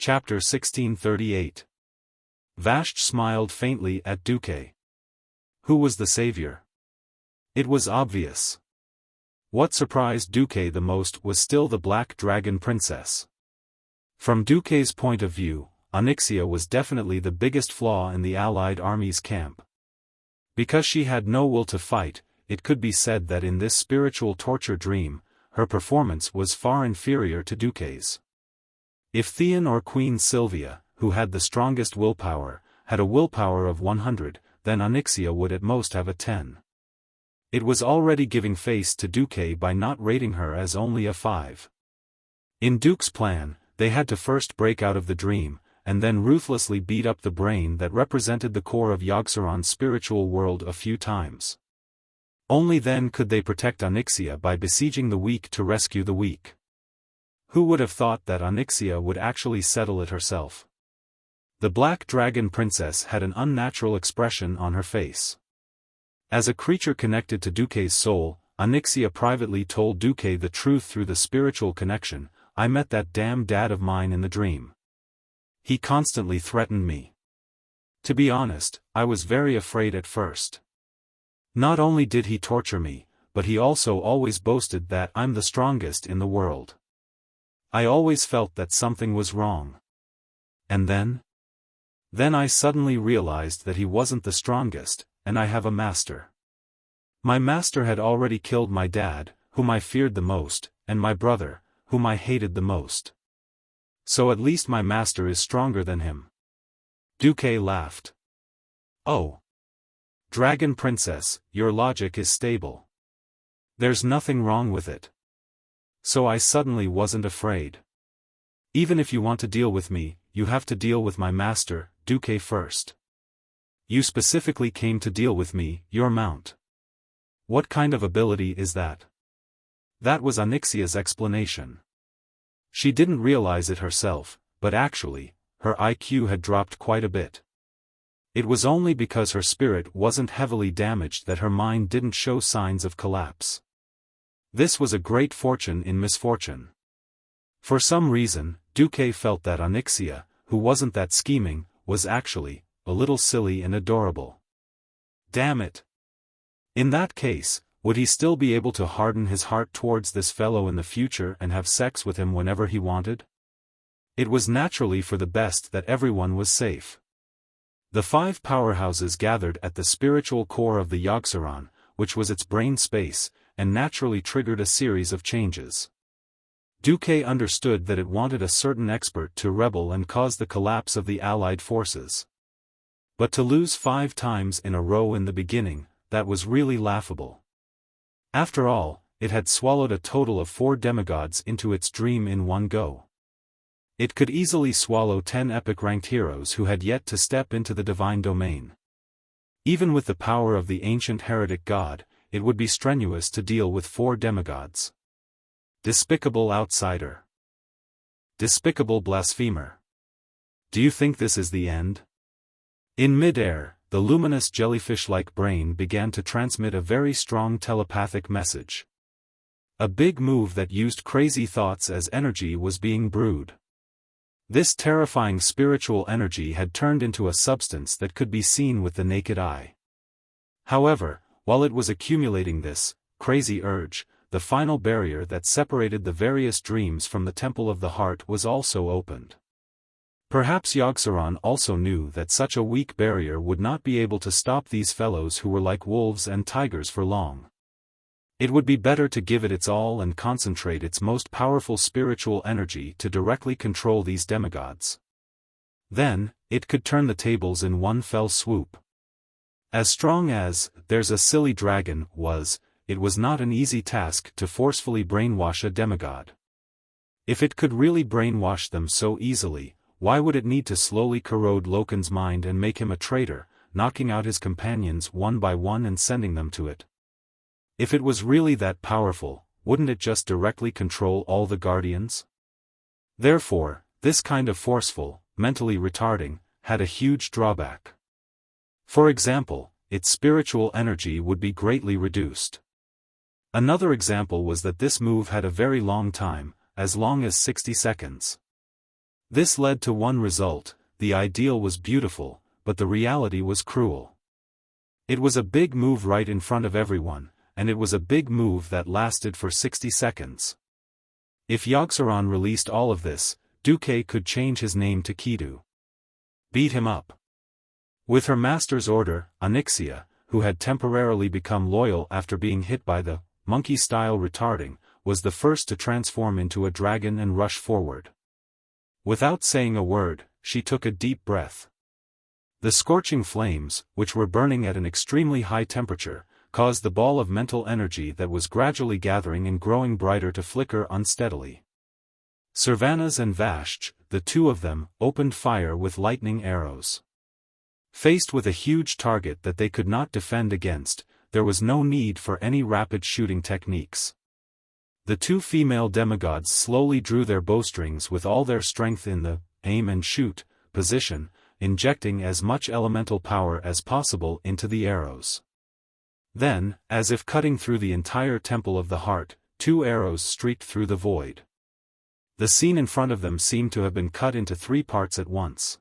Chapter 1638. Vashj smiled faintly at Duque. Who was the savior? It was obvious. What surprised Duque the most was still the Black Dragon Princess. From Duque's point of view, Onyxia was definitely the biggest flaw in the Allied army's camp. Because she had no will to fight, it could be said that in this spiritual torture dream, her performance was far inferior to Duque's. If Theon or Queen Sylvia, who had the strongest willpower, had a willpower of 100, then Onyxia would at most have a 10. It was already giving face to Duque by not rating her as only a 5. In Duke's plan, they had to first break out of the dream, and then ruthlessly beat up the brain that represented the core of Yogg-Saron's spiritual world a few times. Only then could they protect Onyxia by besieging the weak to rescue the weak. Who would have thought that Onyxia would actually settle it herself? The Black Dragon Princess had an unnatural expression on her face. As a creature connected to Duque's soul, Onyxia privately told Duque the truth through the spiritual connection. I met that damn dad of mine in the dream. He constantly threatened me. To be honest, I was very afraid at first. Not only did he torture me, but he also always boasted that I'm the strongest in the world. I always felt that something was wrong. And then? Then I suddenly realized that he wasn't the strongest, and I have a master. My master had already killed my dad, whom I feared the most, and my brother, whom I hated the most. So at least my master is stronger than him. Duque laughed. Oh. Dragon Princess, your logic is stable. There's nothing wrong with it. So I suddenly wasn't afraid. Even if you want to deal with me, you have to deal with my master, Duque first. You specifically came to deal with me, your mount. What kind of ability is that? That was Onyxia's explanation. She didn't realize it herself, but actually, her IQ had dropped quite a bit. It was only because her spirit wasn't heavily damaged that her mind didn't show signs of collapse. This was a great fortune in misfortune. For some reason, Duque felt that Onyxia, who wasn't that scheming, was actually a little silly and adorable. Damn it! In that case, would he still be able to harden his heart towards this fellow in the future and have sex with him whenever he wanted? It was naturally for the best that everyone was safe. The 5 powerhouses gathered at the spiritual core of the Yogg-Saron, which was its brain space, and naturally triggered a series of changes. Duque understood that it wanted a certain expert to rebel and cause the collapse of the Allied forces. But to lose 5 times in a row in the beginning, that was really laughable. After all, it had swallowed a total of 4 demigods into its dream in one go. It could easily swallow 10 epic-ranked heroes who had yet to step into the divine domain. Even with the power of the ancient heretic god, it would be strenuous to deal with 4 demigods. Despicable outsider. Despicable blasphemer. Do you think this is the end? In mid-air, the luminous jellyfish-like brain began to transmit a very strong telepathic message. A big move that used crazy thoughts as energy was being brewed. This terrifying spiritual energy had turned into a substance that could be seen with the naked eye. However, while it was accumulating this crazy urge, the final barrier that separated the various dreams from the Temple of the Heart was also opened. Perhaps Yogg-Saron also knew that such a weak barrier would not be able to stop these fellows who were like wolves and tigers for long. It would be better to give it its all and concentrate its most powerful spiritual energy to directly control these demigods. Then, it could turn the tables in one fell swoop. As strong as "There's a Silly Dragon" was, it was not an easy task to forcefully brainwash a demigod. If it could really brainwash them so easily, why would it need to slowly corrode Loken's mind and make him a traitor, knocking out his companions one by one and sending them to it? If it was really that powerful, wouldn't it just directly control all the Guardians? Therefore, this kind of forceful, mentally retarding, had a huge drawback. For example, its spiritual energy would be greatly reduced. Another example was that this move had a very long time, as long as 60 seconds. This led to one result: the ideal was beautiful, but the reality was cruel. It was a big move right in front of everyone, and it was a big move that lasted for 60 seconds. If Yogg-Saron released all of this, Duque could change his name to Kidu. Beat him up. With her master's order, Onyxia, who had temporarily become loyal after being hit by the monkey-style retarding, was the first to transform into a dragon and rush forward. Without saying a word, she took a deep breath. The scorching flames, which were burning at an extremely high temperature, caused the ball of mental energy that was gradually gathering and growing brighter to flicker unsteadily. Servanas and Vashj, the two of them, opened fire with lightning arrows. Faced with a huge target that they could not defend against, there was no need for any rapid shooting techniques. The two female demigods slowly drew their bowstrings with all their strength in the aim and shoot position, injecting as much elemental power as possible into the arrows. Then, as if cutting through the entire Temple of the Heart, two arrows streaked through the void. The scene in front of them seemed to have been cut into 3 parts at once.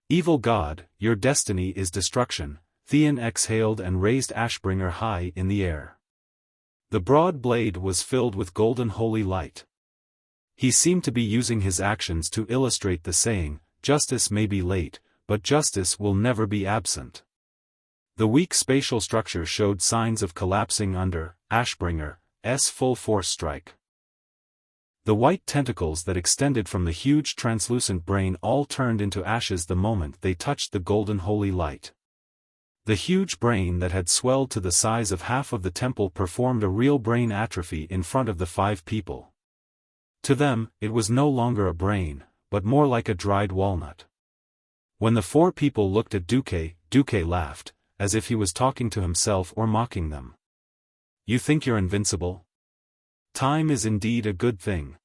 Evil God, your destiny is destruction, Theon exhaled and raised Ashbringer high in the air. The broad blade was filled with golden holy light. He seemed to be using his actions to illustrate the saying, justice may be late, but justice will never be absent. The weak spatial structure showed signs of collapsing under Ashbringer's full force strike. The white tentacles that extended from the huge translucent brain all turned into ashes the moment they touched the golden holy light. The huge brain that had swelled to the size of half of the temple performed a real brain atrophy in front of the 5 people. To them, it was no longer a brain, but more like a dried walnut. When the 4 people looked at Duque, Duque laughed, as if he was talking to himself or mocking them. You think you're invincible? Time is indeed a good thing.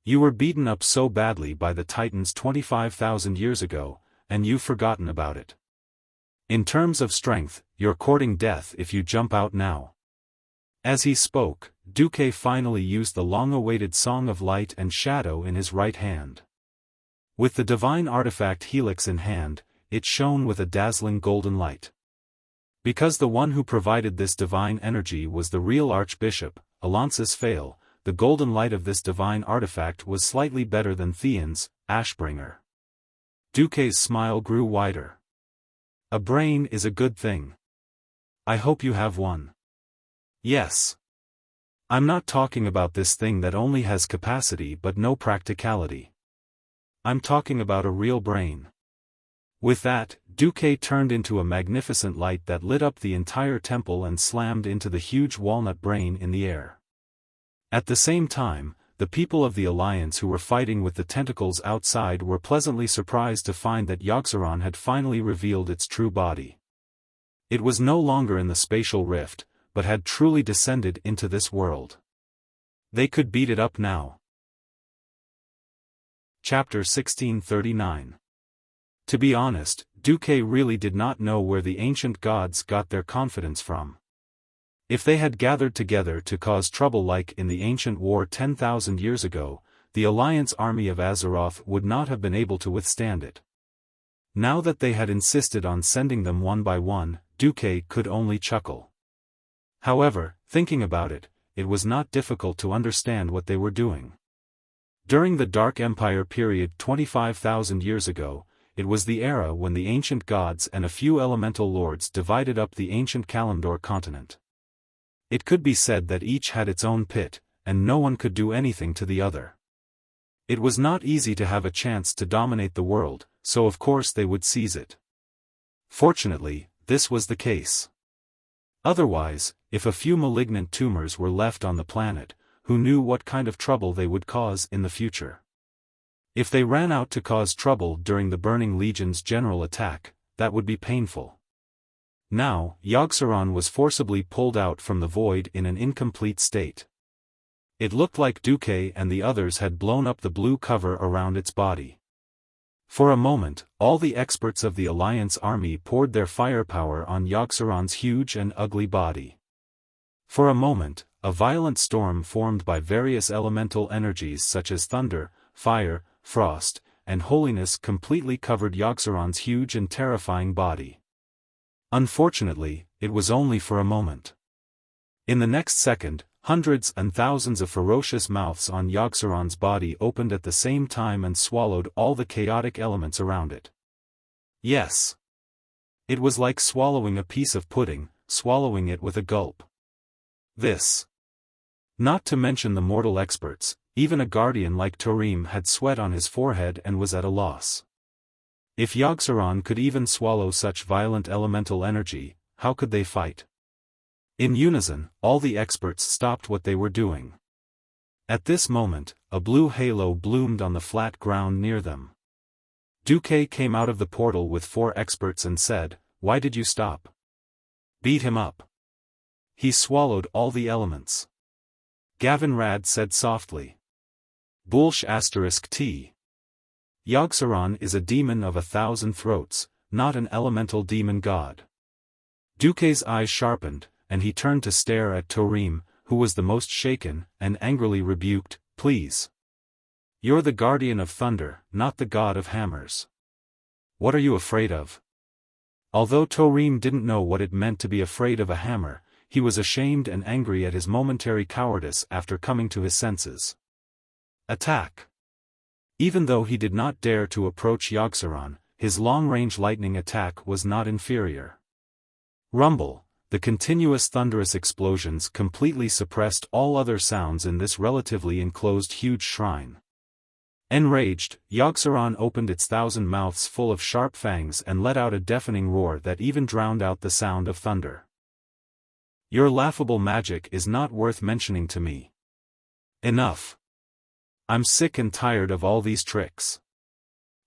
You were beaten up so badly by the Titans 25,000 years ago, and you've forgotten about it. In terms of strength, you're courting death if you jump out now. As he spoke, Duque finally used the long-awaited Song of Light and Shadow in his right hand. With the divine artifact Helix in hand, it shone with a dazzling golden light. Because the one who provided this divine energy was the real Archbishop, Alonsis Fail, the golden light of this divine artifact was slightly better than Theon's, Ashbringer. Duque's smile grew wider. A brain is a good thing. I hope you have one. Yes. I'm not talking about this thing that only has capacity but no practicality. I'm talking about a real brain. With that, Duque turned into a magnificent light that lit up the entire temple and slammed into the huge walnut brain in the air. At the same time, the people of the Alliance who were fighting with the tentacles outside were pleasantly surprised to find that Yogg-Saron had finally revealed its true body. It was no longer in the spatial rift, but had truly descended into this world. They could beat it up now. Chapter 1639. To be honest, Duque really did not know where the ancient gods got their confidence from. If they had gathered together to cause trouble like in the ancient war 10,000 years ago, the Alliance army of Azeroth would not have been able to withstand it. Now that they had insisted on sending them one by one, Duque could only chuckle. However, thinking about it, it was not difficult to understand what they were doing. During the Dark Empire period 25,000 years ago, it was the era when the ancient gods and a few elemental lords divided up the ancient Kalimdor continent. It could be said that each had its own pit, and no one could do anything to the other. It was not easy to have a chance to dominate the world, so of course they would seize it. Fortunately, this was the case. Otherwise, if a few malignant tumors were left on the planet, who knew what kind of trouble they would cause in the future? If they ran out to cause trouble during the Burning Legion's general attack, that would be painful. Now, Yogg-Saron was forcibly pulled out from the void in an incomplete state. It looked like Duque and the others had blown up the blue cover around its body. For a moment, all the experts of the Alliance army poured their firepower on Yogg-Saron's huge and ugly body. For a moment, a violent storm formed by various elemental energies such as thunder, fire, frost, and holiness completely covered Yogg-Saron's huge and terrifying body. Unfortunately, it was only for a moment. In the next second, hundreds and thousands of ferocious mouths on Yogg-Saron's body opened at the same time and swallowed all the chaotic elements around it. Yes. It was like swallowing a piece of pudding, swallowing it with a gulp. This. Not to mention the mortal experts, even a guardian like Tarim had sweat on his forehead and was at a loss. If Yogg-Saron could even swallow such violent elemental energy, how could they fight? In unison, all the experts stopped what they were doing. At this moment, a blue halo bloomed on the flat ground near them. Duque came out of the portal with 4 experts and said, "Why did you stop?" "Beat him up. He swallowed all the elements." Gavin Rad said softly. Bullsh *T. Yogg-Saron is a demon of 1,000 throats, not an elemental demon god. Duque's eyes sharpened, and he turned to stare at Tarim, who was the most shaken, and angrily rebuked, "Please. You're the guardian of thunder, not the god of hammers. What are you afraid of?" Although Tarim didn't know what it meant to be afraid of a hammer, he was ashamed and angry at his momentary cowardice after coming to his senses. Attack. Even though he did not dare to approach Yogg-Saron, his long-range lightning attack was not inferior. Rumble. The continuous thunderous explosions completely suppressed all other sounds in this relatively enclosed huge shrine. Enraged, Yogg-Saron opened its 1,000 mouths full of sharp fangs and let out a deafening roar that even drowned out the sound of thunder. "Your laughable magic is not worth mentioning to me. Enough. I'm sick and tired of all these tricks.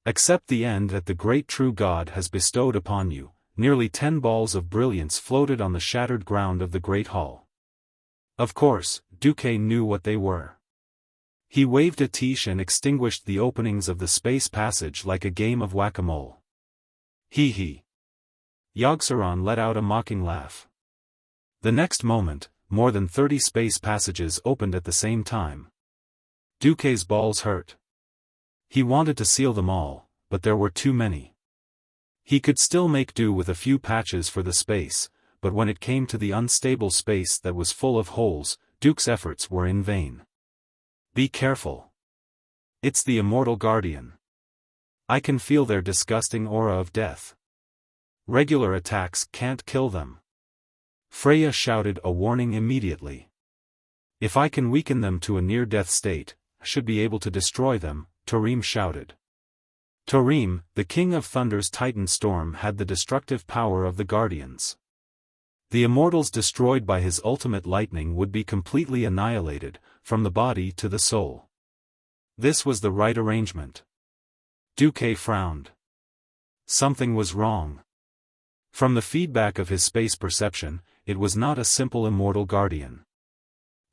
Accept the end that the great true God has bestowed upon you." Nearly 10 balls of brilliance floated on the shattered ground of the Great Hall. Of course, Duque knew what they were. He waved a tiche and extinguished the openings of the space passage like a game of whack-a-mole. Hee hee. Yogg-Saron let out a mocking laugh. The next moment, more than 30 space passages opened at the same time. Duque's balls hurt. He wanted to seal them all, but there were too many. He could still make do with a few patches for the space, but when it came to the unstable space that was full of holes, Duke's efforts were in vain. "Be careful. It's the immortal guardian. I can feel their disgusting aura of death. Regular attacks can't kill them." Freya shouted a warning immediately. "If I can weaken them to a near-death state, I should be able to destroy them," Tarim shouted. Tarim, the king of Thunder's Titan Storm, had the destructive power of the Guardians. The immortals destroyed by his ultimate lightning would be completely annihilated, from the body to the soul. This was the right arrangement. Duque frowned. Something was wrong. From the feedback of his space perception, it was not a simple immortal guardian.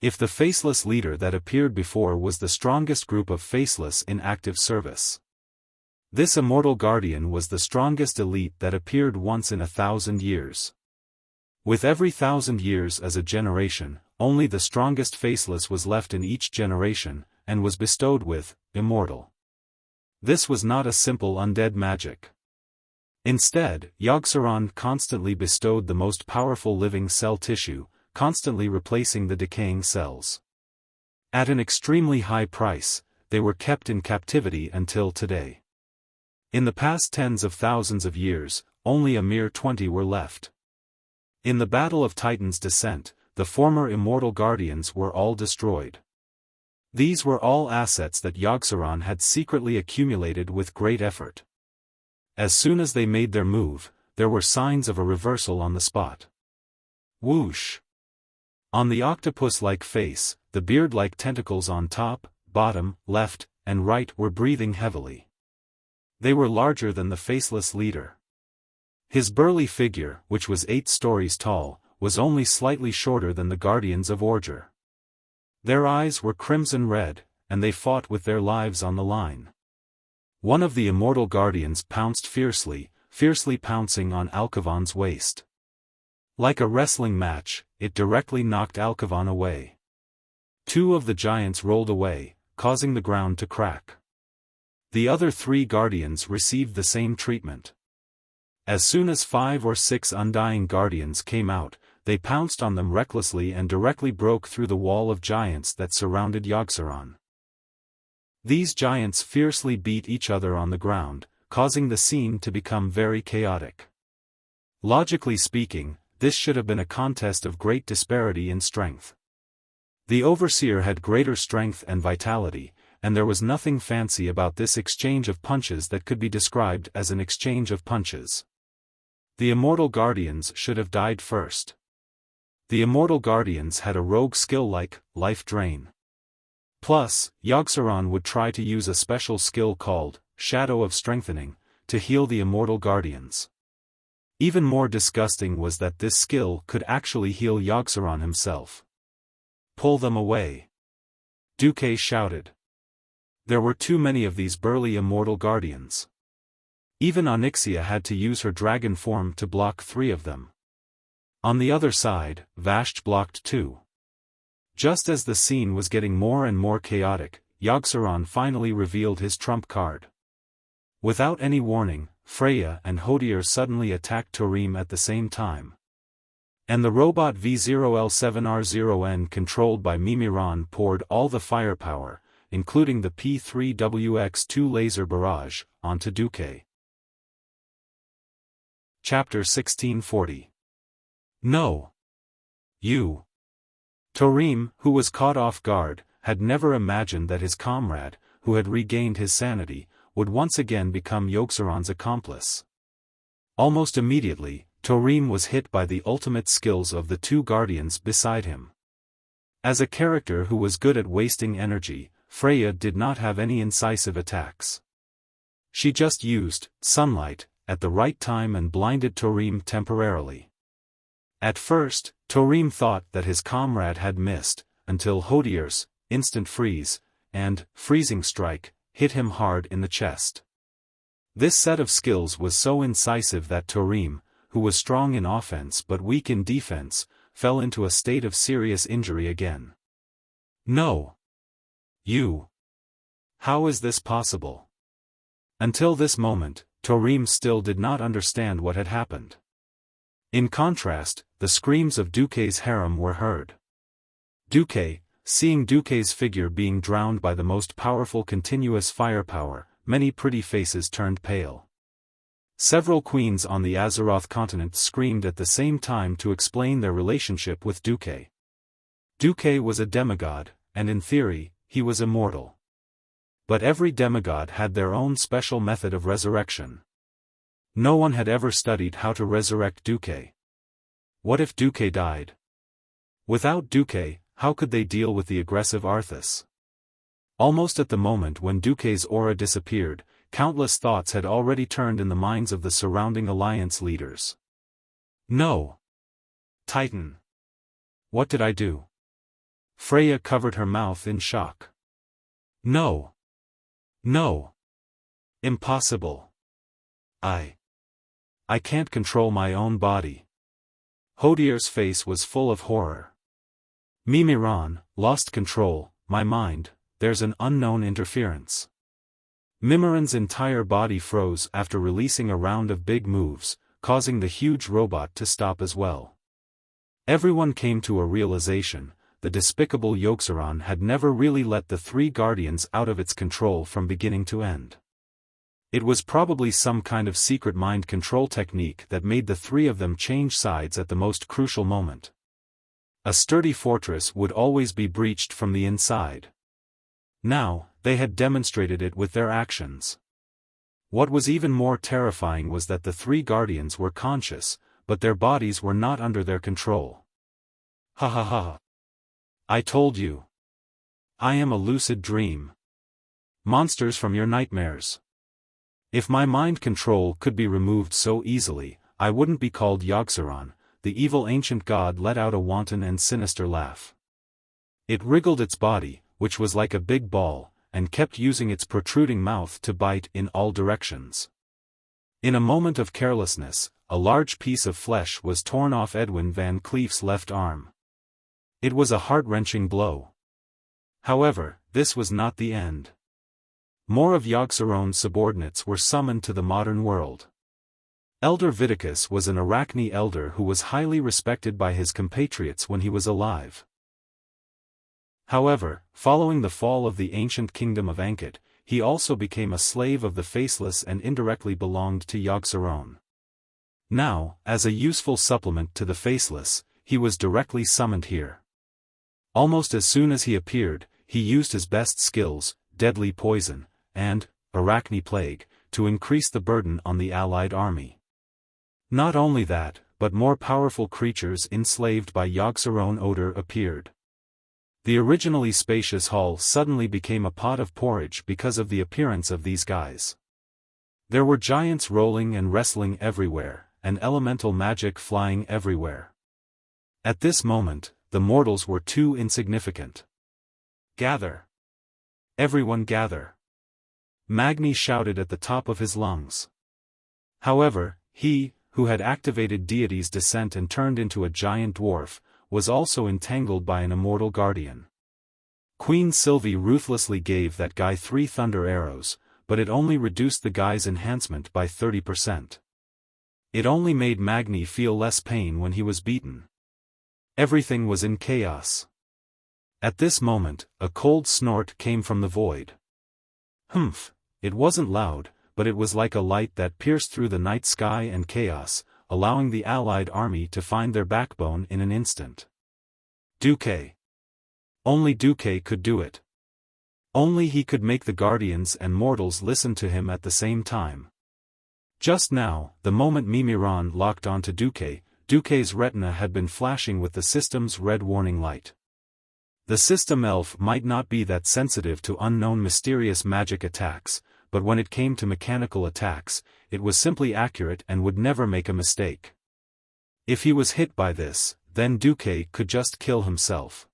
If the faceless leader that appeared before was the strongest group of faceless in active service, this immortal guardian was the strongest elite that appeared once in 1,000 years. With every 1,000 years as a generation, only the strongest faceless was left in each generation, and was bestowed with immortal. This was not a simple undead magic. Instead, Yogg-Saron constantly bestowed the most powerful living cell tissue, constantly replacing the decaying cells. At an extremely high price, they were kept in captivity until today. In the past tens of thousands of years, only a mere 20 were left. In the Battle of Titan's Descent, the former immortal guardians were all destroyed. These were all assets that Yogg-Saron had secretly accumulated with great effort. As soon as they made their move, there were signs of a reversal on the spot. Whoosh! On the octopus-like face, the beard-like tentacles on top, bottom, left, and right were breathing heavily. They were larger than the faceless leader. His burly figure, which was 8 stories tall, was only slightly shorter than the guardians of Orger. Their eyes were crimson red, and they fought with their lives on the line. One of the immortal guardians pounced fiercely pouncing on Alkavon's waist. Like a wrestling match, it directly knocked Alkavon away. 2 of the giants rolled away, causing the ground to crack. The other 3 guardians received the same treatment. As soon as 5 or 6 undying guardians came out, they pounced on them recklessly and directly broke through the wall of giants that surrounded Yogg-Saron. These giants fiercely beat each other on the ground, causing the scene to become very chaotic. Logically speaking, this should have been a contest of great disparity in strength. The Overseer had greater strength and vitality, and there was nothing fancy about this exchange of punches that could be described as an exchange of punches. The Immortal Guardians should have died first. The Immortal Guardians had a rogue skill like Life Drain. Plus, Yogg-Saron would try to use a special skill called Shadow of Strengthening to heal the Immortal Guardians. Even more disgusting was that this skill could actually heal Yogg-Saron himself. Pull them away. Duque shouted. There were too many of these burly Immortal Guardians. Even Onyxia had to use her dragon form to block 3 of them. On the other side, Vashj blocked 2. Just as the scene was getting more and more chaotic, Yogg-Saron finally revealed his trump card. Without any warning, Freya and Hodier suddenly attacked Tarim at the same time. And the robot V0L7R0N controlled by Mimiron poured all the firepower, including the P3WX2 laser barrage, onto Duque. Chapter 1640. No. You. Tarim, who was caught off guard, had never imagined that his comrade, who had regained his sanity, would once again become Yogg-Saron's accomplice. Almost immediately, Tarim was hit by the ultimate skills of the 2 guardians beside him. As a character who was good at wasting energy, Freya did not have any incisive attacks. She just used sunlight at the right time and blinded Tarim temporarily. At first, Tarim thought that his comrade had missed, until Hodier's instant freeze and freezing strike hit him hard in the chest. This set of skills was so incisive that Tarim, who was strong in offense but weak in defense, fell into a state of serious injury again. No. You. How is this possible? Until this moment, Tarim still did not understand what had happened. In contrast, the screams of Duque's harem were heard. Duque, seeing Duque's figure being drowned by the most powerful continuous firepower, many pretty faces turned pale. Several queens on the Azeroth continent screamed at the same time to explain their relationship with Duque. Duque was a demigod, and in theory, he was immortal. But every demigod had their own special method of resurrection. No one had ever studied how to resurrect Duque. What if Duque died? Without Duque, how could they deal with the aggressive Arthas? Almost at the moment when Duque's aura disappeared, countless thoughts had already turned in the minds of the surrounding alliance leaders. No. Titan. What did I do? Freya covered her mouth in shock. No. No. Impossible. I can't control my own body. Hodier's face was full of horror. Mimiron, lost control, my mind, there's an unknown interference. Mimiron's entire body froze after releasing a round of big moves, causing the huge robot to stop as well. Everyone came to a realization: the despicable Yogg-Saron had never really let the 3 guardians out of its control from beginning to end. It was probably some kind of secret mind control technique that made the 3 of them change sides at the most crucial moment. A sturdy fortress would always be breached from the inside. Now, they had demonstrated it with their actions. What was even more terrifying was that the 3 guardians were conscious, but their bodies were not under their control. Ha ha ha. I told you. I am a lucid dream. Monsters from your nightmares. If my mind control could be removed so easily, I wouldn't be called Yogg-Saron. The evil ancient god let out a wanton and sinister laugh. It wriggled its body, which was like a big ball, and kept using its protruding mouth to bite in all directions. In a moment of carelessness, a large piece of flesh was torn off Edwin Van Cleef's left arm. It was a heart-wrenching blow. However, this was not the end. More of Yogg-Saron's subordinates were summoned to the modern world. Elder Viticus was an Arachne elder who was highly respected by his compatriots when he was alive. However, following the fall of the ancient kingdom of Ankit, he also became a slave of the Faceless and indirectly belonged to Yogg-Saron. Now, as a useful supplement to the Faceless, he was directly summoned here. Almost as soon as he appeared, he used his best skills, deadly poison, and Arachne plague, to increase the burden on the allied army. Not only that, but more powerful creatures enslaved by Yogg-Saron odor appeared. The originally spacious hall suddenly became a pot of porridge because of the appearance of these guys. There were giants rolling and wrestling everywhere, and elemental magic flying everywhere. At this moment, the mortals were too insignificant. Gather! Everyone gather! Magni shouted at the top of his lungs. However, he, who had activated Deity's descent and turned into a giant dwarf, was also entangled by an immortal guardian. Queen Sylvie ruthlessly gave that guy 3 thunder arrows, but it only reduced the guy's enhancement by 30%. It only made Magni feel less pain when he was beaten. Everything was in chaos. At this moment, a cold snort came from the void. Humph, it wasn't loud, but it was like a light that pierced through the night sky and chaos, allowing the allied army to find their backbone in an instant. Duque. Only Duque could do it. Only he could make the guardians and mortals listen to him at the same time. Just now, the moment Mimiron locked onto Duque, Duque's retina had been flashing with the system's red warning light. The system elf might not be that sensitive to unknown mysterious magic attacks, but when it came to mechanical attacks, it was simply accurate and would never make a mistake. If he was hit by this, then Duque could just kill himself.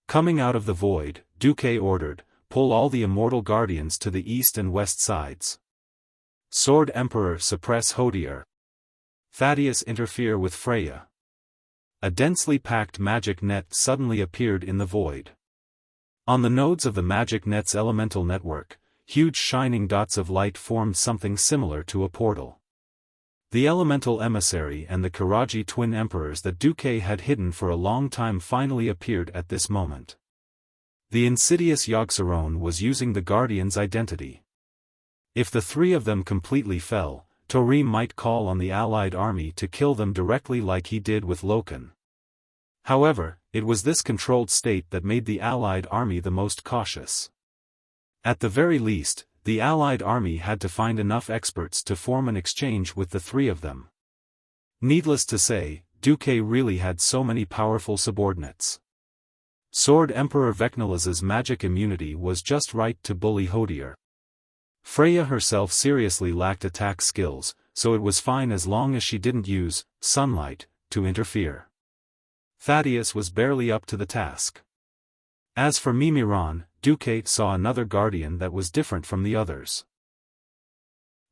Coming out of the void, Duque ordered, "Pull all the immortal guardians to the east and west sides. Sword Emperor suppress Hodier. Thaddeus interfere with Freya." A densely packed magic net suddenly appeared in the void. On the nodes of the magic net's elemental network, huge shining dots of light formed something similar to a portal. The elemental emissary and the Karaji twin emperors that Duque had hidden for a long time finally appeared at this moment. The insidious Yogg-Saron was using the Guardian's identity. If the 3 of them completely fell, Tarim might call on the allied army to kill them directly like he did with Loken. However, it was this controlled state that made the allied army the most cautious. At the very least, the allied army had to find enough experts to form an exchange with the 3 of them. Needless to say, Duque really had so many powerful subordinates. Sword Emperor Vecnala's magic immunity was just right to bully Hodier. Freya herself seriously lacked attack skills, so it was fine as long as she didn't use sunlight to interfere. Thaddeus was barely up to the task. As for Mimiron, Duque saw another guardian that was different from the others.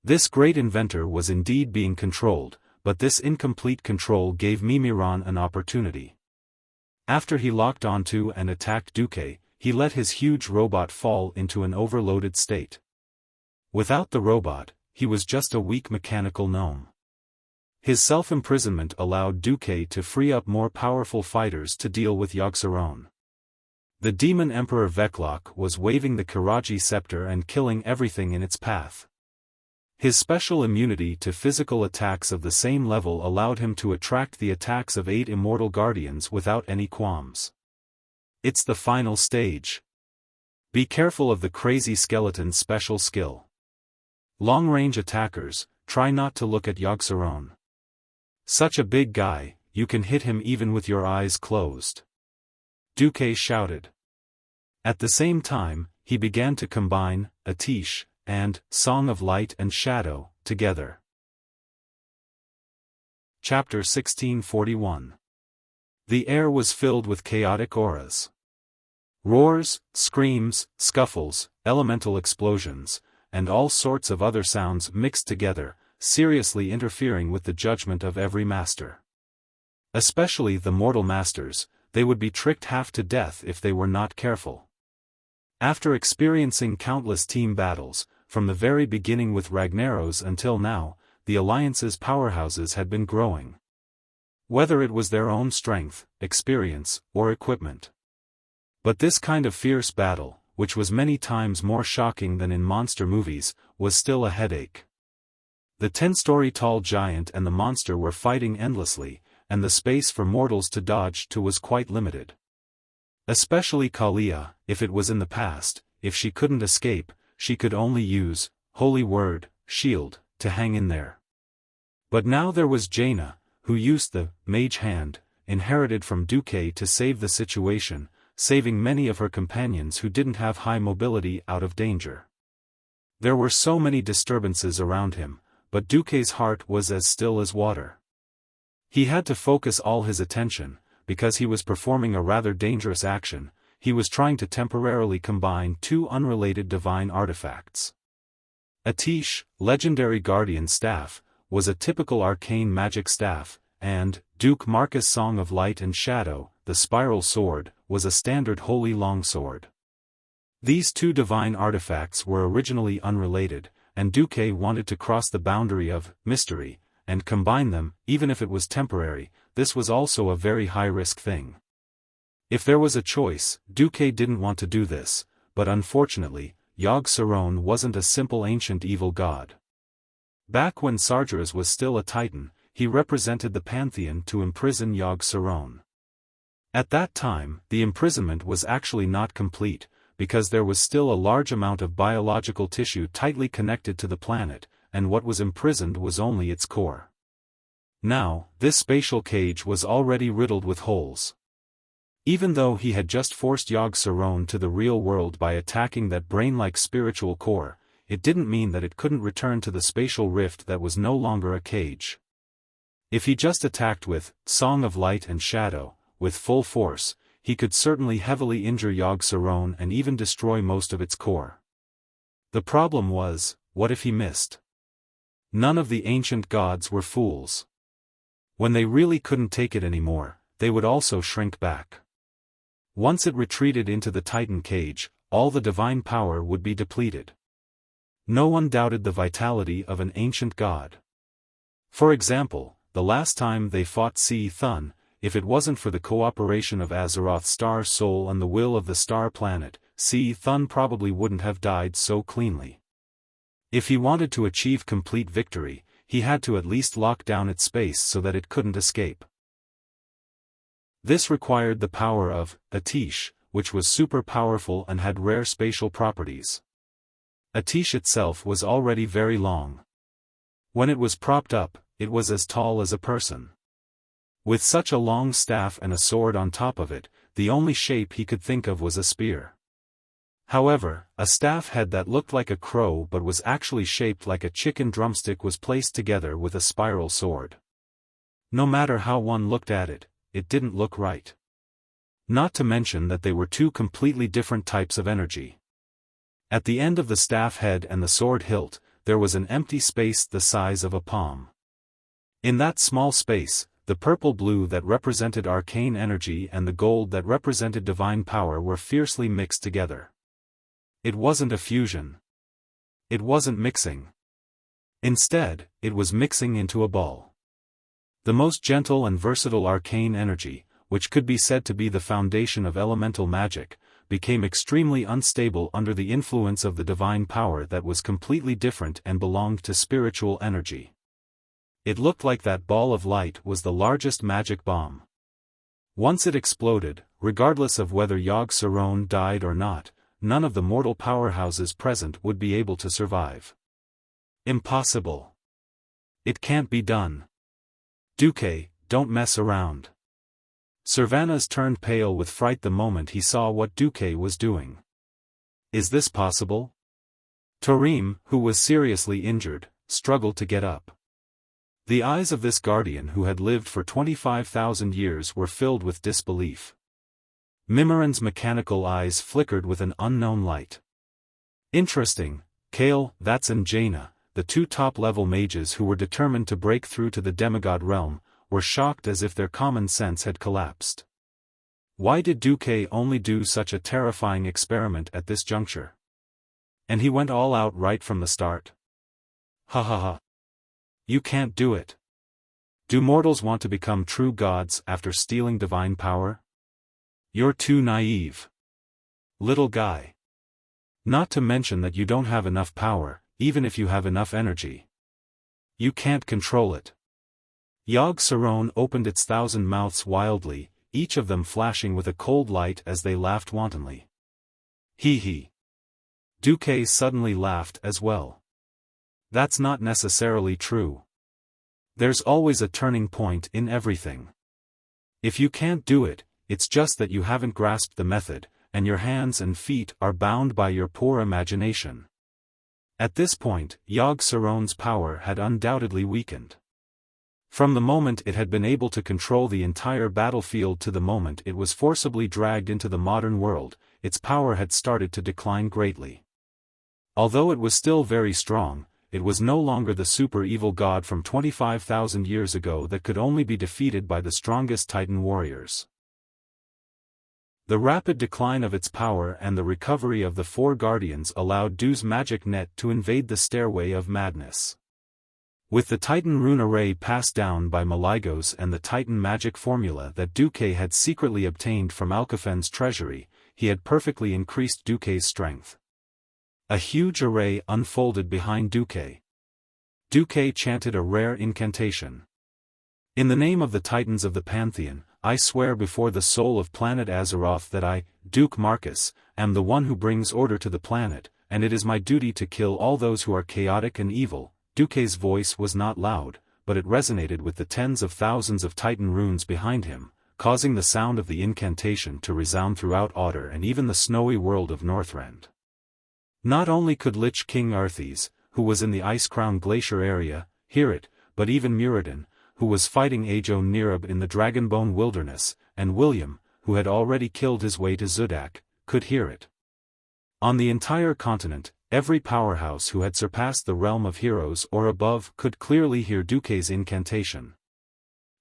This great inventor was indeed being controlled, but this incomplete control gave Mimiron an opportunity. After he locked onto and attacked Duque, he let his huge robot fall into an overloaded state. Without the robot, he was just a weak mechanical gnome. His self-imprisonment allowed Duque to free up more powerful fighters to deal with Yogg-Saron. The demon emperor Veclock was waving the Karaji scepter and killing everything in its path. His special immunity to physical attacks of the same level allowed him to attract the attacks of 8 immortal guardians without any qualms. It's the final stage. Be careful of the crazy skeleton's special skill. Long-range attackers, try not to look at Yogg-Saron. Such a big guy, you can hit him even with your eyes closed. Duque shouted. At the same time, he began to combine Atish and Song of Light and Shadow together. Chapter 1641. The air was filled with chaotic auras. Roars, screams, scuffles, elemental explosions, and all sorts of other sounds mixed together, seriously interfering with the judgment of every master. Especially the mortal masters, they would be tricked half to death if they were not careful. After experiencing countless team battles, from the very beginning with Ragnaros until now, the Alliance's powerhouses had been growing. Whether it was their own strength, experience, or equipment. But this kind of fierce battle, which was many times more shocking than in monster movies, was still a headache. The 10-story tall giant and the monster were fighting endlessly, and the space for mortals to dodge to was quite limited. Especially Kalia, if it was in the past, if she couldn't escape, she could only use, holy word, shield, to hang in there. But now there was Jaina, who used the mage hand, inherited from Duque to save the situation, saving many of her companions who didn't have high mobility out of danger. There were so many disturbances around him, but Duque's heart was as still as water. He had to focus all his attention, because he was performing a rather dangerous action. He was trying to temporarily combine two unrelated divine artifacts. Atish, legendary guardian staff, was a typical arcane magic staff, and Duke Marcus' Song of Light and Shadow, the spiral sword, was a standard holy longsword. These two divine artifacts were originally unrelated, and Duque wanted to cross the boundary of mystery, and combine them, even if it was temporary. This was also a very high-risk thing. If there was a choice, Duque didn't want to do this, but unfortunately, Yogg-Saron wasn't a simple ancient evil god. Back when Sargeras was still a titan, he represented the pantheon to imprison Yogg-Saron. At that time, the imprisonment was actually not complete, because there was still a large amount of biological tissue tightly connected to the planet, and what was imprisoned was only its core. Now, this spatial cage was already riddled with holes. Even though he had just forced Yogg-Saron to the real world by attacking that brain-like spiritual core, it didn't mean that it couldn't return to the spatial rift that was no longer a cage. If he just attacked with Song of Light and Shadow, with full force, he could certainly heavily injure Yogg-Saron and even destroy most of its core. The problem was, what if he missed? None of the ancient gods were fools. When they really couldn't take it anymore, they would also shrink back. Once it retreated into the Titan cage, all the divine power would be depleted. No one doubted the vitality of an ancient god. For example, the last time they fought Si Thun, if it wasn't for the cooperation of Azeroth's star soul and the will of the star planet, Si Thun probably wouldn't have died so cleanly. If he wanted to achieve complete victory, he had to at least lock down its space so that it couldn't escape. This required the power of Atish, which was super powerful and had rare spatial properties. Atish itself was already very long. When it was propped up, it was as tall as a person. With such a long staff and a sword on top of it, the only shape he could think of was a spear. However, a staff head that looked like a crow but was actually shaped like a chicken drumstick was placed together with a spiral sword. No matter how one looked at it, it didn't look right. Not to mention that they were two completely different types of energy. At the end of the staff head and the sword hilt, there was an empty space the size of a palm. In that small space, the purple-blue that represented arcane energy and the gold that represented divine power were fiercely mixed together. It wasn't a fusion. It wasn't mixing. Instead, it was mixing into a ball. The most gentle and versatile arcane energy, which could be said to be the foundation of elemental magic, became extremely unstable under the influence of the divine power that was completely different and belonged to spiritual energy. It looked like that ball of light was the largest magic bomb. Once it exploded, regardless of whether Yogg-Saron died or not, none of the mortal powerhouses present would be able to survive. Impossible. It can't be done. Duque, don't mess around. Servanas turned pale with fright the moment he saw what Duque was doing. Is this possible? Tarim, who was seriously injured, struggled to get up. The eyes of this guardian who had lived for 25,000 years were filled with disbelief. Mimiran's mechanical eyes flickered with an unknown light. Interesting, Kale, that's and Jaina, the two top-level mages who were determined to break through to the demigod realm, were shocked as if their common sense had collapsed. Why did Duque only do such a terrifying experiment at this juncture? And he went all out right from the start. Ha ha ha. You can't do it. Do mortals want to become true gods after stealing divine power? You're too naive. Little guy. Not to mention that you don't have enough power, even if you have enough energy. You can't control it. Yogg Saron opened its 1,000 mouths wildly, each of them flashing with a cold light as they laughed wantonly. Hee hee. Duque suddenly laughed as well. That's not necessarily true. There's always a turning point in everything. If you can't do it, it's just that you haven't grasped the method, and your hands and feet are bound by your poor imagination. At this point, Yogg Saron's power had undoubtedly weakened. From the moment it had been able to control the entire battlefield to the moment it was forcibly dragged into the modern world, its power had started to decline greatly. Although it was still very strong, it was no longer the super-evil god from 25,000 years ago that could only be defeated by the strongest Titan warriors. The rapid decline of its power and the recovery of the four guardians allowed Du's magic net to invade the stairway of madness. With the Titan rune array passed down by Maligos and the Titan magic formula that Duque had secretly obtained from Alcafen's treasury, he had perfectly increased Duque's strength. A huge array unfolded behind Duque. Duque chanted a rare incantation. In the name of the Titans of the Pantheon, I swear before the soul of planet Azeroth that I, Duke Marcus, am the one who brings order to the planet, and it is my duty to kill all those who are chaotic and evil. Duque's voice was not loud, but it resonated with the tens of thousands of Titan runes behind him, causing the sound of the incantation to resound throughout Otter and even the snowy world of Northrend. Not only could Lich King Arthas, who was in the Icecrown Glacier area, hear it, but even Muradin, who was fighting Ajo Nerub in the Dragonbone Wilderness, and William, who had already killed his way to Zudak, could hear it. On the entire continent, every powerhouse who had surpassed the realm of heroes or above could clearly hear Duque's incantation.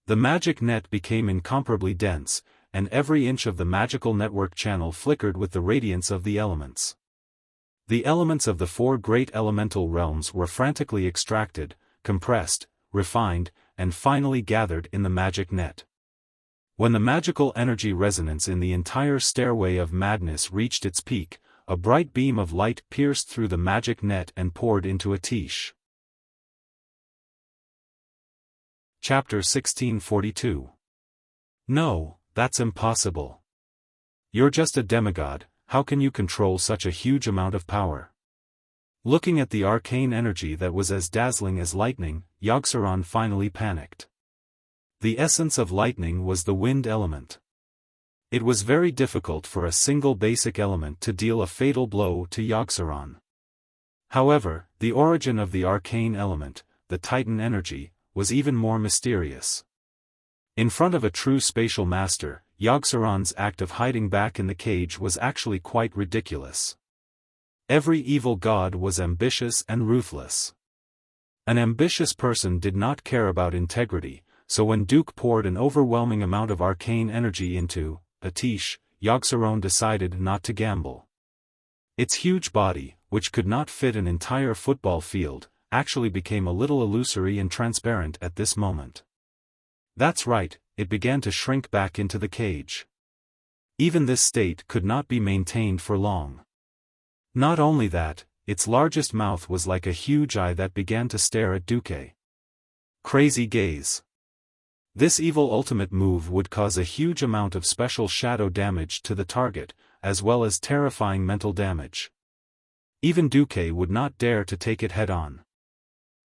The magic net became incomparably dense, and every inch of the magical network channel flickered with the radiance of the elements. The elements of the four great elemental realms were frantically extracted, compressed, refined, and finally gathered in the magic net. When the magical energy resonance in the entire stairway of madness reached its peak, a bright beam of light pierced through the magic net and poured into Atish. Chapter 1642. No, that's impossible. You're just a demigod, how can you control such a huge amount of power? Looking at the arcane energy that was as dazzling as lightning, Yogg Saron finally panicked. The essence of lightning was the wind element. It was very difficult for a single basic element to deal a fatal blow to Yogg Saron. However, the origin of the arcane element, the Titan energy, was even more mysterious. In front of a true spatial master, Yogg Saron's act of hiding back in the cage was actually quite ridiculous. Every evil god was ambitious and ruthless. An ambitious person did not care about integrity, so when Duke poured an overwhelming amount of arcane energy into Atish, Yogg Saron decided not to gamble. Its huge body, which could not fit an entire football field, actually became a little illusory and transparent at this moment. That's right, it began to shrink back into the cage. Even this state could not be maintained for long. Not only that, its largest mouth was like a huge eye that began to stare at Duque. Crazy gaze. This evil ultimate move would cause a huge amount of special shadow damage to the target, as well as terrifying mental damage. Even Duque would not dare to take it head-on.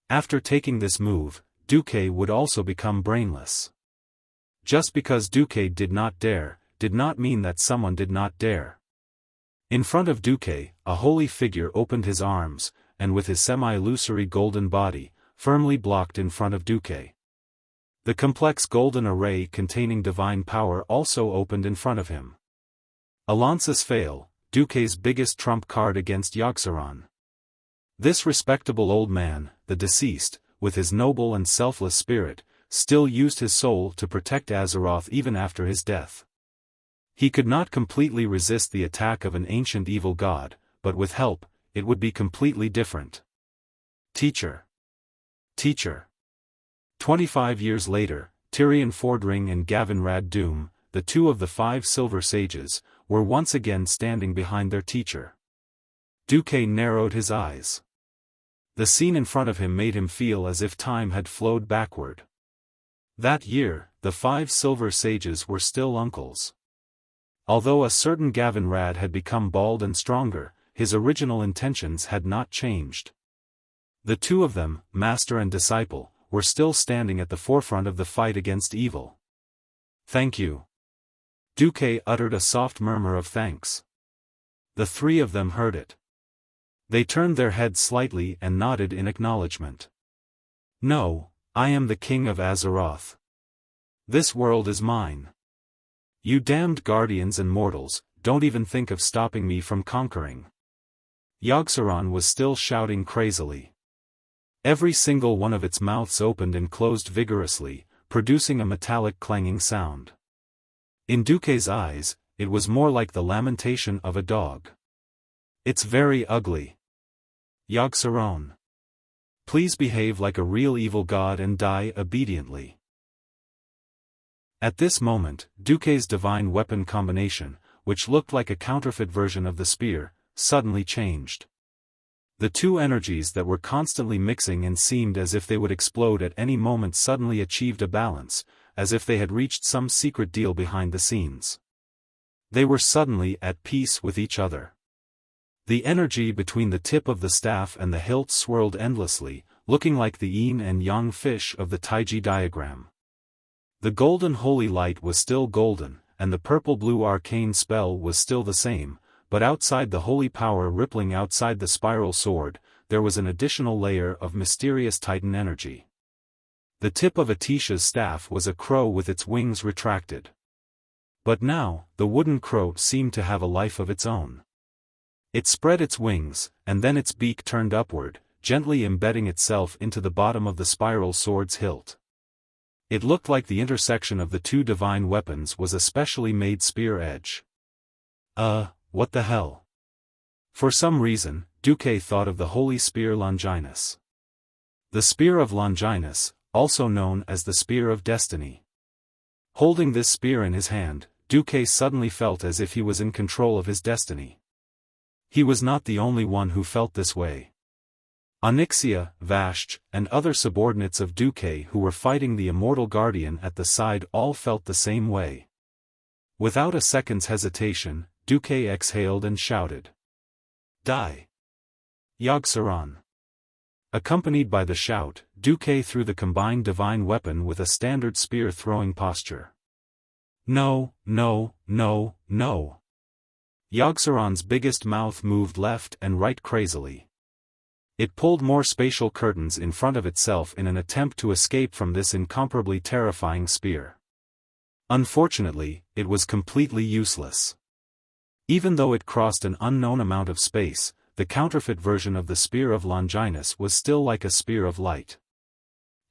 After taking this move, Duque would also become brainless. Just because Duque did not dare, did not mean that someone did not dare. In front of Duque, a holy figure opened his arms, and with his semi-illusory golden body, firmly blocked in front of Duque. The complex golden array containing divine power also opened in front of him. Alonsis Fail, Duque's biggest trump card against Yogg Saron. This respectable old man, the deceased, with his noble and selfless spirit, still used his soul to protect Azeroth even after his death. He could not completely resist the attack of an ancient evil god, but with help, it would be completely different. Teacher. Teacher. 25 years later, Tyrion Fordring and Gavin Rad Doom, the two of the 5 silver sages, were once again standing behind their teacher. Duque narrowed his eyes. The scene in front of him made him feel as if time had flowed backward. That year, the 5 silver sages were still uncles. Although a certain Gavin Rad had become bald and stronger, his original intentions had not changed. The two of them, master and disciple, were still standing at the forefront of the fight against evil. Thank you. Duque uttered a soft murmur of thanks. The 3 of them heard it. They turned their heads slightly and nodded in acknowledgement. No, I am the king of Azeroth. This world is mine. You damned guardians and mortals, don't even think of stopping me from conquering. Yogg-Saron was still shouting crazily. Every single one of its mouths opened and closed vigorously, producing a metallic clanging sound. In Duque's eyes, it was more like the lamentation of a dog. It's very ugly. Yogg-Saron. Please behave like a real evil god and die obediently. At this moment, Duque's divine weapon combination, which looked like a counterfeit version of the spear, suddenly changed. The two energies that were constantly mixing and seemed as if they would explode at any moment suddenly achieved a balance, as if they had reached some secret deal behind the scenes. They were suddenly at peace with each other. The energy between the tip of the staff and the hilt swirled endlessly, looking like the yin and yang fish of the Taiji diagram. The golden holy light was still golden, and the purple-blue arcane spell was still the same, but outside the holy power rippling outside the spiral sword, there was an additional layer of mysterious titan energy. The tip of Atisha's staff was a crow with its wings retracted. But now, the wooden crow seemed to have a life of its own. It spread its wings, and then its beak turned upward, gently embedding itself into the bottom of the spiral sword's hilt. It looked like the intersection of the two divine weapons was a specially made spear edge. What the hell? For some reason, Duque thought of the holy spear Longinus. The spear of Longinus, also known as the spear of destiny. Holding this spear in his hand, Duque suddenly felt as if he was in control of his destiny. He was not the only one who felt this way. Onyxia, Vashj, and other subordinates of Duque who were fighting the immortal guardian at the side all felt the same way. Without a second's hesitation, Duque exhaled and shouted. Die! Yogg-Saron. Accompanied by the shout, Duque threw the combined divine weapon with a standard spear-throwing posture. No, no, no, no. Yogg-Saron's biggest mouth moved left and right crazily. It pulled more spatial curtains in front of itself in an attempt to escape from this incomparably terrifying spear. Unfortunately, it was completely useless. Even though it crossed an unknown amount of space, the counterfeit version of the spear of Longinus was still like a spear of light.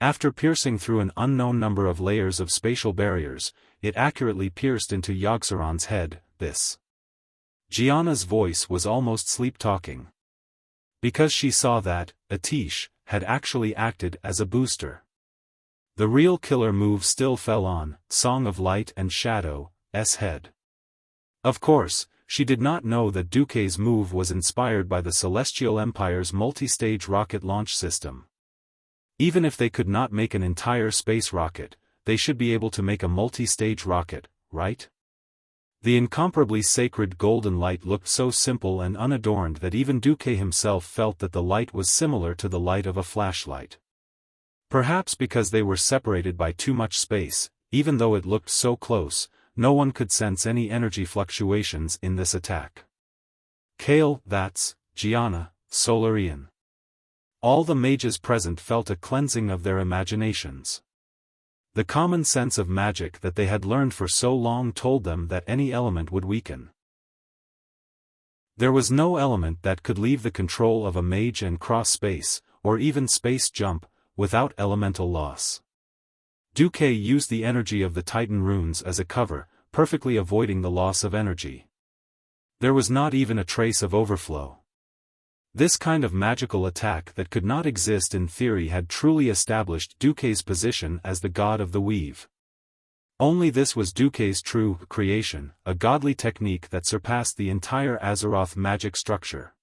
After piercing through an unknown number of layers of spatial barriers, it accurately pierced into Yogg-Saron's head. Gianna's voice was almost sleep-talking. Because she saw that, Atish had actually acted as a booster. The real killer move still fell on Song of Light and Shadow's head. Of course, she did not know that Duque's move was inspired by the Celestial Empire's multi-stage rocket launch system. Even if they could not make an entire space rocket, they should be able to make a multi-stage rocket, right? The incomparably sacred golden light looked so simple and unadorned that even Duque himself felt that the light was similar to the light of a flashlight. Perhaps because they were separated by too much space, even though it looked so close, no one could sense any energy fluctuations in this attack. Kale, Vats, Gianna, Solarian. All the mages present felt a cleansing of their imaginations. The common sense of magic that they had learned for so long told them that any element would weaken. There was no element that could leave the control of a mage and cross space, or even space jump, without elemental loss. Duque used the energy of the Titan runes as a cover, perfectly avoiding the loss of energy. There was not even a trace of overflow. This kind of magical attack that could not exist in theory had truly established Duque's position as the god of the weave. Only this was Duque's true creation, a godly technique that surpassed the entire Azeroth magic structure.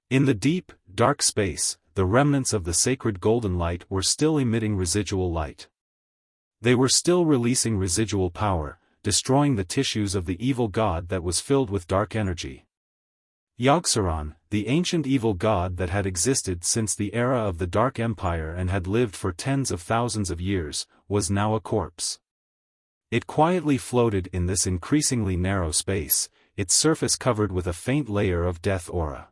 In the deep, dark space, the remnants of the sacred golden light were still emitting residual light. They were still releasing residual power, destroying the tissues of the evil god that was filled with dark energy. Yogg-Saron, the ancient evil god that had existed since the era of the Dark Empire and had lived for tens of thousands of years, was now a corpse. It quietly floated in this increasingly narrow space, its surface covered with a faint layer of death aura.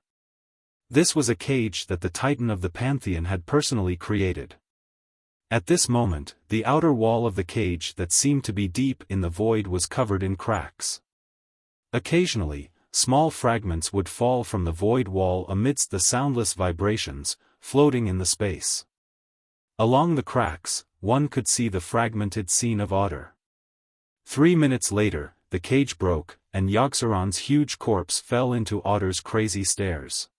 This was a cage that the Titan of the Pantheon had personally created. At this moment, the outer wall of the cage that seemed to be deep in the void was covered in cracks. Occasionally, small fragments would fall from the void wall amidst the soundless vibrations, floating in the space. Along the cracks, one could see the fragmented scene of Otter. 3 minutes later, the cage broke, and Yogg-Saron's huge corpse fell into Otter's crazy stares.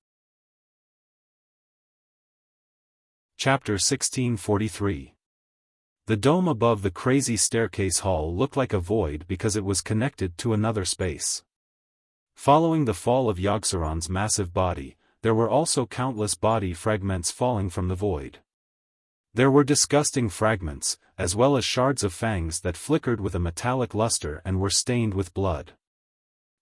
Chapter 1643. The dome above the crazy staircase hall looked like a void because it was connected to another space. Following the fall of Yogg-Saron's massive body, there were also countless body fragments falling from the void. There were disgusting fragments, as well as shards of fangs that flickered with a metallic luster and were stained with blood.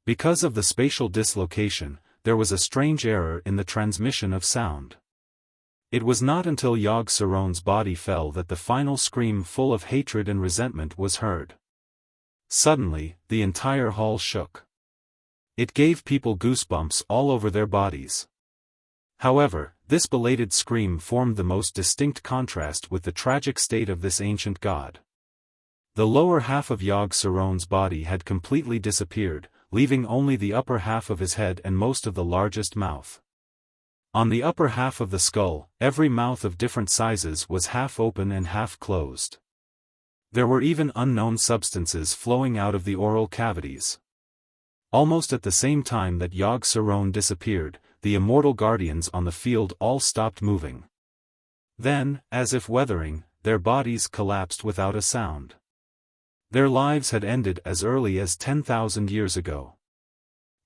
Because of the spatial dislocation, there was a strange error in the transmission of sound. It was not until Yogg-Saron's body fell that the final scream full of hatred and resentment was heard. Suddenly, the entire hall shook. It gave people goosebumps all over their bodies. However, this belated scream formed the most distinct contrast with the tragic state of this ancient god. The lower half of Yogg-Saron's body had completely disappeared, leaving only the upper half of his head and most of the largest mouth. On the upper half of the skull, every mouth of different sizes was half open and half closed. There were even unknown substances flowing out of the oral cavities. Almost at the same time that Yogg-Saron disappeared, the immortal guardians on the field all stopped moving. Then, as if weathering, their bodies collapsed without a sound. Their lives had ended as early as 10,000 years ago.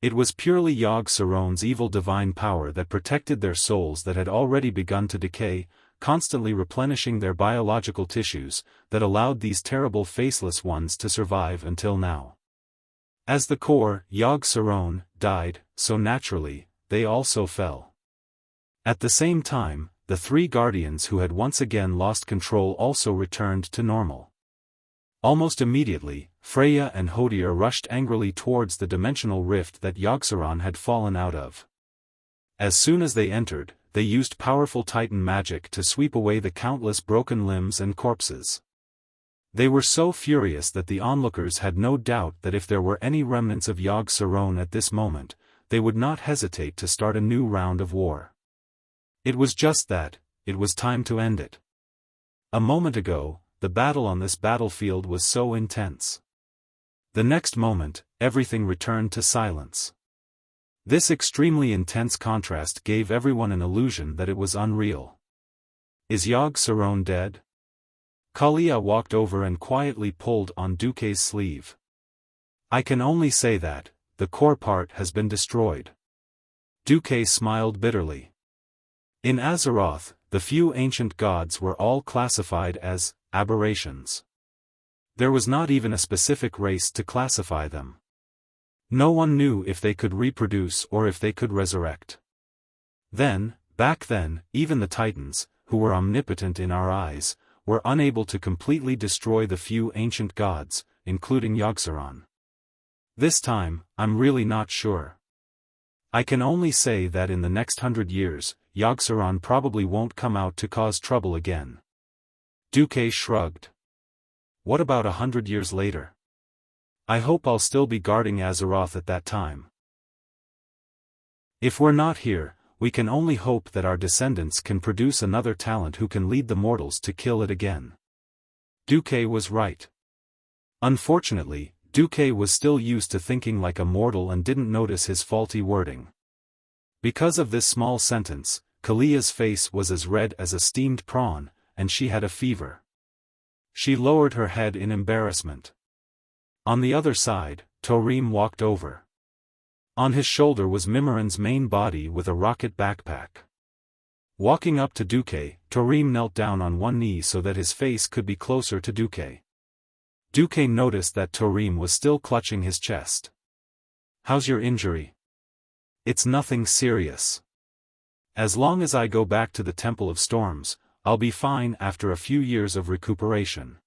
It was purely Yogg-Saron's evil divine power that protected their souls that had already begun to decay, constantly replenishing their biological tissues, that allowed these terrible faceless ones to survive until now. As the core, Yogg-Saron, died, so naturally, they also fell. At the same time, the three guardians who had once again lost control also returned to normal. Almost immediately, Freya and Hodir rushed angrily towards the dimensional rift that Yogg-Saron had fallen out of. As soon as they entered, they used powerful Titan magic to sweep away the countless broken limbs and corpses. They were so furious that the onlookers had no doubt that if there were any remnants of Yogg-Saron at this moment, they would not hesitate to start a new round of war. It was just that, it was time to end it. A moment ago, the battle on this battlefield was so intense. The next moment, everything returned to silence. This extremely intense contrast gave everyone an illusion that it was unreal. Is Yogg-Saron dead? Kalia walked over and quietly pulled on Duque's sleeve. I can only say that, the core part has been destroyed. Duque smiled bitterly. In Azeroth, the few ancient gods were all classified as aberrations. There was not even a specific race to classify them. No one knew if they could reproduce or if they could resurrect. Back then, even the Titans, who were omnipotent in our eyes, were unable to completely destroy the few ancient gods, including Yogg-Saron. This time, I'm really not sure. I can only say that in the next 100 years, Yogg-Saron probably won't come out to cause trouble again. Duque shrugged. What about 100 years later? I hope I'll still be guarding Azeroth at that time. If we're not here, we can only hope that our descendants can produce another talent who can lead the mortals to kill it again. Duque was right. Unfortunately, Duque was still used to thinking like a mortal and didn't notice his faulty wording. Because of this small sentence, Kalia's face was as red as a steamed prawn, and she had a fever. She lowered her head in embarrassment. On the other side, Torim walked over. On his shoulder was Mimiran's main body with a rocket backpack. Walking up to Duque, Torim knelt down on one knee so that his face could be closer to Duque. Duque noticed that Torim was still clutching his chest. "How's your injury?" "It's nothing serious. As long as I go back to the Temple of Storms, I'll be fine after a few years of recuperation."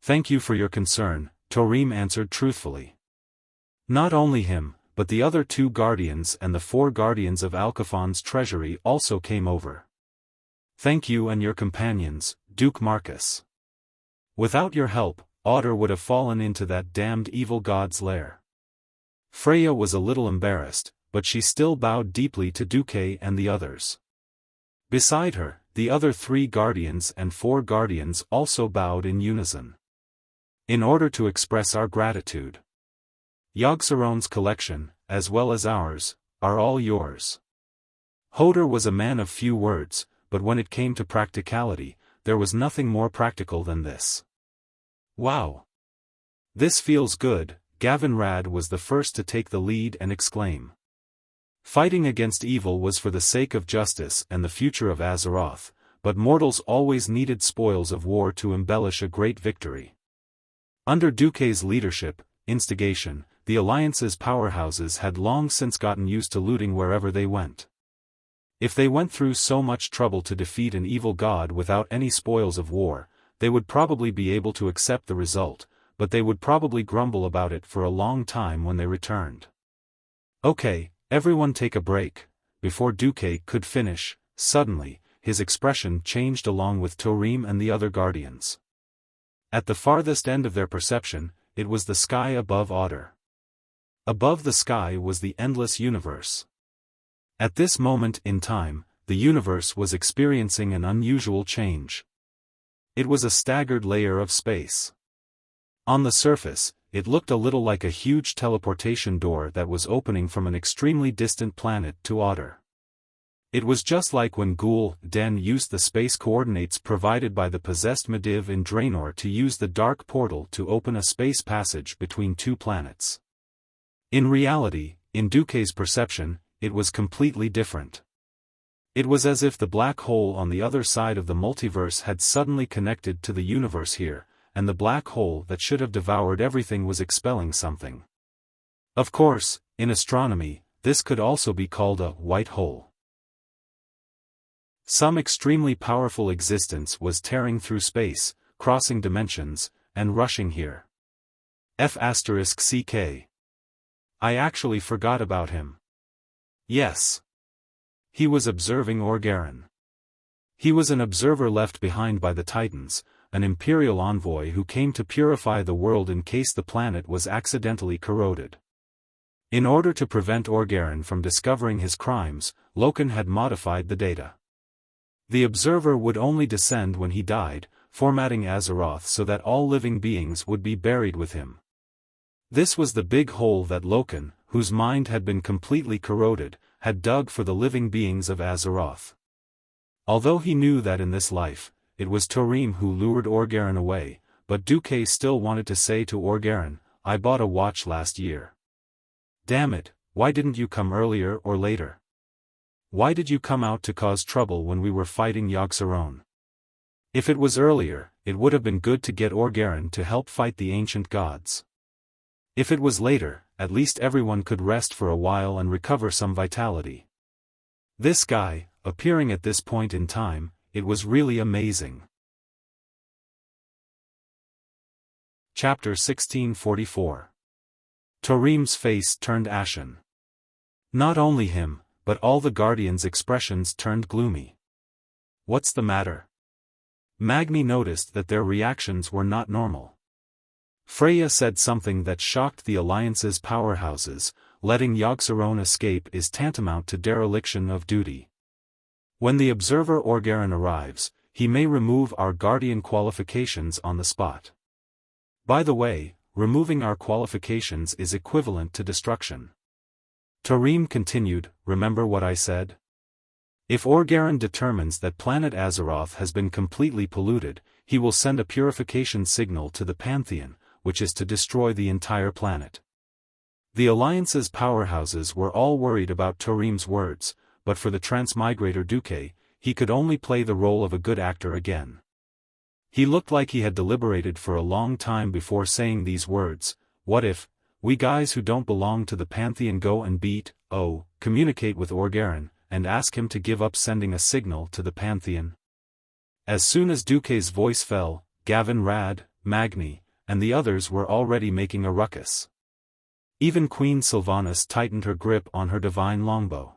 "Thank you for your concern," Torim answered truthfully. Not only him, but the other 2 guardians and the 4 guardians of Alcafon's treasury also came over. "Thank you and your companions, Duke Marcus. Without your help, Otter would have fallen into that damned evil god's lair." Freya was a little embarrassed, but she still bowed deeply to Duque and the others. Beside her, the other 3 guardians and 4 guardians also bowed in unison. "In order to express our gratitude. Yogg-Saron's collection, as well as ours, are all yours." Hodor was a man of few words, but when it came to practicality, there was nothing more practical than this. "Wow! This feels good," Gavinrad was the first to take the lead and exclaim. Fighting against evil was for the sake of justice and the future of Azeroth, but mortals always needed spoils of war to embellish a great victory. Under Duque's leadership, instigation, the Alliance's powerhouses had long since gotten used to looting wherever they went. If they went through so much trouble to defeat an evil god without any spoils of war, they would probably be able to accept the result, but they would probably grumble about it for a long time when they returned. "Okay, everyone take a break." Before Duque could finish, suddenly, his expression changed along with Torim and the other guardians. At the farthest end of their perception, it was the sky above Otter. Above the sky was the endless universe. At this moment in time, the universe was experiencing an unusual change. It was a staggered layer of space. On the surface, it looked a little like a huge teleportation door that was opening from an extremely distant planet to Otter. It was just like when Ghoul Den used the space coordinates provided by the possessed Medivh in Draenor to use the dark portal to open a space passage between 2 planets. In reality, in Duque's perception, it was completely different. It was as if the black hole on the other side of the multiverse had suddenly connected to the universe here, and the black hole that should have devoured everything was expelling something. Of course, in astronomy, this could also be called a white hole. Some extremely powerful existence was tearing through space, crossing dimensions, and rushing here. F***CK. I actually forgot about him. Yes. He was observing Orgaren. He was an observer left behind by the Titans, an imperial envoy who came to purify the world in case the planet was accidentally corroded. In order to prevent Orgaren from discovering his crimes, Loken had modified the data. The observer would only descend when he died, formatting Azeroth so that all living beings would be buried with him. This was the big hole that Loken, whose mind had been completely corroded, had dug for the living beings of Azeroth. Although he knew that in this life, it was Torim who lured Orgaren away, but Duque still wanted to say to Orgaren, "I bought a watch last year. Damn it, why didn't you come earlier or later? Why did you come out to cause trouble when we were fighting Yogg-Saron? If it was earlier, it would have been good to get Orgaren to help fight the ancient gods. If it was later, at least everyone could rest for a while and recover some vitality." This guy, appearing at this point in time, it was really amazing. Chapter 1644. Torim's face turned ashen. Not only him, but all the Guardians' expressions turned gloomy. "What's the matter?" Magni noticed that their reactions were not normal. Freya said something that shocked the Alliance's powerhouses. Letting Yogg-Saron escape is tantamount to dereliction of duty. When the observer Orgaren arrives, he may remove our Guardian qualifications on the spot. By the way, removing our qualifications is equivalent to destruction. Tarim continued, remember what I said? If Orgaren determines that planet Azeroth has been completely polluted, he will send a purification signal to the Pantheon, which is to destroy the entire planet. The Alliance's powerhouses were all worried about Tarim's words, but for the transmigrator Duque, he could only play the role of a good actor again. He looked like he had deliberated for a long time before saying these words. What if, we guys who don't belong to the Pantheon go and communicate with Orgaren, and ask him to give up sending a signal to the Pantheon? As soon as Duque's voice fell, Gavin Rad, Magni, and the others were already making a ruckus. Even Queen Sylvanas tightened her grip on her divine longbow.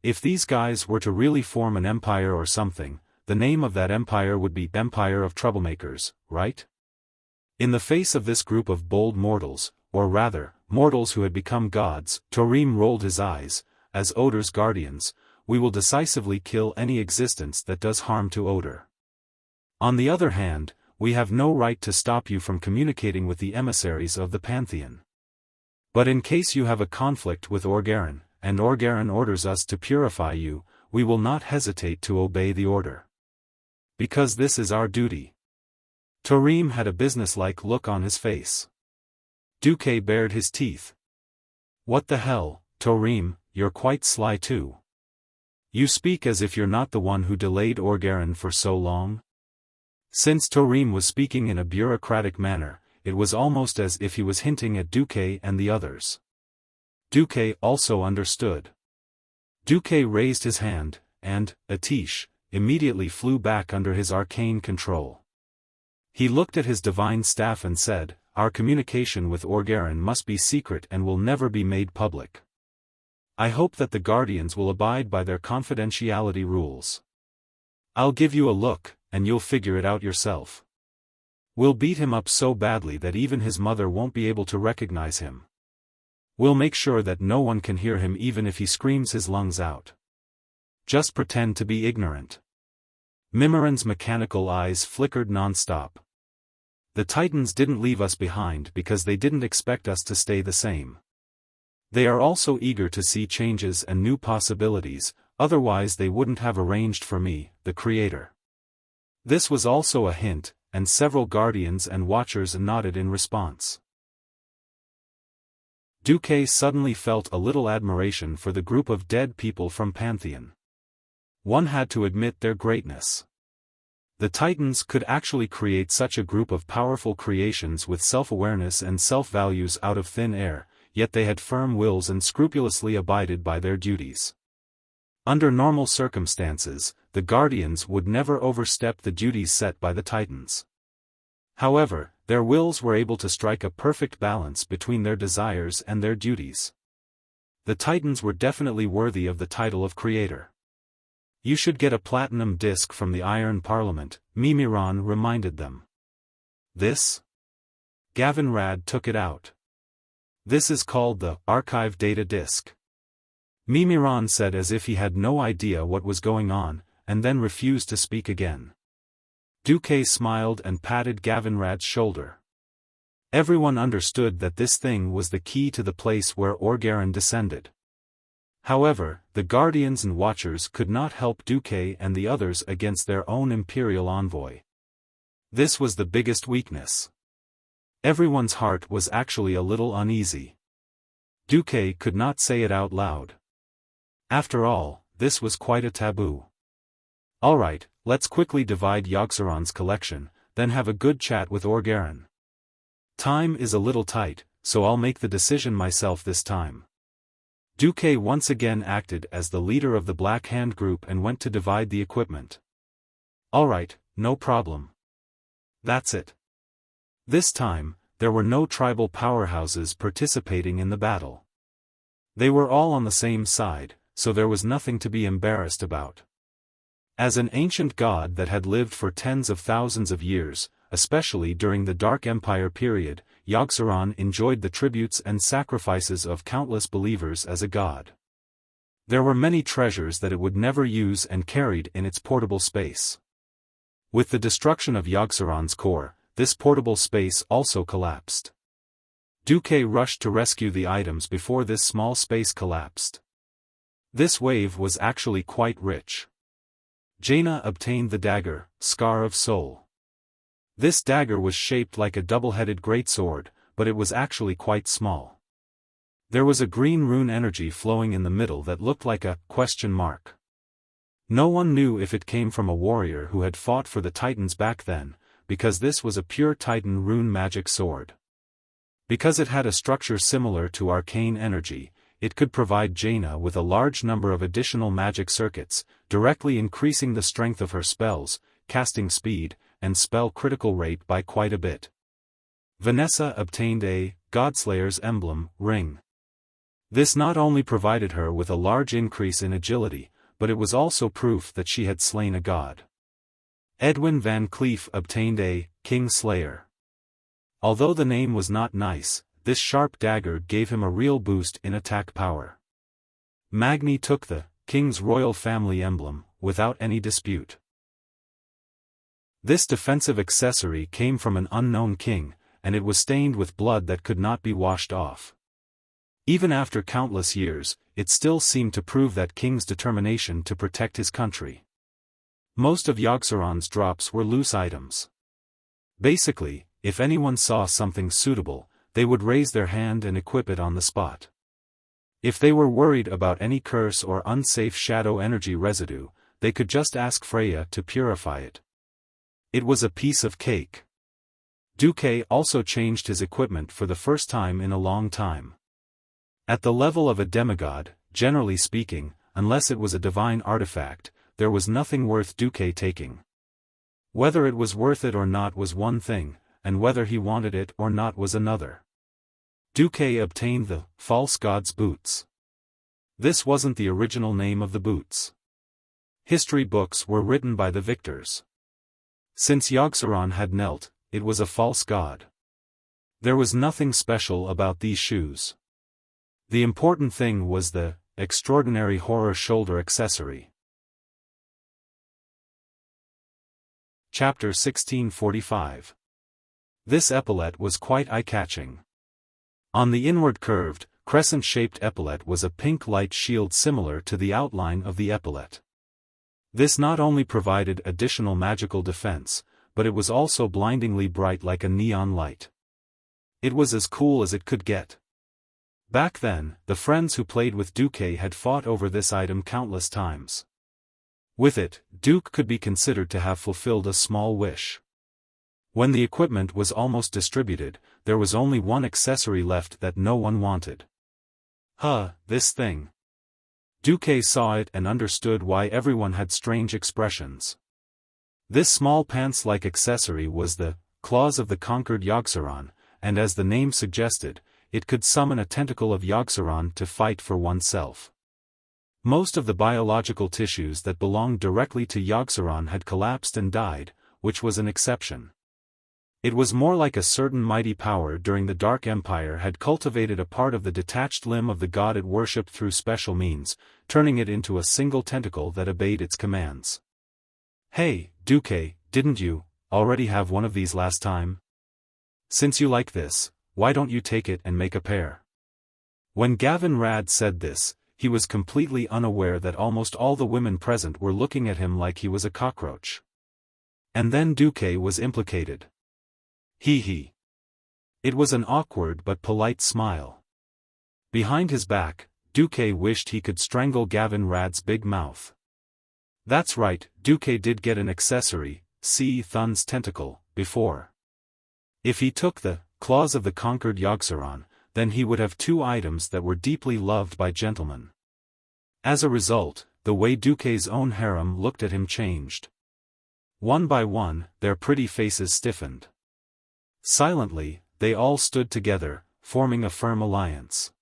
If these guys were to really form an empire or something, the name of that empire would be Empire of Troublemakers, right? In the face of this group of bold mortals, or rather, mortals who had become gods, Tarim rolled his eyes. As Odor's guardians, we will decisively kill any existence that does harm to Odor. On the other hand, we have no right to stop you from communicating with the emissaries of the Pantheon. But in case you have a conflict with Orgaren, and Orgaren orders us to purify you, we will not hesitate to obey the order. Because this is our duty. Tarim had a businesslike look on his face. Duque bared his teeth. What the hell, Tarim? You're quite sly too. You speak as if you're not the one who delayed Orgaren for so long. Since Tarim was speaking in a bureaucratic manner, it was almost as if he was hinting at Duque and the others. Duque also understood. Duque raised his hand, and, Atish, immediately flew back under his arcane control. He looked at his divine staff and said, our communication with Orgaren must be secret and will never be made public. I hope that the Guardians will abide by their confidentiality rules. I'll give you a look, and you'll figure it out yourself. We'll beat him up so badly that even his mother won't be able to recognize him. We'll make sure that no one can hear him even if he screams his lungs out. Just pretend to be ignorant. Mimiran's mechanical eyes flickered non-stop. The Titans didn't leave us behind because they didn't expect us to stay the same. They are also eager to see changes and new possibilities, otherwise they wouldn't have arranged for me, the creator. This was also a hint, and several Guardians and Watchers nodded in response. Duque suddenly felt a little admiration for the group of dead people from Pantheon. One had to admit their greatness. The Titans could actually create such a group of powerful creations with self-awareness and self-values out of thin air, yet they had firm wills and scrupulously abided by their duties. Under normal circumstances, the Guardians would never overstep the duties set by the Titans. However, their wills were able to strike a perfect balance between their desires and their duties. The Titans were definitely worthy of the title of Creator. You should get a platinum disc from the Iron Parliament, Mimiran reminded them. This? Gavin Rad took it out. This is called the Archive Data Disk. Mimiran said as if he had no idea what was going on, and then refused to speak again. Duque smiled and patted Gavin Rad's shoulder. Everyone understood that this thing was the key to the place where Orgaren descended. However, the Guardians and Watchers could not help Duque and the others against their own Imperial envoy. This was the biggest weakness. Everyone's heart was actually a little uneasy. Duque could not say it out loud. After all, this was quite a taboo. Alright, let's quickly divide Yogg-Saron's collection, then have a good chat with Orgaren. Time is a little tight, so I'll make the decision myself this time. Duque once again acted as the leader of the Black Hand group and went to divide the equipment. Alright, no problem. That's it. This time, there were no tribal powerhouses participating in the battle. They were all on the same side, so there was nothing to be embarrassed about. As an ancient god that had lived for tens of thousands of years, especially during the Dark Empire period, Yogg-Saron enjoyed the tributes and sacrifices of countless believers as a god. There were many treasures that it would never use and carried in its portable space. With the destruction of Yogg-Saron's core, this portable space also collapsed. Duque rushed to rescue the items before this small space collapsed. This wave was actually quite rich. Jaina obtained the dagger, Scar of Soul. This dagger was shaped like a double-headed greatsword, but it was actually quite small. There was a green rune energy flowing in the middle that looked like a question mark. No one knew if it came from a warrior who had fought for the Titans back then, because this was a pure Titan rune magic sword. Because it had a structure similar to arcane energy, it could provide Jaina with a large number of additional magic circuits, directly increasing the strength of her spells, casting speed, and spell critical rate by quite a bit. Vanessa obtained a Godslayer's Emblem ring. This not only provided her with a large increase in agility, but it was also proof that she had slain a god. Edwin Van Cleef obtained a King Slayer. Although the name was not nice, this sharp dagger gave him a real boost in attack power. Magni took the King's Royal Family Emblem, without any dispute. This defensive accessory came from an unknown king, and it was stained with blood that could not be washed off. Even after countless years, it still seemed to prove that king's determination to protect his country. Most of Yogg-Saron's drops were loose items. Basically, if anyone saw something suitable, they would raise their hand and equip it on the spot. If they were worried about any curse or unsafe shadow energy residue, they could just ask Freya to purify it. It was a piece of cake. Duque also changed his equipment for the first time in a long time. At the level of a demigod, generally speaking, unless it was a divine artifact, there was nothing worth Duque taking. Whether it was worth it or not was one thing, and whether he wanted it or not was another. Duque obtained the False God's Boots. This wasn't the original name of the boots. History books were written by the victors. Since Yogg-Saron had knelt, it was a false god. There was nothing special about these shoes. The important thing was the extraordinary horror shoulder accessory. Chapter 1645. This epaulette was quite eye-catching. On the inward curved, crescent-shaped epaulette was a pink light shield similar to the outline of the epaulette. This not only provided additional magical defense, but it was also blindingly bright like a neon light. It was as cool as it could get. Back then, the friends who played with Duque had fought over this item countless times. With it, Duke could be considered to have fulfilled a small wish. When the equipment was almost distributed, there was only one accessory left that no one wanted. This thing. Duque saw it and understood why everyone had strange expressions. This small pants-like accessory was the claws of the conquered Yogg-Saron, and as the name suggested, it could summon a tentacle of Yogg-Saron to fight for oneself. Most of the biological tissues that belonged directly to Yogg-Saron had collapsed and died, which was an exception. It was more like a certain mighty power during the Dark Empire had cultivated a part of the detached limb of the god it worshipped through special means, turning it into a single tentacle that obeyed its commands. Hey, Duque, didn't you already have one of these last time? Since you like this, why don't you take it and make a pair? When Gavin Rad said this, he was completely unaware that almost all the women present were looking at him like he was a cockroach. And then Duque was implicated. He. It was an awkward but polite smile. Behind his back, Duque wished he could strangle Gavin Rad's big mouth. That's right, Duque did get an accessory, see Thun's tentacle, before. If he took the claws of the conquered Yogg-Saron, then he would have two items that were deeply loved by gentlemen. As a result, the way Duque's own harem looked at him changed. One by one, their pretty faces stiffened. Silently, they all stood together, forming a firm alliance.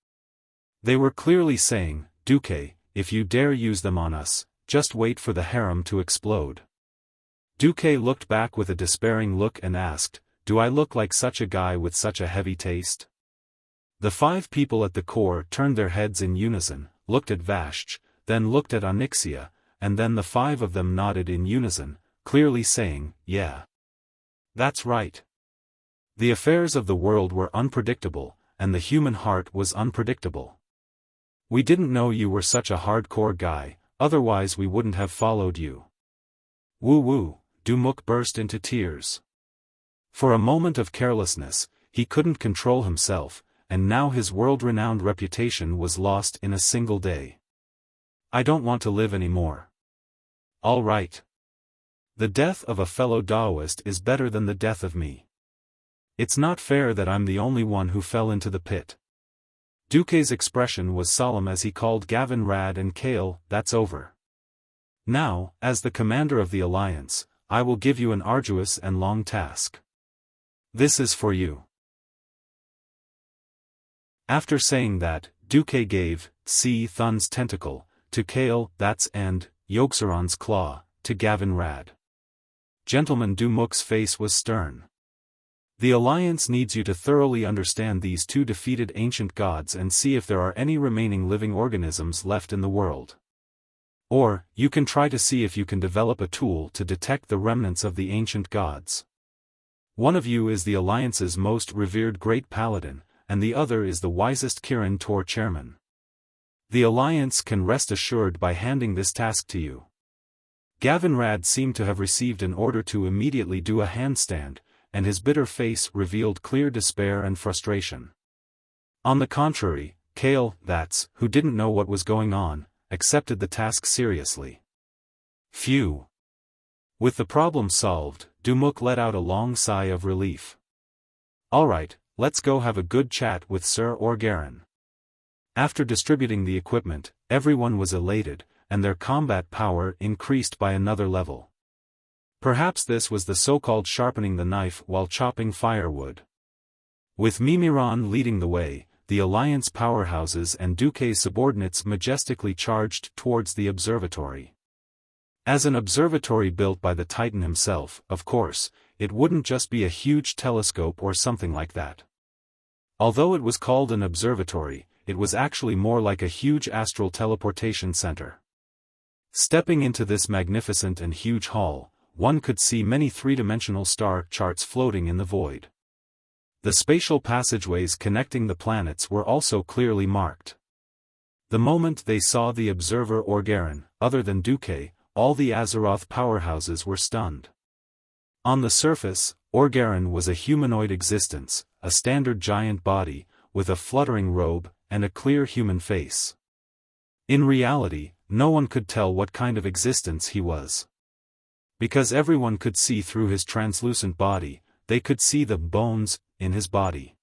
They were clearly saying, Duque, if you dare use them on us, just wait for the harem to explode. Duque looked back with a despairing look and asked, do I look like such a guy with such a heavy taste? The 5 people at the core turned their heads in unison, looked at Vashj, then looked at Onyxia, and then the 5 of them nodded in unison, clearly saying, yeah. That's right. The affairs of the world were unpredictable, and the human heart was unpredictable. We didn't know you were such a hardcore guy, otherwise we wouldn't have followed you. Woo-woo, Dumuk burst into tears. For a moment of carelessness, he couldn't control himself, and now his world-renowned reputation was lost in a single day. I don't want to live anymore. All right. The death of a fellow Daoist is better than the death of me. It's not fair that I'm the only one who fell into the pit. Duke's expression was solemn as he called Gavin Rad and Kale. That's over. Now, as the commander of the Alliance, I will give you an arduous and long task. This is for you. After saying that, Duke gave Thun's tentacle to Kale, and Yogg-Saron's claw to Gavin Rad. Gentleman Dumuk's face was stern. The Alliance needs you to thoroughly understand these two defeated ancient gods and see if there are any remaining living organisms left in the world. Or, you can try to see if you can develop a tool to detect the remnants of the ancient gods. One of you is the Alliance's most revered great paladin, and the other is the wisest Kirin Tor chairman. The Alliance can rest assured by handing this task to you. Gavin Rad seemed to have received an order to immediately do a handstand, and his bitter face revealed clear despair and frustration. On the contrary, Kale, who didn't know what was going on, accepted the task seriously. Phew. With the problem solved, Dumuk let out a long sigh of relief. Alright, let's go have a good chat with Sir Orgarin. After distributing the equipment, everyone was elated, and their combat power increased by another level. Perhaps this was the so-called sharpening the knife while chopping firewood. With Mimiron leading the way, the Alliance powerhouses and Duke's subordinates majestically charged towards the observatory. As an observatory built by the Titan himself, of course, it wouldn't just be a huge telescope or something like that. Although it was called an observatory, it was actually more like a huge astral teleportation center. Stepping into this magnificent and huge hall, one could see many three-dimensional star charts floating in the void. The spatial passageways connecting the planets were also clearly marked. The moment they saw the observer Orgarin, other than Duke, all the Azeroth powerhouses were stunned. On the surface, Orgarin was a humanoid existence, a standard giant body, with a fluttering robe, and a clear human face. In reality, no one could tell what kind of existence he was. Because everyone could see through his translucent body, they could see the bones in his body.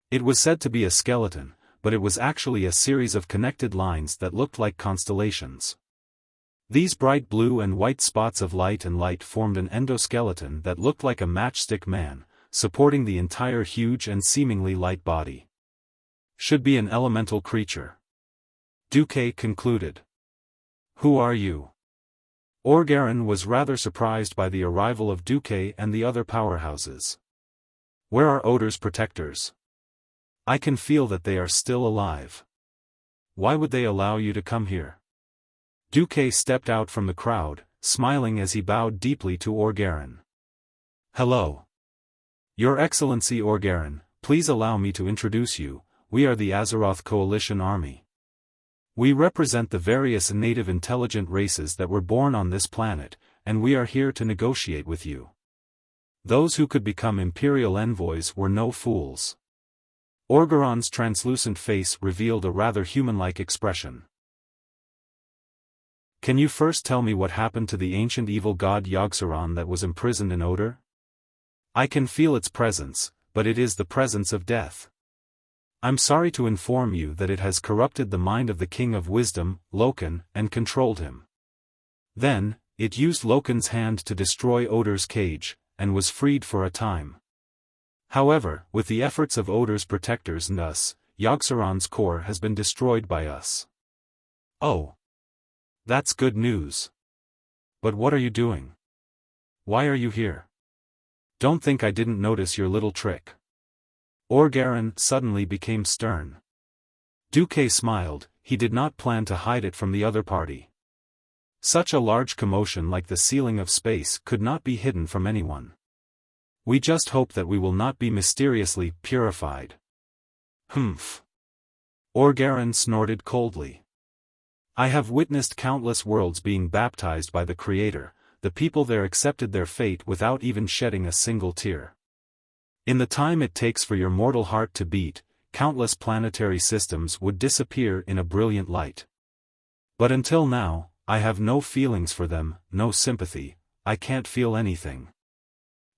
It was said to be a skeleton, but it was actually a series of connected lines that looked like constellations. These bright blue and white spots of light and light formed an endoskeleton that looked like a matchstick man, supporting the entire huge and seemingly light body. Should be an elemental creature. Duke concluded. Who are you? Orgarin was rather surprised by the arrival of Duke and the other powerhouses. Where are Odor's protectors? I can feel that they are still alive. Why would they allow you to come here? Duke stepped out from the crowd, smiling as he bowed deeply to Orgarin. Hello. Your Excellency Orgarin, please allow me to introduce you. We are the Azeroth Coalition Army. We represent the various native intelligent races that were born on this planet, and we are here to negotiate with you. Those who could become Imperial envoys were no fools. Orgaron's translucent face revealed a rather human-like expression. Can you first tell me what happened to the ancient evil god Yogg-Saron that was imprisoned in Odor? I can feel its presence, but it is the presence of death. I'm sorry to inform you that it has corrupted the mind of the King of Wisdom, Loken, and controlled him. Then, it used Loken's hand to destroy Odor's cage, and was freed for a time. However, with the efforts of Odor's protectors and us, Yogg-Saron's core has been destroyed by us. Oh. That's good news. But what are you doing? Why are you here? Don't think I didn't notice your little trick. Orgarin suddenly became stern. Duque smiled, he did not plan to hide it from the other party. Such a large commotion like the sealing of space could not be hidden from anyone. We just hope that we will not be mysteriously purified. Humph. Orgaron snorted coldly. I have witnessed countless worlds being baptized by the Creator. The people there accepted their fate without even shedding a single tear. In the time it takes for your mortal heart to beat, countless planetary systems would disappear in a brilliant light. But until now, I have no feelings for them, no sympathy, I can't feel anything.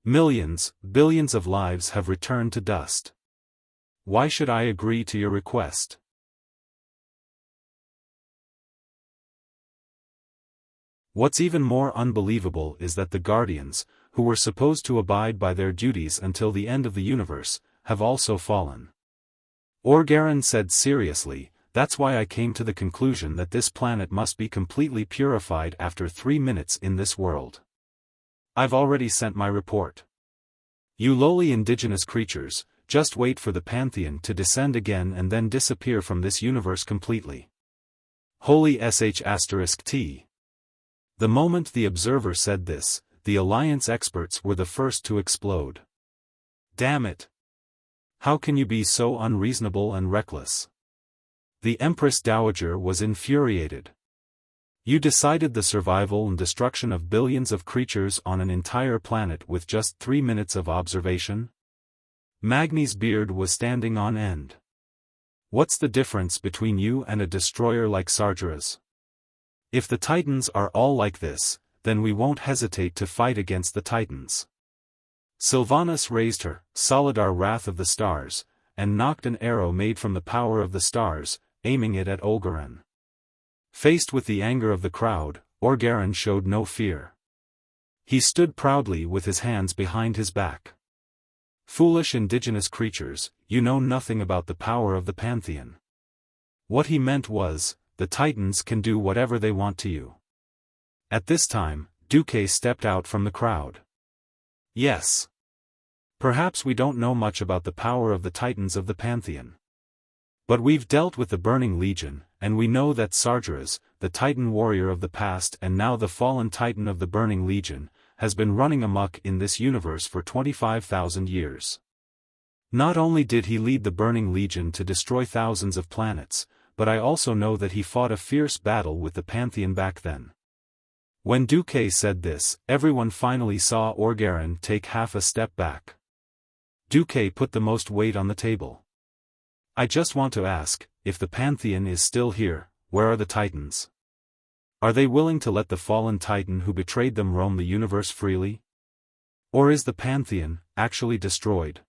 Millions, billions of lives have returned to dust. Why should I agree to your request? What's even more unbelievable is that the Guardians, who were supposed to abide by their duties until the end of the universe, have also fallen. Orgaron said seriously, that's why I came to the conclusion that this planet must be completely purified after 3 minutes in this world. I've already sent my report. You lowly indigenous creatures, just wait for the Pantheon to descend again and then disappear from this universe completely. Holy sh*T. The moment the observer said this, the Alliance experts were the first to explode. Damn it! How can you be so unreasonable and reckless? The Empress Dowager was infuriated. You decided the survival and destruction of billions of creatures on an entire planet with just 3 minutes of observation? Magni's beard was standing on end. What's the difference between you and a destroyer like Sargeras? If the Titans are all like this, then we won't hesitate to fight against the Titans. Sylvanas raised her, Solidar Wrath of the Stars, and knocked an arrow made from the power of the stars, aiming it at Orgaron. Faced with the anger of the crowd, Orgaron showed no fear. He stood proudly with his hands behind his back. Foolish indigenous creatures, you know nothing about the power of the Pantheon. What he meant was, the Titans can do whatever they want to you. At this time, Duque stepped out from the crowd. Yes. Perhaps we don't know much about the power of the Titans of the Pantheon. But we've dealt with the Burning Legion, and we know that Sargeras, the Titan warrior of the past and now the fallen Titan of the Burning Legion, has been running amok in this universe for 25,000 years. Not only did he lead the Burning Legion to destroy thousands of planets, but I also know that he fought a fierce battle with the Pantheon back then. When Duque said this, everyone finally saw Orgaron take half a step back. Duque put the most weight on the table. I just want to ask, if the Pantheon is still here, where are the Titans? Are they willing to let the fallen Titan who betrayed them roam the universe freely? Or is the Pantheon actually destroyed?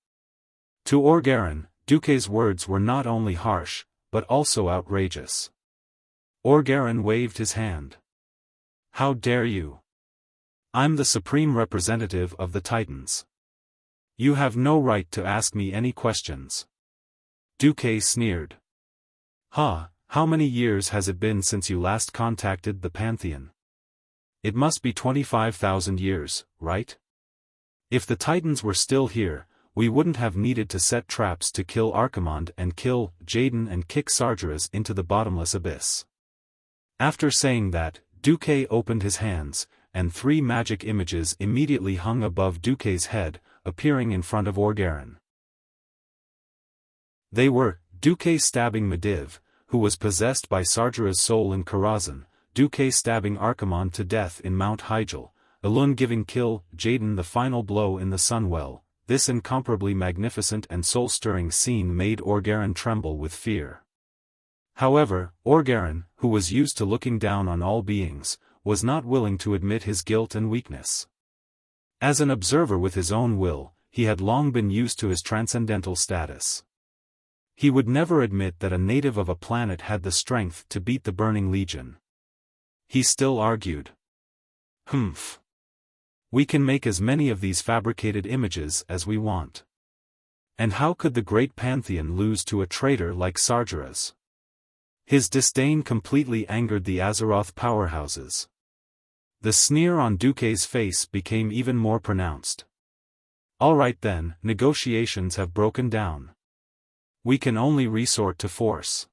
To Orgaron, Duque's words were not only harsh, but also outrageous. Orgaron waved his hand. How dare you? I'm the supreme representative of the Titans. You have no right to ask me any questions. Duque sneered. How many years has it been since you last contacted the Pantheon? It must be 25,000 years, right? If the Titans were still here, we wouldn't have needed to set traps to kill Archimonde and kill Jaden and kick Sargeras into the bottomless abyss. After saying that, Duque opened his hands, and 3 magic images immediately hung above Duque's head, appearing in front of Orgaron. They were, Duque stabbing Medivh, who was possessed by Sargeras' soul in Karazhan, Duque stabbing Archimonde to death in Mount Hyjal, Elun giving kill Jaden the final blow in the Sunwell. This incomparably magnificent and soul-stirring scene made Orgaron tremble with fear. However, Orgaron, who was used to looking down on all beings, was not willing to admit his guilt and weakness. As an observer with his own will, he had long been used to his transcendental status. He would never admit that a native of a planet had the strength to beat the Burning Legion. He still argued. Humph. We can make as many of these fabricated images as we want. And how could the great Pantheon lose to a traitor like Sargeras? His disdain completely angered the Azeroth powerhouses. The sneer on Duque's face became even more pronounced. All right then, negotiations have broken down. We can only resort to force.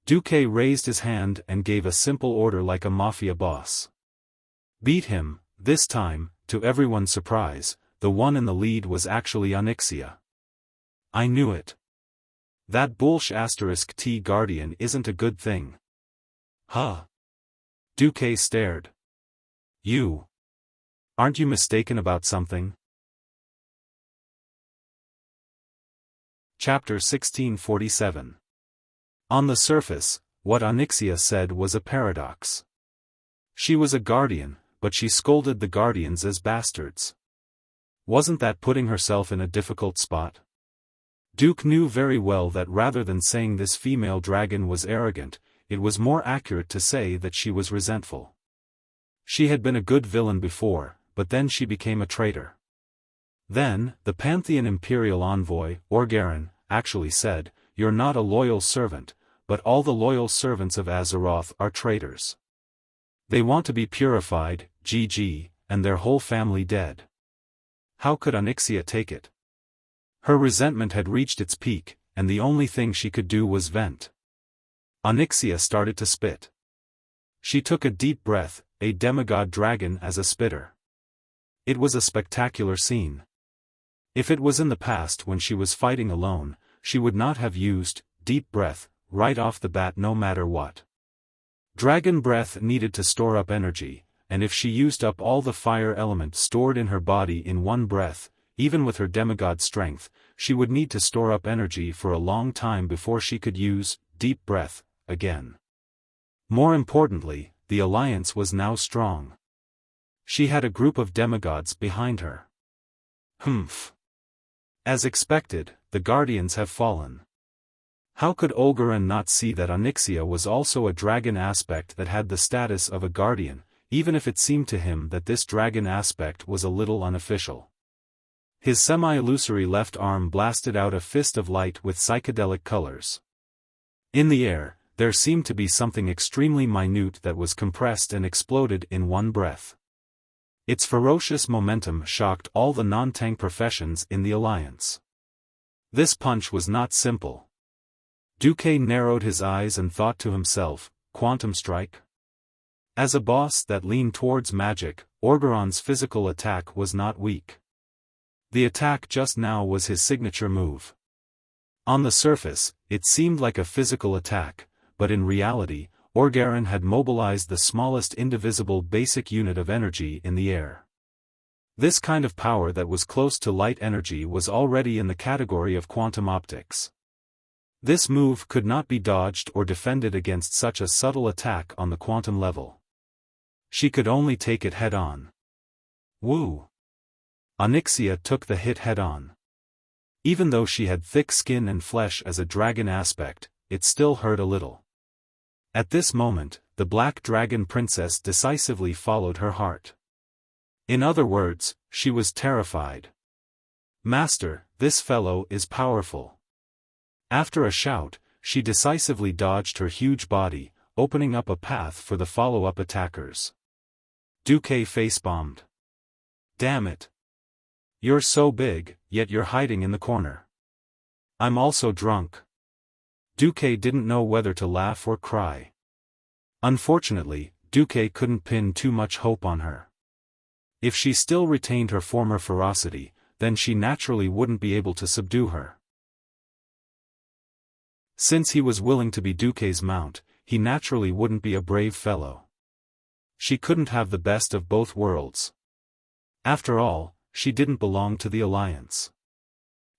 Duque raised his hand and gave a simple order like a mafia boss. Beat him. This time, to everyone's surprise, the one in the lead was actually Onyxia. I knew it. That bullsh *T Guardian isn't a good thing. Huh? Duque stared. You. Aren't you mistaken about something? Chapter 1647. On the surface, what Onyxia said was a paradox. She was a guardian, but she scolded the guardians as bastards. Wasn't that putting herself in a difficult spot? Duke knew very well that rather than saying this female dragon was arrogant, it was more accurate to say that she was resentful. She had been a good villain before, but then she became a traitor. Then, the Pantheon Imperial Envoy, Orgarin, actually said, "You're not a loyal servant, but all the loyal servants of Azeroth are traitors. They want to be purified, GG, and their whole family dead." How could Onyxia take it? Her resentment had reached its peak, and the only thing she could do was vent. Onyxia started to spit. She took a deep breath, a demigod dragon as a spitter. It was a spectacular scene. If it was in the past when she was fighting alone, she would not have used deep breath right off the bat no matter what. Dragon breath needed to store up energy, and if she used up all the fire element stored in her body in one breath, even with her demigod strength, she would need to store up energy for a long time before she could use deep breath again. More importantly, the alliance was now strong. She had a group of demigods behind her. Humph. As expected, the Guardians have fallen. How could Olgarin not see that Onyxia was also a dragon aspect that had the status of a guardian, even if it seemed to him that this dragon aspect was a little unofficial? His semi-illusory left arm blasted out a fist of light with psychedelic colors. In the air, there seemed to be something extremely minute that was compressed and exploded in one breath. Its ferocious momentum shocked all the non-tank professions in the alliance. This punch was not simple. Duque narrowed his eyes and thought to himself, quantum strike? As a boss that leaned towards magic, Orgaron's physical attack was not weak. The attack just now was his signature move. On the surface, it seemed like a physical attack, but in reality, Orgarin had mobilized the smallest indivisible basic unit of energy in the air. This kind of power that was close to light energy was already in the category of quantum optics. This move could not be dodged or defended against such a subtle attack on the quantum level. She could only take it head-on. Woo! Onyxia took the hit head-on. Even though she had thick skin and flesh as a dragon aspect, it still hurt a little. At this moment, the Black Dragon Princess decisively followed her heart. In other words, she was terrified. "Master, this fellow is powerful." After a shout, she decisively dodged her huge body, opening up a path for the follow-up attackers. Duque face-bombed. "Damn it. You're so big, yet you're hiding in the corner. I'm also drunk." Duque didn't know whether to laugh or cry. Unfortunately, Duque couldn't pin too much hope on her. If she still retained her former ferocity, then she naturally wouldn't be able to subdue her. Since he was willing to be Duque's mount, he naturally wouldn't be a brave fellow. She couldn't have the best of both worlds. After all, she didn't belong to the alliance.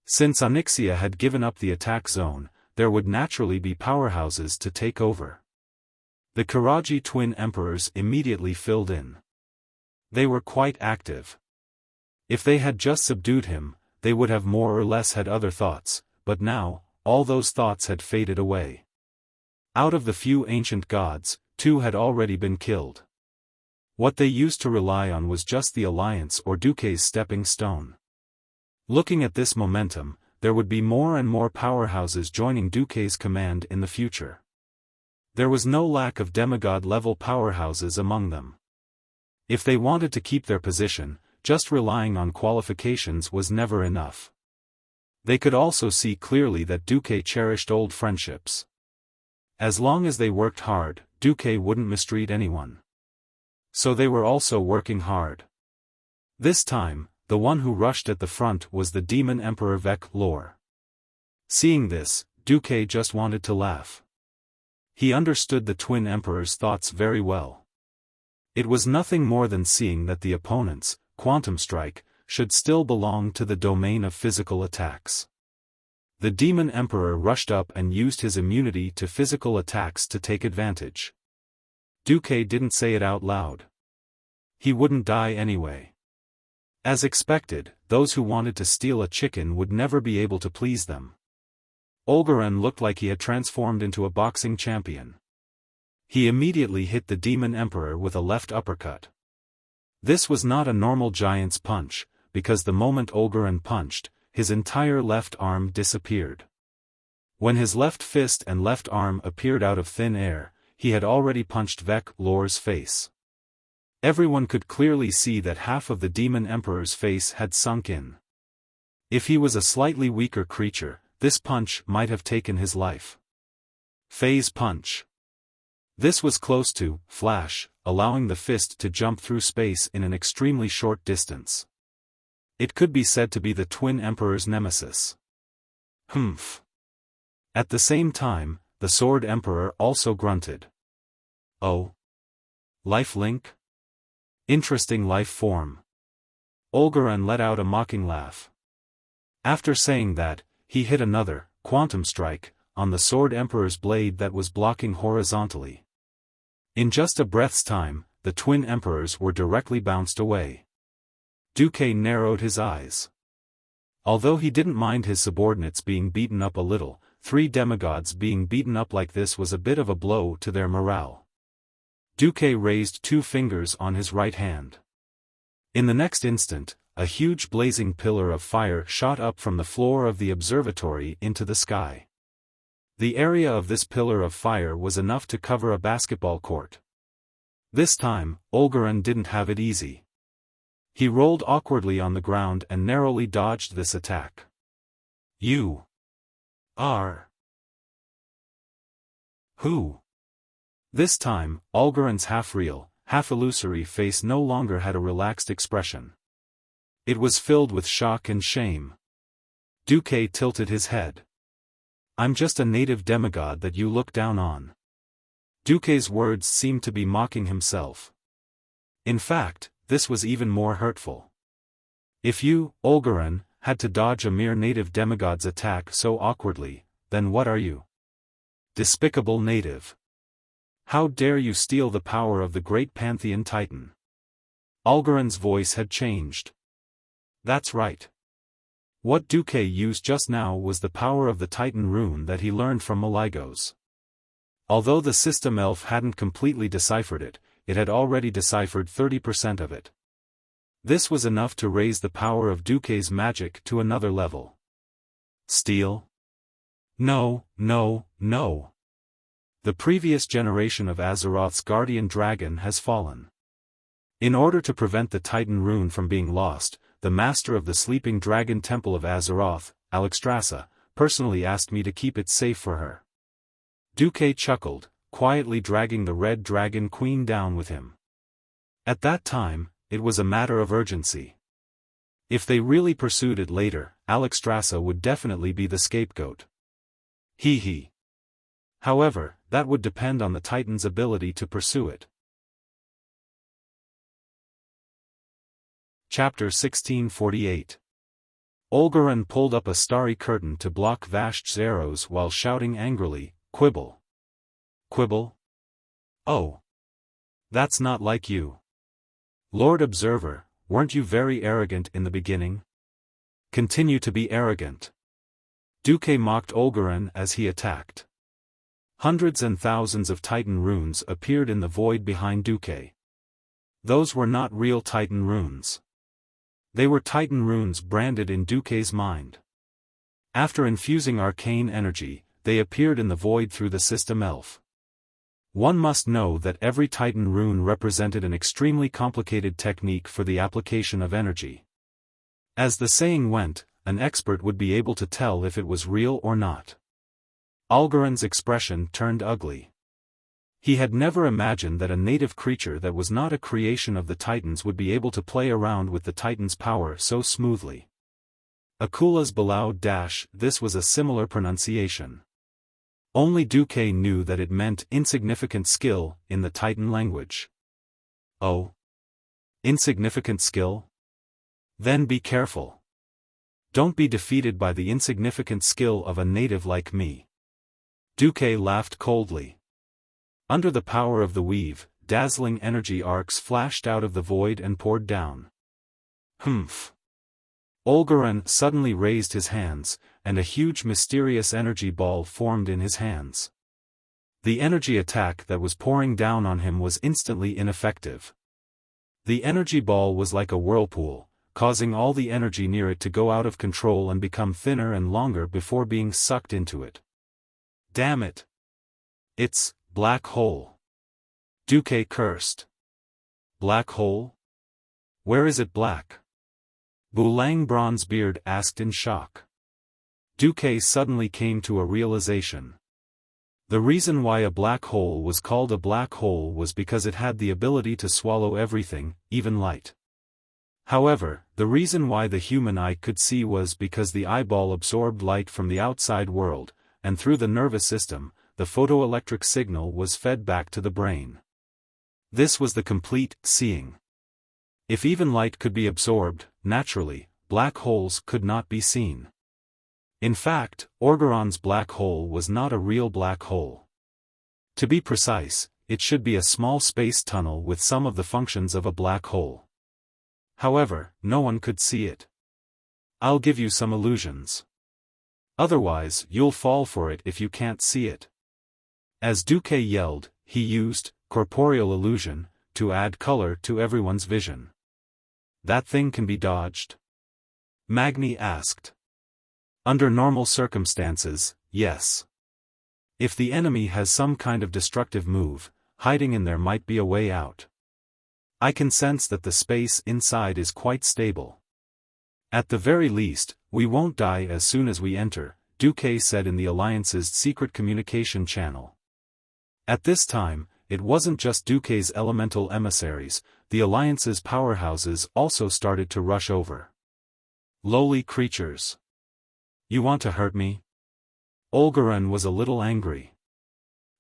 Since Onyxia had given up the attack zone, there would naturally be powerhouses to take over. The Karaji twin emperors immediately filled in. They were quite active. If they had just subdued him, they would have more or less had other thoughts, but now, all those thoughts had faded away. Out of the few ancient gods, 2 had already been killed. What they used to rely on was just the alliance or Duque's stepping stone. Looking at this momentum, there would be more and more powerhouses joining Duque's command in the future. There was no lack of demigod-level powerhouses among them. If they wanted to keep their position, just relying on qualifications was never enough. They could also see clearly that Duque cherished old friendships. As long as they worked hard, Duque wouldn't mistreat anyone. So they were also working hard. This time, the one who rushed at the front was the Demon Emperor Vek Lor. Seeing this, Duque just wanted to laugh. He understood the Twin Emperor's thoughts very well. It was nothing more than seeing that the opponent's quantum strike should still belong to the domain of physical attacks. The Demon Emperor rushed up and used his immunity to physical attacks to take advantage. Duque didn't say it out loud. He wouldn't die anyway. As expected, those who wanted to steal a chicken would never be able to please them. Olgaran looked like he had transformed into a boxing champion. He immediately hit the Demon Emperor with a left uppercut. This was not a normal giant's punch, because the moment Olgaran punched, his entire left arm disappeared. When his left fist and left arm appeared out of thin air, he had already punched Vek Lor's face. Everyone could clearly see that half of the Demon Emperor's face had sunk in. If he was a slightly weaker creature, this punch might have taken his life. Phase punch. This was close to flash, allowing the fist to jump through space in an extremely short distance. It could be said to be the Twin Emperor's nemesis. Humph. At the same time, the Sword Emperor also grunted. Oh. Life link? Interesting life form. Olgaran let out a mocking laugh. After saying that, he hit another quantum strike on the Sword Emperor's blade that was blocking horizontally. In just a breath's time, the Twin Emperors were directly bounced away. Duque narrowed his eyes. Although he didn't mind his subordinates being beaten up a little, 3 demigods being beaten up like this was a bit of a blow to their morale. Duque raised 2 fingers on his right hand. In the next instant, a huge blazing pillar of fire shot up from the floor of the observatory into the sky. The area of this pillar of fire was enough to cover a basketball court. This time, Olgaran didn't have it easy. He rolled awkwardly on the ground and narrowly dodged this attack. You are who? This time, Olgaran's half-real, half-illusory face no longer had a relaxed expression. It was filled with shock and shame. Duque tilted his head. I'm just a native demigod that you look down on. Duque's words seemed to be mocking himself. In fact, this was even more hurtful. If you, Olgaran, had to dodge a mere native demigod's attack so awkwardly, then what are you? Despicable native. How dare you steal the power of the great Pantheon Titan? Olgaran's voice had changed. That's right. What Duque used just now was the power of the Titan rune that he learned from Maligos. Although the system elf hadn't completely deciphered it, it had already deciphered 30% of it. This was enough to raise the power of Duque's magic to another level. Steal? No, no, no. The previous generation of Azeroth's guardian dragon has fallen. In order to prevent the Titan rune from being lost, the master of the sleeping dragon temple of Azeroth, Alexstrasza, personally asked me to keep it safe for her. Duque chuckled, quietly dragging the Red Dragon Queen down with him. At that time, it was a matter of urgency. If they really pursued it later, Alexstrasza would definitely be the scapegoat. Hee hee. However, that would depend on the Titan's ability to pursue it. Chapter 1648. Olgaran pulled up a starry curtain to block Vash's arrows while shouting angrily, "Quibble! Quibble? Oh! That's not like you. Lord Observer, weren't you very arrogant in the beginning? Continue to be arrogant." Duque mocked Olgaran as he attacked. Hundreds and thousands of Titan runes appeared in the void behind Duque. Those were not real Titan runes. They were Titan runes branded in Duque's mind. After infusing arcane energy, they appeared in the void through the system elf. One must know that every Titan rune represented an extremely complicated technique for the application of energy. As the saying went, an expert would be able to tell if it was real or not. Olgaran's expression turned ugly. He had never imagined that a native creature that was not a creation of the Titans would be able to play around with the Titans' power so smoothly. Akula's below dash, this was a similar pronunciation. Only Duque knew that it meant insignificant skill in the Titan language. Oh? Insignificant skill? Then be careful. Don't be defeated by the insignificant skill of a native like me. Duque laughed coldly. Under the power of the weave, dazzling energy arcs flashed out of the void and poured down. Humph. Olgaran suddenly raised his hands, and a huge mysterious energy ball formed in his hands. The energy attack that was pouring down on him was instantly ineffective. The energy ball was like a whirlpool, causing all the energy near it to go out of control and become thinner and longer before being sucked into it. Damn it! It's black hole. Duque cursed. Black hole? Where is it black? Bulang Bronzebeard asked in shock. Duque suddenly came to a realization. The reason why a black hole was called a black hole was because it had the ability to swallow everything, even light. However, the reason why the human eye could see was because the eyeball absorbed light from the outside world, and through the nervous system, the photoelectric signal was fed back to the brain. This was the complete seeing. If even light could be absorbed, naturally, black holes could not be seen. In fact, Orgaron's black hole was not a real black hole. To be precise, it should be a small space tunnel with some of the functions of a black hole. However, no one could see it. I'll give you some illusions. Otherwise, you'll fall for it if you can't see it. As Duque yelled, he used corporeal illusion to add color to everyone's vision. That thing can be dodged? Magni asked. Under normal circumstances, yes. If the enemy has some kind of destructive move, hiding in there might be a way out. I can sense that the space inside is quite stable. At the very least, we won't die as soon as we enter, Duque said in the Alliance's secret communication channel. At this time, it wasn't just Duque's elemental emissaries, the Alliance's powerhouses also started to rush over. Lowly creatures. You want to hurt me? Olgaran was a little angry.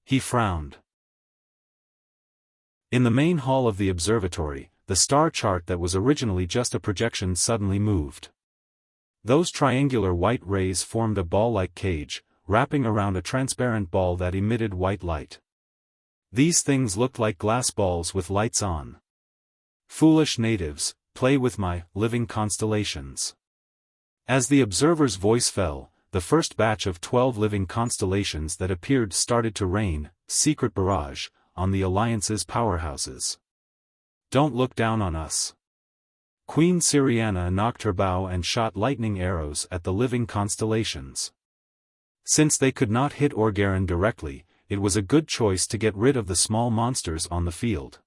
He frowned. In the main hall of the observatory, the star chart that was originally just a projection suddenly moved. Those triangular white rays formed a ball-like cage, wrapping around a transparent ball that emitted white light. These things looked like glass balls with lights on. Foolish natives, play with my living constellations. As the observer's voice fell, the first batch of 12 living constellations that appeared started to rain, secret barrage, on the Alliance's powerhouses. Don't look down on us. Queen Syriana knocked her bow and shot lightning arrows at the living constellations. Since they could not hit Orgaran directly, it was a good choice to get rid of the small monsters on the field.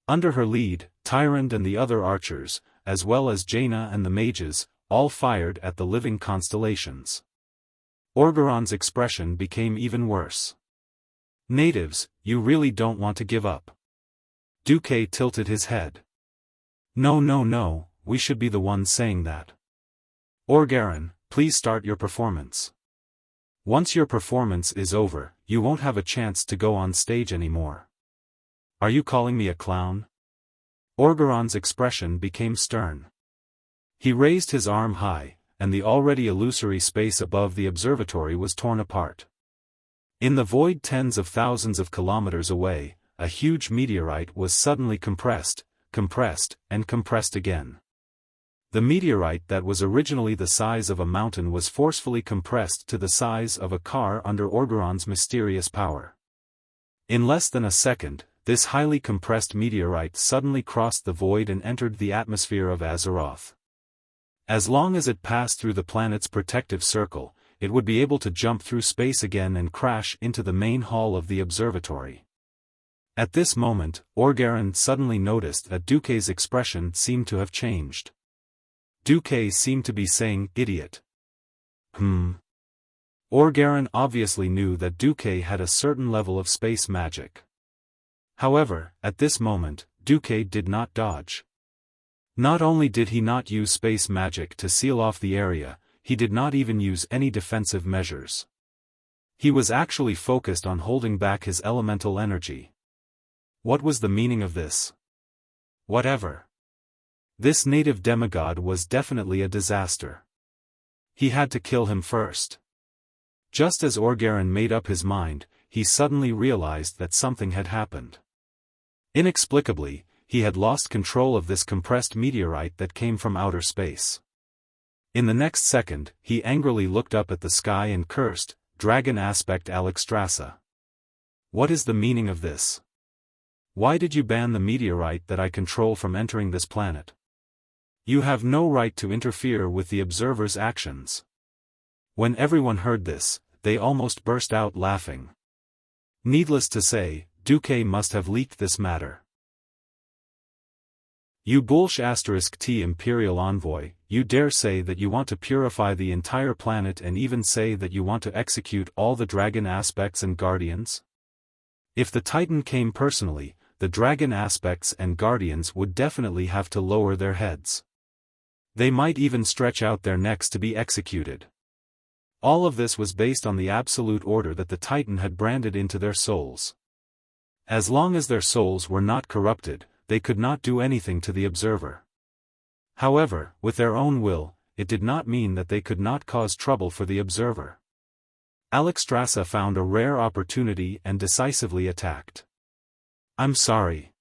Under her lead, Tyrant and the other archers, as well as Jaina and the mages, all fired at the living constellations. Orgaron's expression became even worse. Natives, you really don't want to give up. Duque tilted his head. No, we should be the ones saying that. Orgaran, please start your performance. Once your performance is over, you won't have a chance to go on stage anymore. Are you calling me a clown? Orgaron's expression became stern. He raised his arm high, and the already illusory space above the observatory was torn apart. In the void tens of thousands of kilometers away, a huge meteorite was suddenly compressed, and compressed again. The meteorite that was originally the size of a mountain was forcefully compressed to the size of a car under Orgaron's mysterious power. In less than a second, this highly compressed meteorite suddenly crossed the void and entered the atmosphere of Azeroth. As long as it passed through the planet's protective circle, it would be able to jump through space again and crash into the main hall of the observatory. At this moment, Orgaran suddenly noticed that Duque's expression seemed to have changed. Duque seemed to be saying, "Idiot." Orgaran obviously knew that Duque had a certain level of space magic. However, at this moment, Duque did not dodge. Not only did he not use space magic to seal off the area, he did not even use any defensive measures. He was actually focused on holding back his elemental energy. What was the meaning of this? Whatever. This native demigod was definitely a disaster. He had to kill him first. Just as Orgaron made up his mind, he suddenly realized that something had happened. Inexplicably, he had lost control of this compressed meteorite that came from outer space. In the next second, he angrily looked up at the sky and cursed, "Dragon aspect Alexstrasza. What is the meaning of this? Why did you ban the meteorite that I control from entering this planet? You have no right to interfere with the observer's actions." When everyone heard this, they almost burst out laughing. Needless to say, Duque must have leaked this matter. You **T Imperial Envoy, you dare say that you want to purify the entire planet and even say that you want to execute all the dragon aspects and guardians? If the Titan came personally, the dragon aspects and guardians would definitely have to lower their heads. They might even stretch out their necks to be executed. All of this was based on the absolute order that the Titan had branded into their souls. As long as their souls were not corrupted, they could not do anything to the observer. However, with their own will, it did not mean that they could not cause trouble for the observer. Alexstrasza found a rare opportunity and decisively attacked. "I'm sorry.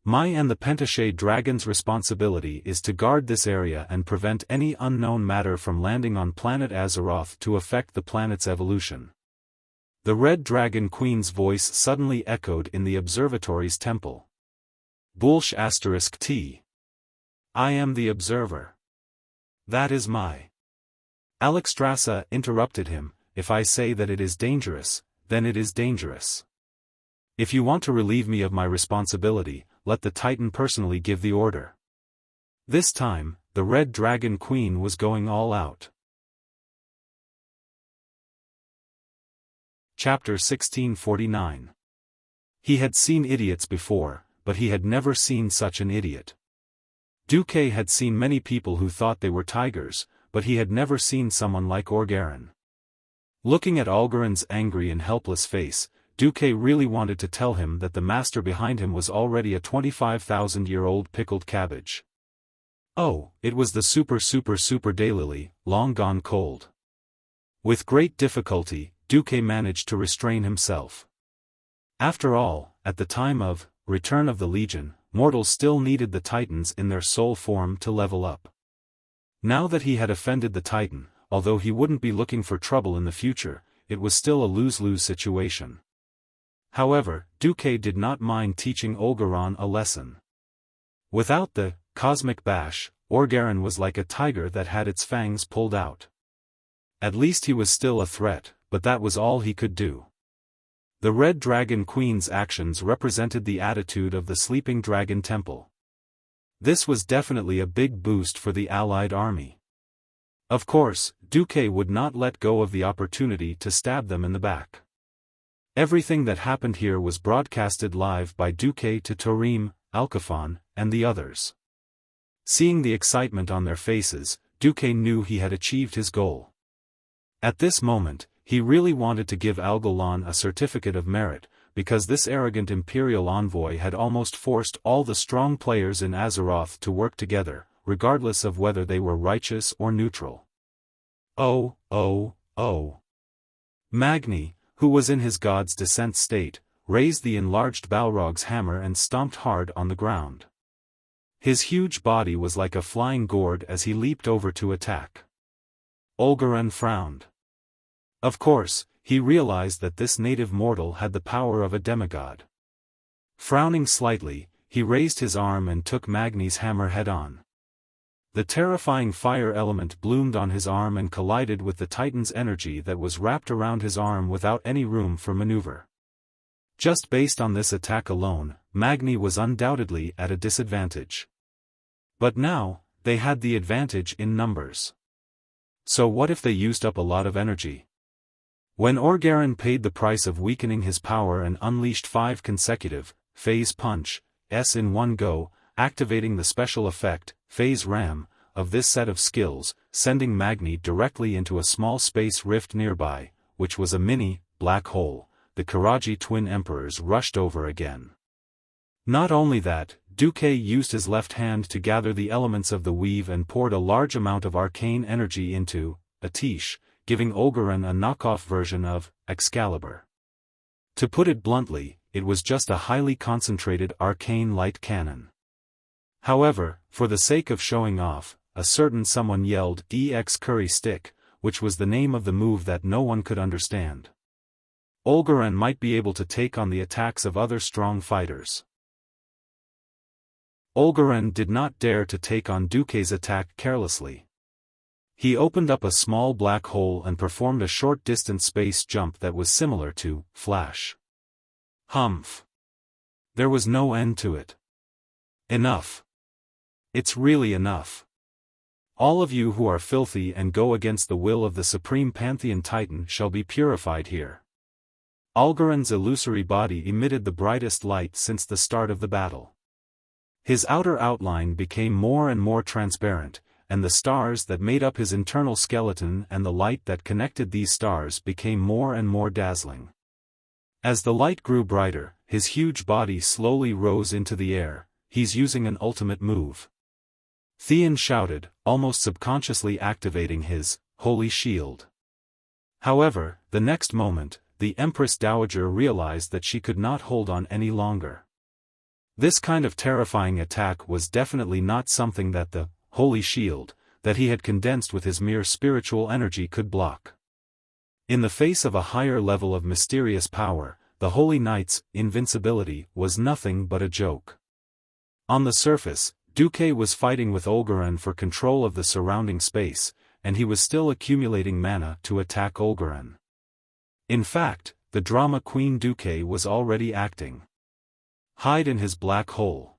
My and the Pentashade Dragon's responsibility is to guard this area and prevent any unknown matter from landing on planet Azeroth to affect the planet's evolution." The Red Dragon Queen's voice suddenly echoed in the observatory's temple. **T. I am the observer. That is my. Alexstrasza interrupted him, "If I say that it is dangerous, then it is dangerous. If you want to relieve me of my responsibility, let the Titan personally give the order." This time, the Red Dragon Queen was going all out. Chapter 1649. He had seen idiots before, but he had never seen such an idiot. Duque had seen many people who thought they were tigers, but he had never seen someone like Orgaron. Looking at Orgaron's angry and helpless face, Duque really wanted to tell him that the master behind him was already a 25,000-year-old pickled cabbage. Oh, it was the super daylily, long gone cold. With great difficulty, Duque managed to restrain himself. After all, at the time of Return of the Legion, mortals still needed the Titans in their soul form to level up. Now that he had offended the Titan, although he wouldn't be looking for trouble in the future, it was still a lose-lose situation. However, Duque did not mind teaching Orgaron a lesson. Without the cosmic bash, Orgaron was like a tiger that had its fangs pulled out. At least he was still a threat, but that was all he could do. The Red Dragon Queen's actions represented the attitude of the Sleeping Dragon Temple. This was definitely a big boost for the allied army. Of course, Duque would not let go of the opportunity to stab them in the back. Everything that happened here was broadcasted live by Duque to Tarim, Alkafan, and the others. Seeing the excitement on their faces, Duque knew he had achieved his goal. At this moment, he really wanted to give Algalon a certificate of merit, because this arrogant Imperial envoy had almost forced all the strong players in Azeroth to work together, regardless of whether they were righteous or neutral. Oh. Magni, who was in his god's descent state, raised the enlarged Balrog's hammer and stomped hard on the ground. His huge body was like a flying gourd as he leaped over to attack. Orgaron frowned. Of course, he realized that this native mortal had the power of a demigod. Frowning slightly, he raised his arm and took Magni's hammer head-on. The terrifying fire element bloomed on his arm and collided with the Titan's energy that was wrapped around his arm without any room for maneuver. Just based on this attack alone, Magni was undoubtedly at a disadvantage. But now, they had the advantage in numbers. So what if they used up a lot of energy? When Orgaron paid the price of weakening his power and unleashed 5 consecutive, Phase Punch, S in one go, activating the special effect, Phase Ram, of this set of skills, sending Magni directly into a small space rift nearby, which was a mini, black hole. The Karaji twin emperors rushed over again. Not only that, Duque used his left hand to gather the elements of the weave and poured a large amount of arcane energy into Atish, giving Olgaran a knockoff version of Excalibur. To put it bluntly, it was just a highly concentrated arcane light cannon. However, for the sake of showing off, a certain someone yelled EX Curry Stick, which was the name of the move that no one could understand. Olgaran might be able to take on the attacks of other strong fighters. Olgaran did not dare to take on Duque's attack carelessly. He opened up a small black hole and performed a short-distance space jump that was similar to Flash. Humph! There was no end to it. Enough. It's really enough. All of you who are filthy and go against the will of the Supreme Pantheon Titan shall be purified here. Olgaran's illusory body emitted the brightest light since the start of the battle. His outer outline became more and more transparent, and the stars that made up his internal skeleton and the light that connected these stars became more and more dazzling. As the light grew brighter, his huge body slowly rose into the air. He's using an ultimate move. Theon shouted, almost subconsciously activating his holy shield. However, the next moment, the Empress Dowager realized that she could not hold on any longer. This kind of terrifying attack was definitely not something that the holy shield, that he had condensed with his mere spiritual energy could block. In the face of a higher level of mysterious power, the Holy Knight's invincibility was nothing but a joke. On the surface, Duque was fighting with Olgaran for control of the surrounding space, and he was still accumulating mana to attack Olgaran. In fact, the drama queen Duque was already acting. Hide in his black hole.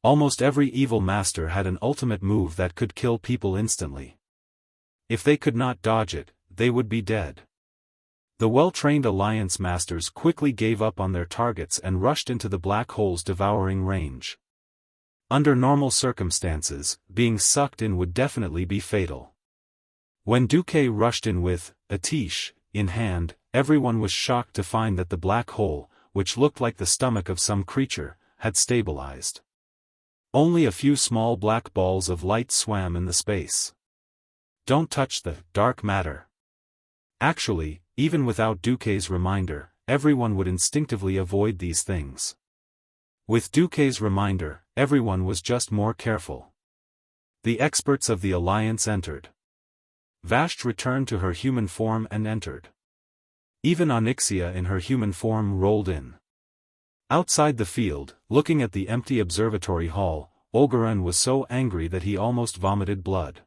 Almost every evil master had an ultimate move that could kill people instantly. If they could not dodge it, they would be dead. The well-trained Alliance masters quickly gave up on their targets and rushed into the black hole's devouring range. Under normal circumstances, being sucked in would definitely be fatal. When Duque rushed in with Atish in hand, everyone was shocked to find that the black hole, which looked like the stomach of some creature, had stabilized. Only a few small black balls of light swam in the space. Don't touch the dark matter. Actually, even without Duque's reminder, everyone would instinctively avoid these things. With Duque's reminder, everyone was just more careful. The experts of the Alliance entered. Vashti returned to her human form and entered. Even Onyxia in her human form rolled in. Outside the field, looking at the empty observatory hall, Olgaran was so angry that he almost vomited blood.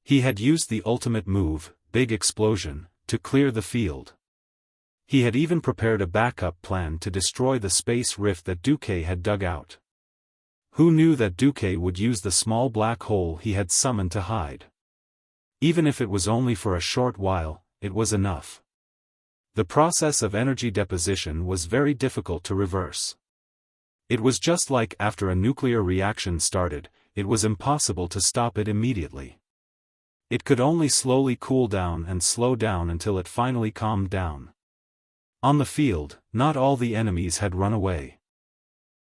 He had used the ultimate move, Big Explosion, to clear the field. He had even prepared a backup plan to destroy the space rift that Duque had dug out. Who knew that Duque would use the small black hole he had summoned to hide? Even if it was only for a short while, it was enough. The process of energy deposition was very difficult to reverse. It was just like after a nuclear reaction started, it was impossible to stop it immediately. It could only slowly cool down and slow down until it finally calmed down. On the field, not all the enemies had run away.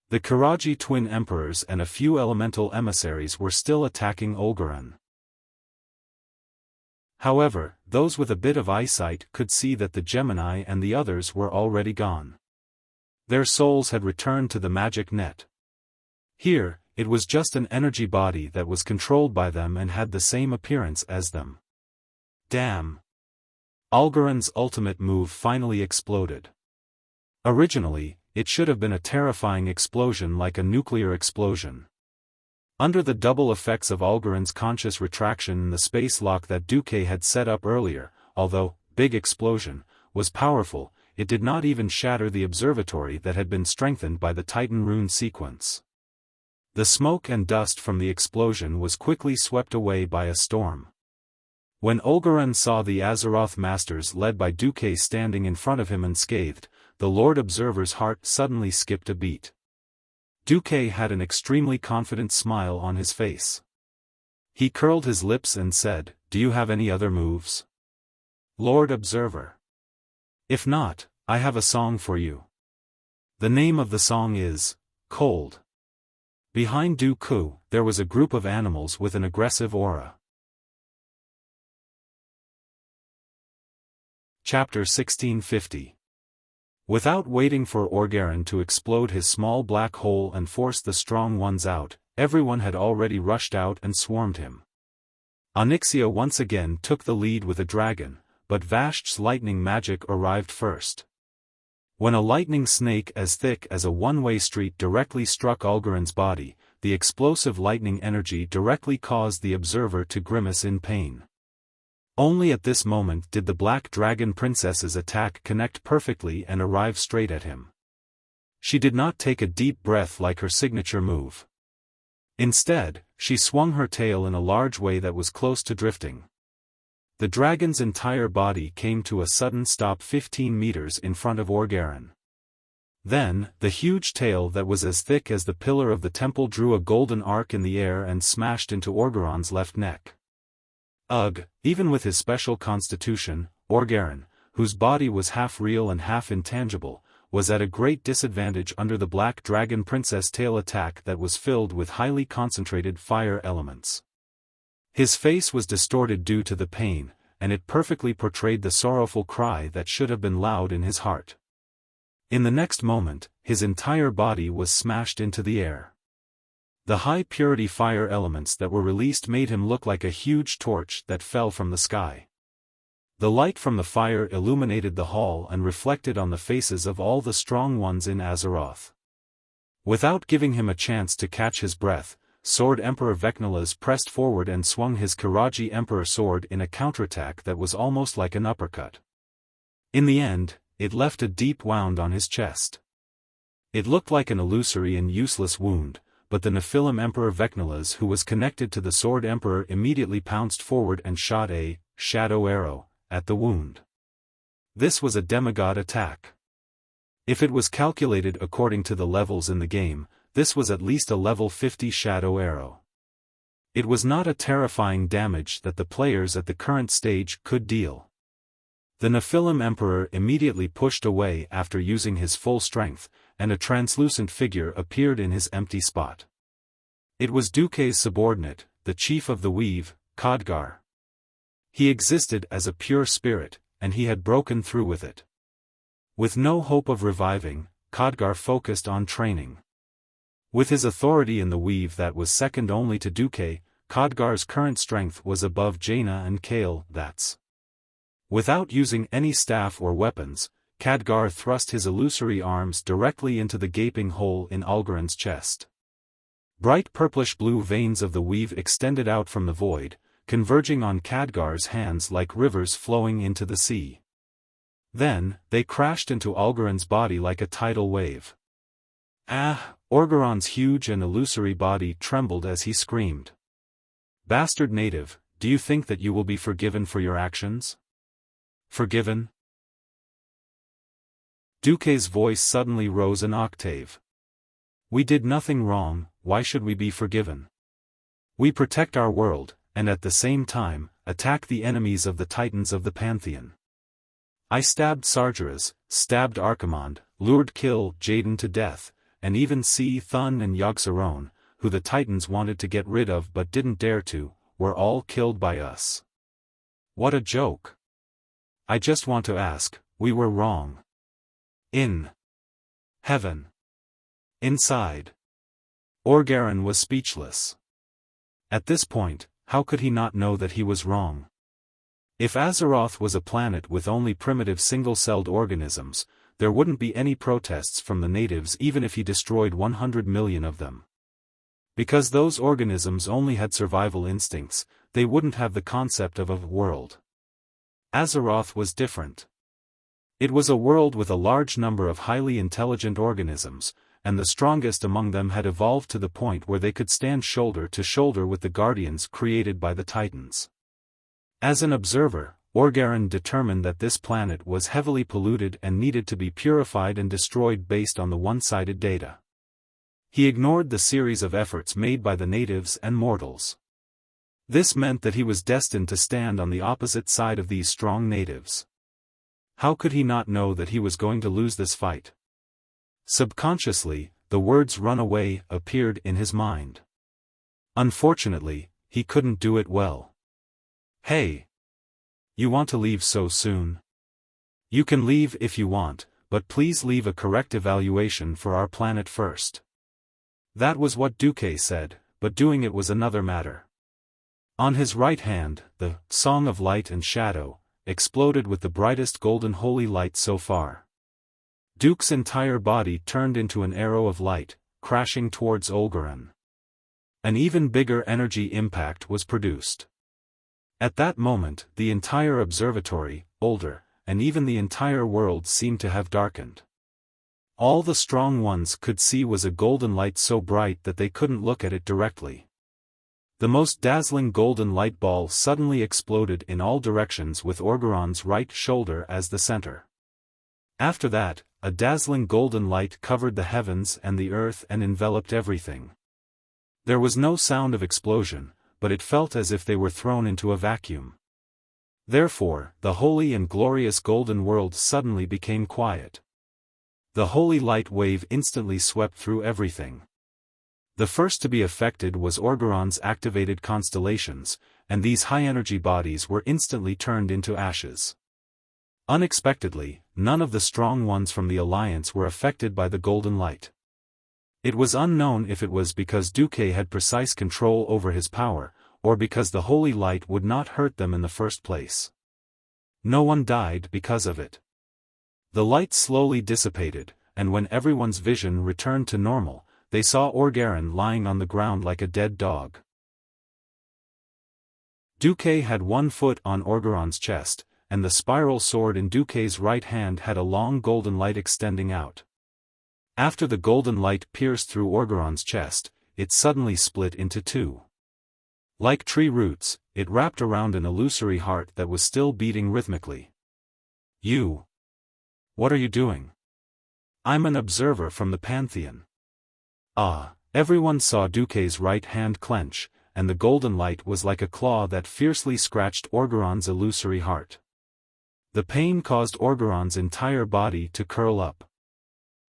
The Karaji twin emperors and a few elemental emissaries were still attacking Olgaran. However, those with a bit of eyesight could see that the Gemini and the others were already gone. Their souls had returned to the magic net. Here, it was just an energy body that was controlled by them and had the same appearance as them. Damn! Olgaran's ultimate move finally exploded. Originally, it should have been a terrifying explosion like a nuclear explosion. Under the double effects of Olgaran's conscious retraction and the space lock that Duque had set up earlier, although Big Explosion was powerful, it did not even shatter the observatory that had been strengthened by the Titan rune sequence. The smoke and dust from the explosion was quickly swept away by a storm. When Olgaran saw the Azeroth masters led by Duque standing in front of him unscathed, the Lord Observer's heart suddenly skipped a beat. Duque had an extremely confident smile on his face. He curled his lips and said, "Do you have any other moves, Lord Observer? If not, I have a song for you." The name of the song is, Cold. Behind Duque, there was a group of animals with an aggressive aura. Chapter 1650. Without waiting for Orgaron to explode his small black hole and force the strong ones out, everyone had already rushed out and swarmed him. Onyxia once again took the lead with a dragon, but Vasht's lightning magic arrived first. When a lightning snake as thick as a one-way street directly struck Orgaron's body, the explosive lightning energy directly caused the observer to grimace in pain. Only at this moment did the Black Dragon Princess's attack connect perfectly and arrive straight at him. She did not take a deep breath like her signature move. Instead, she swung her tail in a large way that was close to drifting. The dragon's entire body came to a sudden stop 15 meters in front of Orgaron. Then, the huge tail that was as thick as the pillar of the temple drew a golden arc in the air and smashed into Orgaron's left neck. Ugh, even with his special constitution, Orgaron, whose body was half real and half intangible, was at a great disadvantage under the Black Dragon Princess tail attack that was filled with highly concentrated fire elements. His face was distorted due to the pain, and it perfectly portrayed the sorrowful cry that should have been loud in his heart. In the next moment, his entire body was smashed into the air. The high-purity fire elements that were released made him look like a huge torch that fell from the sky. The light from the fire illuminated the hall and reflected on the faces of all the strong ones in Azeroth. Without giving him a chance to catch his breath, Sword Emperor Vecnalas pressed forward and swung his Karaji Emperor sword in a counterattack that was almost like an uppercut. In the end, it left a deep wound on his chest. It looked like an illusory and useless wound, but the Nephilim Emperor Vecnalas, who was connected to the Sword Emperor, immediately pounced forward and shot a shadow arrow at the wound. This was a demigod attack. If it was calculated according to the levels in the game, this was at least a level 50 shadow arrow. It was not a terrifying damage that the players at the current stage could deal. The Nephilim Emperor immediately pushed away after using his full strength, and a translucent figure appeared in his empty spot. It was Duque's subordinate, the chief of the Weave, Khadgar. He existed as a pure spirit, and he had broken through with it. With no hope of reviving, Khadgar focused on training. With his authority in the Weave that was second only to Duque, Khadgar's current strength was above Jaina and Kale, that's. Without using any staff or weapons, Khadgar thrust his illusory arms directly into the gaping hole in Orgaron's chest. Bright purplish-blue veins of the Weave extended out from the void, converging on Khadgar's hands like rivers flowing into the sea. Then, they crashed into Orgaron's body like a tidal wave. Ah! Orgaron's huge and illusory body trembled as he screamed. "Bastard native, do you think that you will be forgiven for your actions?" Forgiven? Duque's voice suddenly rose an octave. "We did nothing wrong, why should we be forgiven? We protect our world, and at the same time, attack the enemies of the Titans of the Pantheon. I stabbed Sargeras, stabbed Archimonde, lured Kill Jaden to death, and even Si Thun and Yogg-Saron, who the Titans wanted to get rid of but didn't dare to, were all killed by us. What a joke. I just want to ask, we were wrong. In heaven. Inside." Orgaron was speechless. At this point, how could he not know that he was wrong? If Azeroth was a planet with only primitive single-celled organisms, there wouldn't be any protests from the natives even if he destroyed 100 million of them. Because those organisms only had survival instincts, they wouldn't have the concept of a world. Azeroth was different. It was a world with a large number of highly intelligent organisms, and the strongest among them had evolved to the point where they could stand shoulder to shoulder with the Guardians created by the Titans. As an observer, Orgaron determined that this planet was heavily polluted and needed to be purified and destroyed based on the one-sided data. He ignored the series of efforts made by the natives and mortals. This meant that he was destined to stand on the opposite side of these strong natives. How could he not know that he was going to lose this fight? Subconsciously, the words "run away" appeared in his mind. Unfortunately, he couldn't do it well. Hey! You want to leave so soon? You can leave if you want, but please leave a correct evaluation for our planet first. That was what Duque said, but doing it was another matter. On his right hand, the Song of Light and Shadow exploded with the brightest golden holy light so far. Duke's entire body turned into an arrow of light, crashing towards Olgaron. An even bigger energy impact was produced. At that moment, the entire observatory, older, and even the entire world seemed to have darkened. All the strong ones could see was a golden light so bright that they couldn't look at it directly. The most dazzling golden light ball suddenly exploded in all directions with Orgaron's right shoulder as the center. After that, a dazzling golden light covered the heavens and the earth and enveloped everything. There was no sound of explosion, but it felt as if they were thrown into a vacuum. Therefore, the holy and glorious golden world suddenly became quiet. The holy light wave instantly swept through everything. The first to be affected was Orgaron's activated constellations, and these high-energy bodies were instantly turned into ashes. Unexpectedly, none of the strong ones from the Alliance were affected by the golden light. It was unknown if it was because Duque had precise control over his power, or because the holy light would not hurt them in the first place. No one died because of it. The light slowly dissipated, and when everyone's vision returned to normal, they saw Orgaron lying on the ground like a dead dog. Duque had one foot on Orgaron's chest, and the spiral sword in Duque's right hand had a long golden light extending out. After the golden light pierced through Orgaron's chest, it suddenly split into two. Like tree roots, it wrapped around an illusory heart that was still beating rhythmically. You. What are you doing? I'm an observer from the Pantheon. Ah, everyone saw Duque's right hand clench, and the golden light was like a claw that fiercely scratched Orgaron's illusory heart. The pain caused Orgaron's entire body to curl up.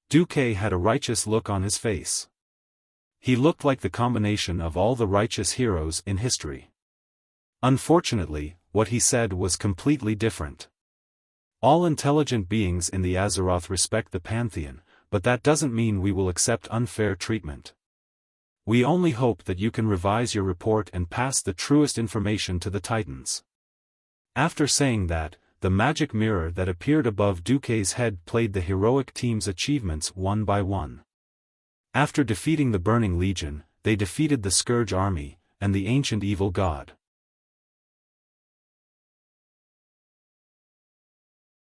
Duque had a righteous look on his face. He looked like the combination of all the righteous heroes in history. Unfortunately, what he said was completely different. All intelligent beings in the Azeroth respect the Pantheon, but that doesn't mean we will accept unfair treatment. We only hope that you can revise your report and pass the truest information to the Titans. After saying that, the magic mirror that appeared above Duque's head played the heroic team's achievements one by one. After defeating the Burning Legion, they defeated the Scourge Army, and the ancient evil god.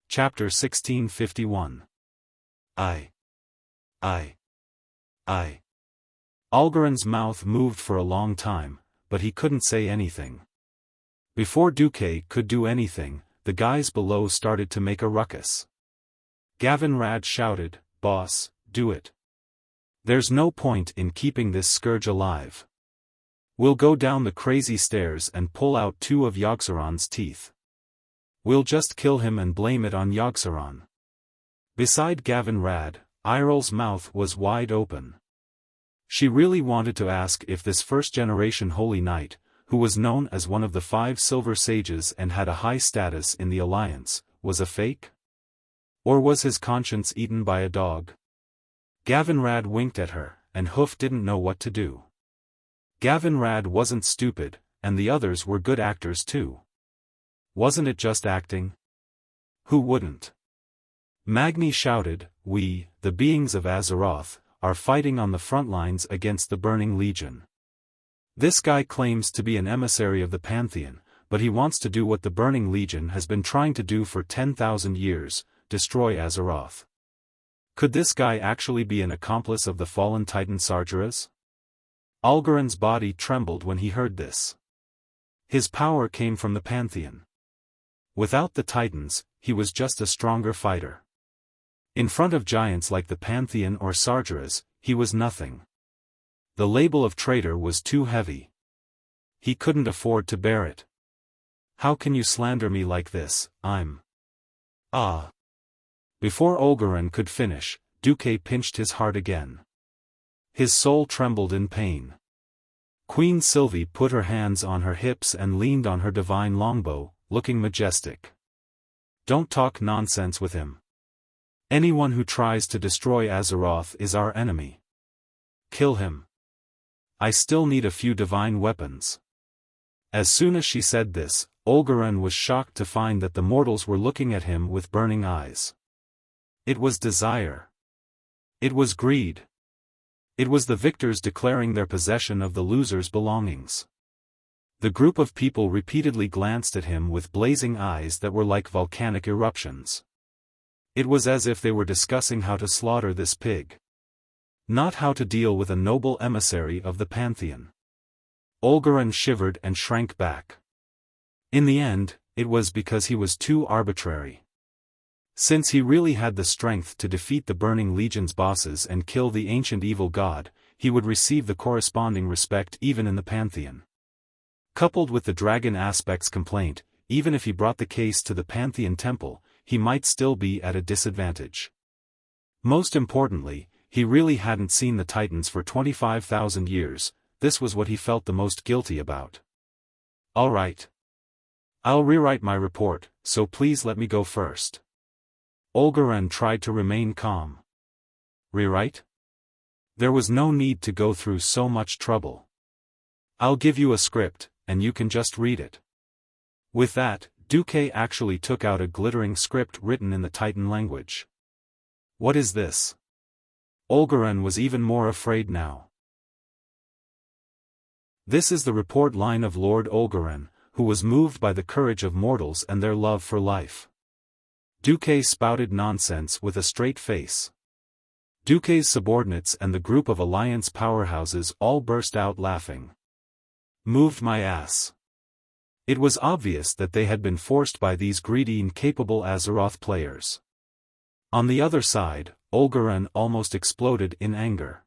Chapter 1651. Olgaron's mouth moved for a long time, but he couldn't say anything. Before Duque could do anything, the guys below started to make a ruckus. Gavin Rad shouted, "Boss, do it. There's no point in keeping this scourge alive. We'll go down the crazy stairs and pull out two of Yogg-Saron's teeth. We'll just kill him and blame it on Yogg-Saron." Beside Gavin Rad, Irel's mouth was wide open. She really wanted to ask if this first-generation Holy Knight, who was known as one of the 5 Silver Sages and had a high status in the Alliance, was a fake? Or was his conscience eaten by a dog? Gavin Rad winked at her, and Hoof didn't know what to do. Gavin Rad wasn't stupid, and the others were good actors too. Wasn't it just acting? Who wouldn't? Magni shouted, "We, the beings of Azeroth, are fighting on the front lines against the Burning Legion. This guy claims to be an emissary of the Pantheon, but he wants to do what the Burning Legion has been trying to do for 10,000 years, destroy Azeroth. Could this guy actually be an accomplice of the fallen Titan Sargeras?" Olgaron's body trembled when he heard this. His power came from the Pantheon. Without the Titans, he was just a stronger fighter. In front of giants like the Pantheon or Sargeras, he was nothing. The label of traitor was too heavy. He couldn't afford to bear it. How can you slander me like this? I'm... Ah. Before Olgaran could finish, Duque pinched his heart again. His soul trembled in pain. Queen Sylvie put her hands on her hips and leaned on her divine longbow, looking majestic. Don't talk nonsense with him. Anyone who tries to destroy Azeroth is our enemy. Kill him. I still need a few divine weapons. As soon as she said this, Olgaran was shocked to find that the mortals were looking at him with burning eyes. It was desire. It was greed. It was the victors declaring their possession of the losers' belongings. The group of people repeatedly glanced at him with blazing eyes that were like volcanic eruptions. It was as if they were discussing how to slaughter this pig. Not how to deal with a noble emissary of the Pantheon. Olgaran shivered and shrank back. In the end, it was because he was too arbitrary. Since he really had the strength to defeat the Burning Legion's bosses and kill the ancient evil god, he would receive the corresponding respect even in the Pantheon. Coupled with the dragon aspect's complaint, even if he brought the case to the Pantheon temple, he might still be at a disadvantage. Most importantly, he really hadn't seen the Titans for 25,000 years. This was what he felt the most guilty about. All right. I'll rewrite my report, so please let me go first. Olgaran tried to remain calm. Rewrite? There was no need to go through so much trouble. I'll give you a script, and you can just read it. With that, Duque actually took out a glittering script written in the Titan language. What is this? Olgaran was even more afraid now. This is the report line of Lord Olgaran, who was moved by the courage of mortals and their love for life. Duque spouted nonsense with a straight face. Duque's subordinates and the group of alliance powerhouses all burst out laughing. Moved my ass. It was obvious that they had been forced by these greedy incapable Azeroth players. On the other side, Olgaran almost exploded in anger.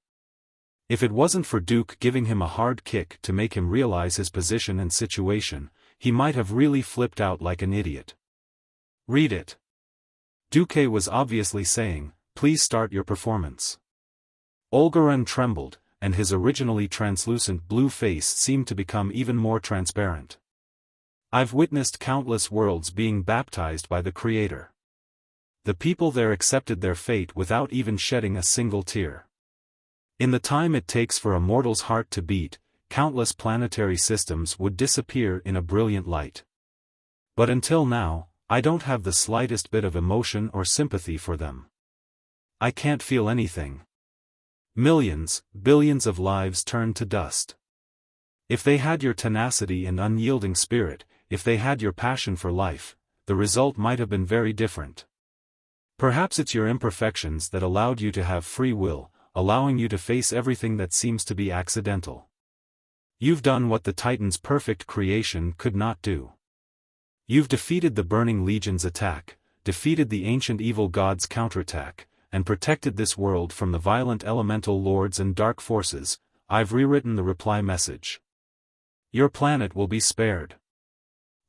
If it wasn't for Duke giving him a hard kick to make him realize his position and situation, he might have really flipped out like an idiot. Read it. Duque was obviously saying, please start your performance. Olgaran trembled, and his originally translucent blue face seemed to become even more transparent. I've witnessed countless worlds being baptized by the Creator. The people there accepted their fate without even shedding a single tear. In the time it takes for a mortal's heart to beat, countless planetary systems would disappear in a brilliant light. But until now, I don't have the slightest bit of emotion or sympathy for them. I can't feel anything. Millions, billions of lives turned to dust. If they had your tenacity and unyielding spirit, if they had your passion for life, the result might have been very different. Perhaps it's your imperfections that allowed you to have free will, allowing you to face everything that seems to be accidental. You've done what the Titan's perfect creation could not do. You've defeated the Burning Legion's attack, defeated the ancient evil god's counterattack, and protected this world from the violent elemental lords and dark forces. I've rewritten the reply message. Your planet will be spared.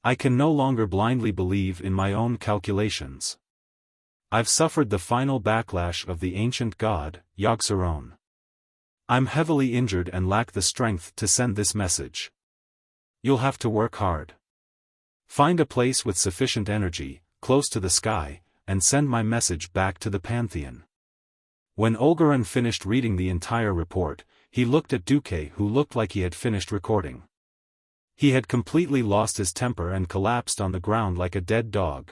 I can no longer blindly believe in my own calculations. I've suffered the final backlash of the ancient god, Yogg-Saron. I'm heavily injured and lack the strength to send this message. You'll have to work hard. Find a place with sufficient energy, close to the sky, and send my message back to the Pantheon. When Olgaran finished reading the entire report, he looked at Duque, who looked like he had finished recording. He had completely lost his temper and collapsed on the ground like a dead dog.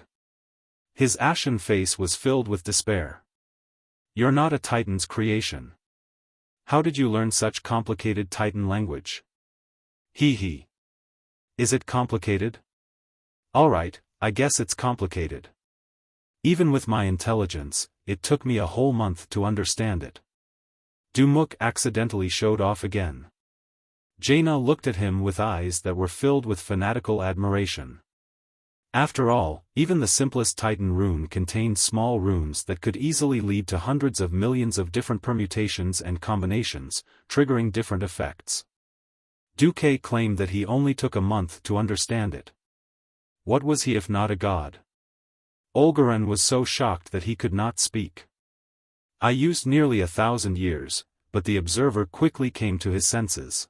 His ashen face was filled with despair. You're not a Titan's creation. How did you learn such complicated Titan language? Hee. Is it complicated? Alright, I guess it's complicated. Even with my intelligence, it took me a whole month to understand it. Dumuk accidentally showed off again. Jaina looked at him with eyes that were filled with fanatical admiration. After all, even the simplest Titan rune contained small runes that could easily lead to hundreds of millions of different permutations and combinations, triggering different effects. Duque claimed that he only took a month to understand it. What was he if not a god? Olgaran was so shocked that he could not speak. I used nearly 1,000 years, but the observer quickly came to his senses.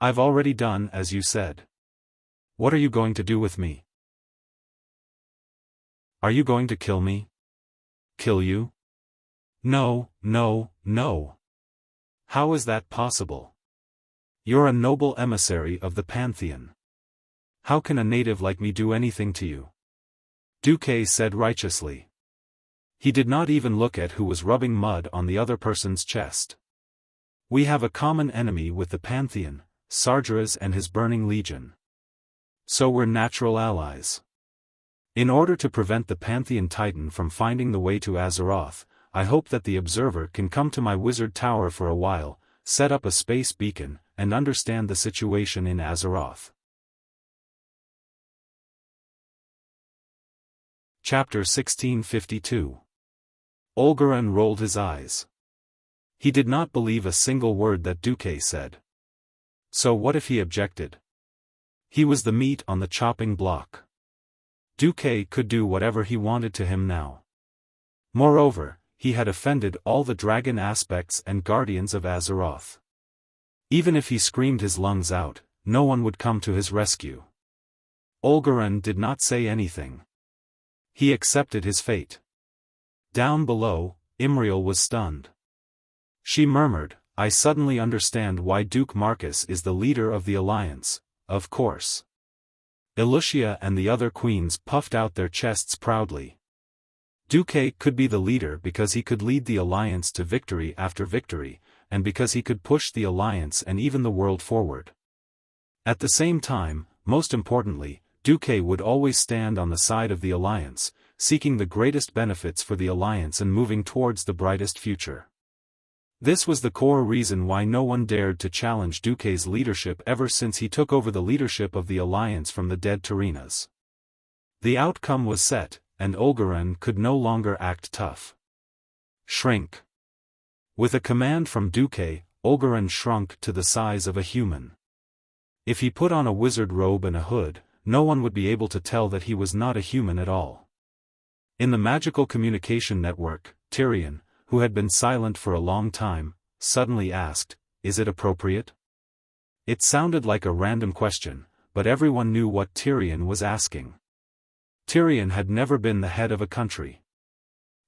I've already done as you said. What are you going to do with me? Are you going to kill me? Kill you? No, no, no. How is that possible? You're a noble emissary of the Pantheon. How can a native like me do anything to you? Duque said righteously. He did not even look at who was rubbing mud on the other person's chest. We have a common enemy with the Pantheon, Sargeras and his burning legion. So we're natural allies. In order to prevent the Pantheon Titan from finding the way to Azeroth, I hope that the observer can come to my wizard tower for a while, set up a space beacon, and understand the situation in Azeroth. Chapter 1652. Olgaran rolled his eyes. He did not believe a single word that Duque said. So what if he objected? He was the meat on the chopping block. Duque could do whatever he wanted to him now. Moreover, he had offended all the dragon aspects and guardians of Azeroth. Even if he screamed his lungs out, no one would come to his rescue. Olgaran did not say anything. He accepted his fate. Down below, Imriel was stunned. She murmured, I suddenly understand why Duke Marcus is the leader of the Alliance, of course. Elucia and the other queens puffed out their chests proudly. Duque could be the leader because he could lead the Alliance to victory after victory, and because he could push the Alliance and even the world forward. At the same time, most importantly, Duque would always stand on the side of the Alliance, seeking the greatest benefits for the Alliance and moving towards the brightest future. This was the core reason why no one dared to challenge Duque's leadership ever since he took over the leadership of the Alliance from the dead Terinas. The outcome was set, and Olgaran could no longer act tough. Shrink. With a command from Duque, Olgaran shrunk to the size of a human. If he put on a wizard robe and a hood, no one would be able to tell that he was not a human at all. In the magical communication network, Tyrion, who had been silent for a long time, suddenly asked, "Is it appropriate?" It sounded like a random question, but everyone knew what Tyrion was asking. Tyrion had never been the head of a country.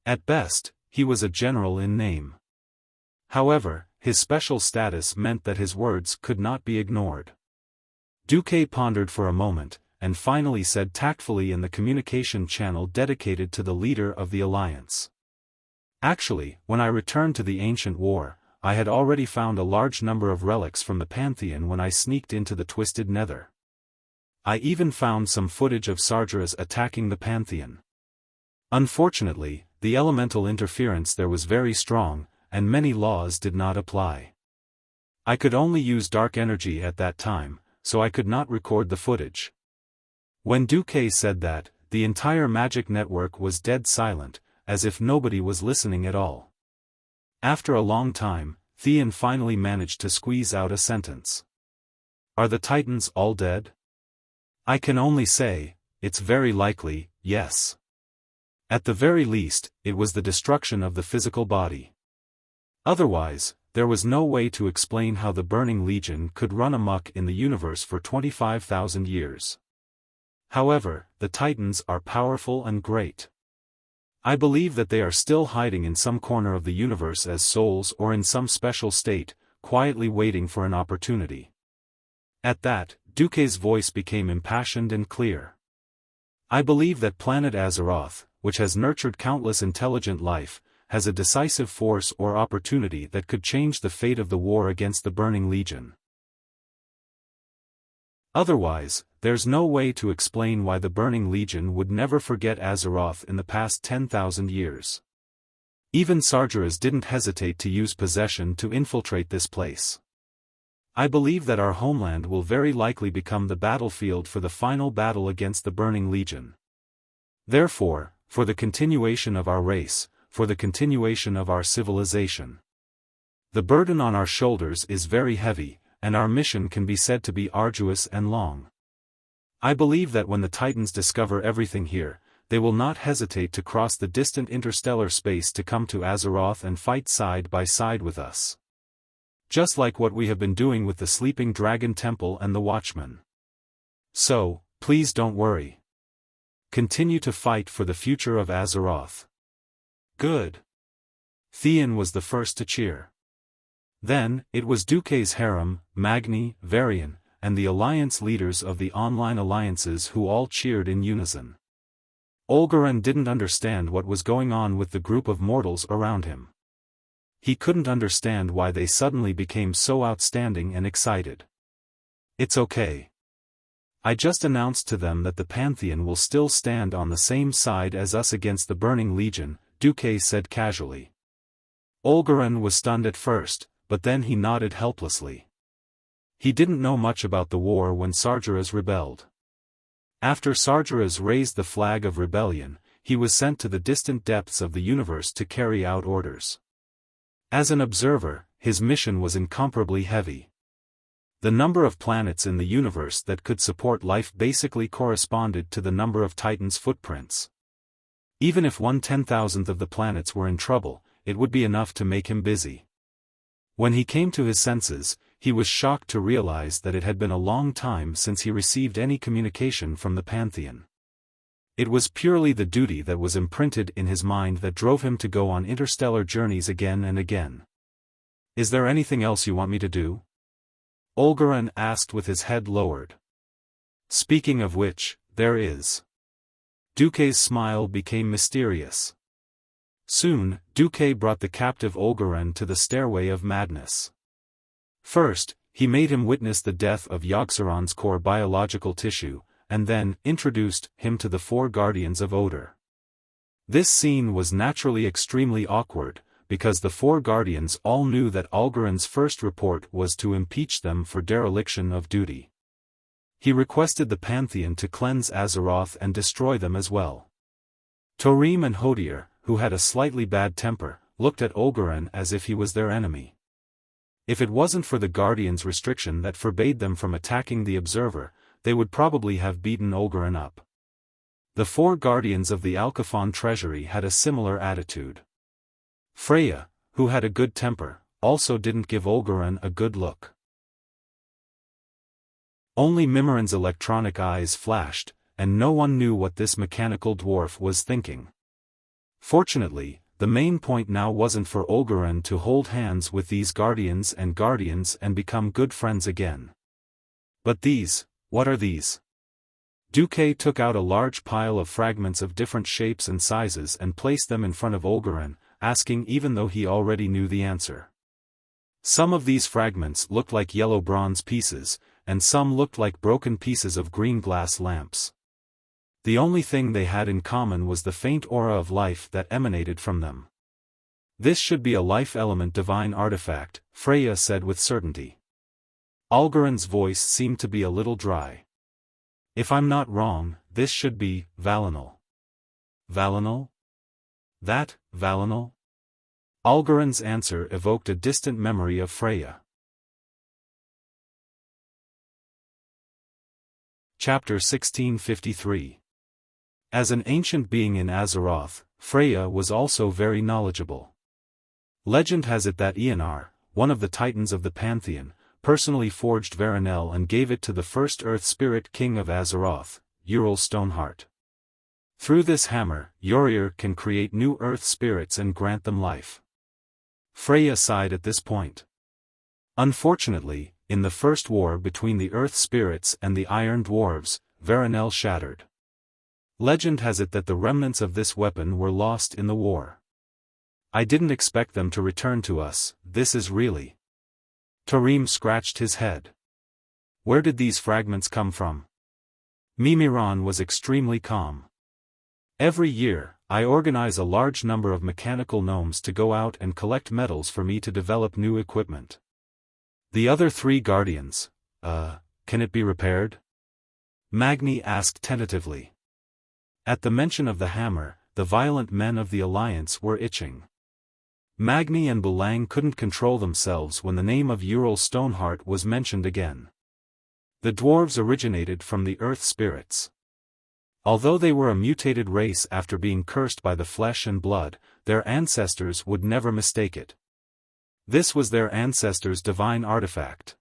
At best, he was a general in name. However, his special status meant that his words could not be ignored. Duque pondered for a moment, and finally said tactfully in the communication channel dedicated to the leader of the Alliance. Actually, when I returned to the ancient war, I had already found a large number of relics from the Pantheon when I sneaked into the Twisted Nether. I even found some footage of Sargeras attacking the Pantheon. Unfortunately, the elemental interference there was very strong, and many laws did not apply. I could only use dark energy at that time, so I could not record the footage. When Duque said that, the entire magic network was dead silent, as if nobody was listening at all. After a long time, Theon finally managed to squeeze out a sentence. Are the Titans all dead? I can only say, it's very likely, yes. At the very least, it was the destruction of the physical body. Otherwise, there was no way to explain how the Burning Legion could run amok in the universe for 25,000 years. However, the Titans are powerful and great. I believe that they are still hiding in some corner of the universe as souls or in some special state, quietly waiting for an opportunity. At that, Duque's voice became impassioned and clear. I believe that planet Azeroth, which has nurtured countless intelligent life, has a decisive force or opportunity that could change the fate of the war against the Burning Legion. Otherwise, there's no way to explain why the Burning Legion would never forget Azeroth in the past 10,000 years. Even Sargeras didn't hesitate to use possession to infiltrate this place. I believe that our homeland will very likely become the battlefield for the final battle against the Burning Legion. Therefore, for the continuation of our race, for the continuation of our civilization. The burden on our shoulders is very heavy, and our mission can be said to be arduous and long. I believe that when the Titans discover everything here, they will not hesitate to cross the distant interstellar space to come to Azeroth and fight side by side with us. Just like what we have been doing with the Sleeping Dragon Temple and the Watchmen. So, please don't worry. Continue to fight for the future of Azeroth. Good. Theon was the first to cheer. Then, it was Duque's harem, Magni, Varian, and the alliance leaders of the online alliances who all cheered in unison. Olgaran didn't understand what was going on with the group of mortals around him. He couldn't understand why they suddenly became so outstanding and excited. It's okay. I just announced to them that the Pantheon will still stand on the same side as us against the Burning Legion, Duque said casually. Olgaran was stunned at first, but then he nodded helplessly. He didn't know much about the war when Sargeras rebelled. After Sargeras raised the flag of rebellion, he was sent to the distant depths of the universe to carry out orders. As an observer, his mission was incomparably heavy. The number of planets in the universe that could support life basically corresponded to the number of Titans' footprints. Even if 1/10,000th of the planets were in trouble, it would be enough to make him busy. When he came to his senses, he was shocked to realize that it had been a long time since he received any communication from the Pantheon. It was purely the duty that was imprinted in his mind that drove him to go on interstellar journeys again and again. Is there anything else you want me to do? Olgaran asked with his head lowered. Speaking of which, there is. Duque's smile became mysterious. Soon, Duque brought the captive Olgaran to the stairway of madness. First, he made him witness the death of Yogg-Saron's core biological tissue, and then introduced him to the four guardians of Odor. This scene was naturally extremely awkward, because the four guardians all knew that Olgaran's first report was to impeach them for dereliction of duty. He requested the Pantheon to cleanse Azeroth and destroy them as well. Tarim and Hodier, who had a slightly bad temper, looked at Olgaran as if he was their enemy. If it wasn't for the Guardians' restriction that forbade them from attacking the Observer, they would probably have beaten Olgaran up. The four Guardians of the Alcaphon treasury had a similar attitude. Freya, who had a good temper, also didn't give Olgaran a good look. Only Mimiran's electronic eyes flashed, and no one knew what this mechanical dwarf was thinking. Fortunately, the main point now wasn't for Olgaran to hold hands with these guardians and become good friends again. But these, what are these? Duque took out a large pile of fragments of different shapes and sizes and placed them in front of Olgaran, asking even though he already knew the answer. Some of these fragments looked like yellow bronze pieces, and some looked like broken pieces of green glass lamps. The only thing they had in common was the faint aura of life that emanated from them. This should be a life element divine artifact, Freya said with certainty. Olgaran's voice seemed to be a little dry. If I'm not wrong, this should be Valinor. Valinor? That, Valinor? Olgaran's answer evoked a distant memory of Freya. Chapter 1653. As an ancient being in Azeroth, Freya was also very knowledgeable. Legend has it that Ionar, one of the Titans of the Pantheon, personally forged Veranel and gave it to the first Earth Spirit King of Azeroth, Ural Stoneheart. Through this hammer, Uriel can create new Earth spirits and grant them life. Freya sighed at this point. Unfortunately, in the first war between the Earth spirits and the Iron Dwarves, Veranel shattered. Legend has it that the remnants of this weapon were lost in the war. I didn't expect them to return to us, this is really. Tarim scratched his head. Where did these fragments come from? Mimiran was extremely calm. Every year, I organize a large number of mechanical gnomes to go out and collect metals for me to develop new equipment. The other three guardians, can it be repaired? Magni asked tentatively. At the mention of the hammer, the violent men of the Alliance were itching. Magni and Bulang couldn't control themselves when the name of Ural Stoneheart was mentioned again. The dwarves originated from the earth spirits. Although they were a mutated race after being cursed by the flesh and blood, their ancestors would never mistake it. This was their ancestors' divine artifact.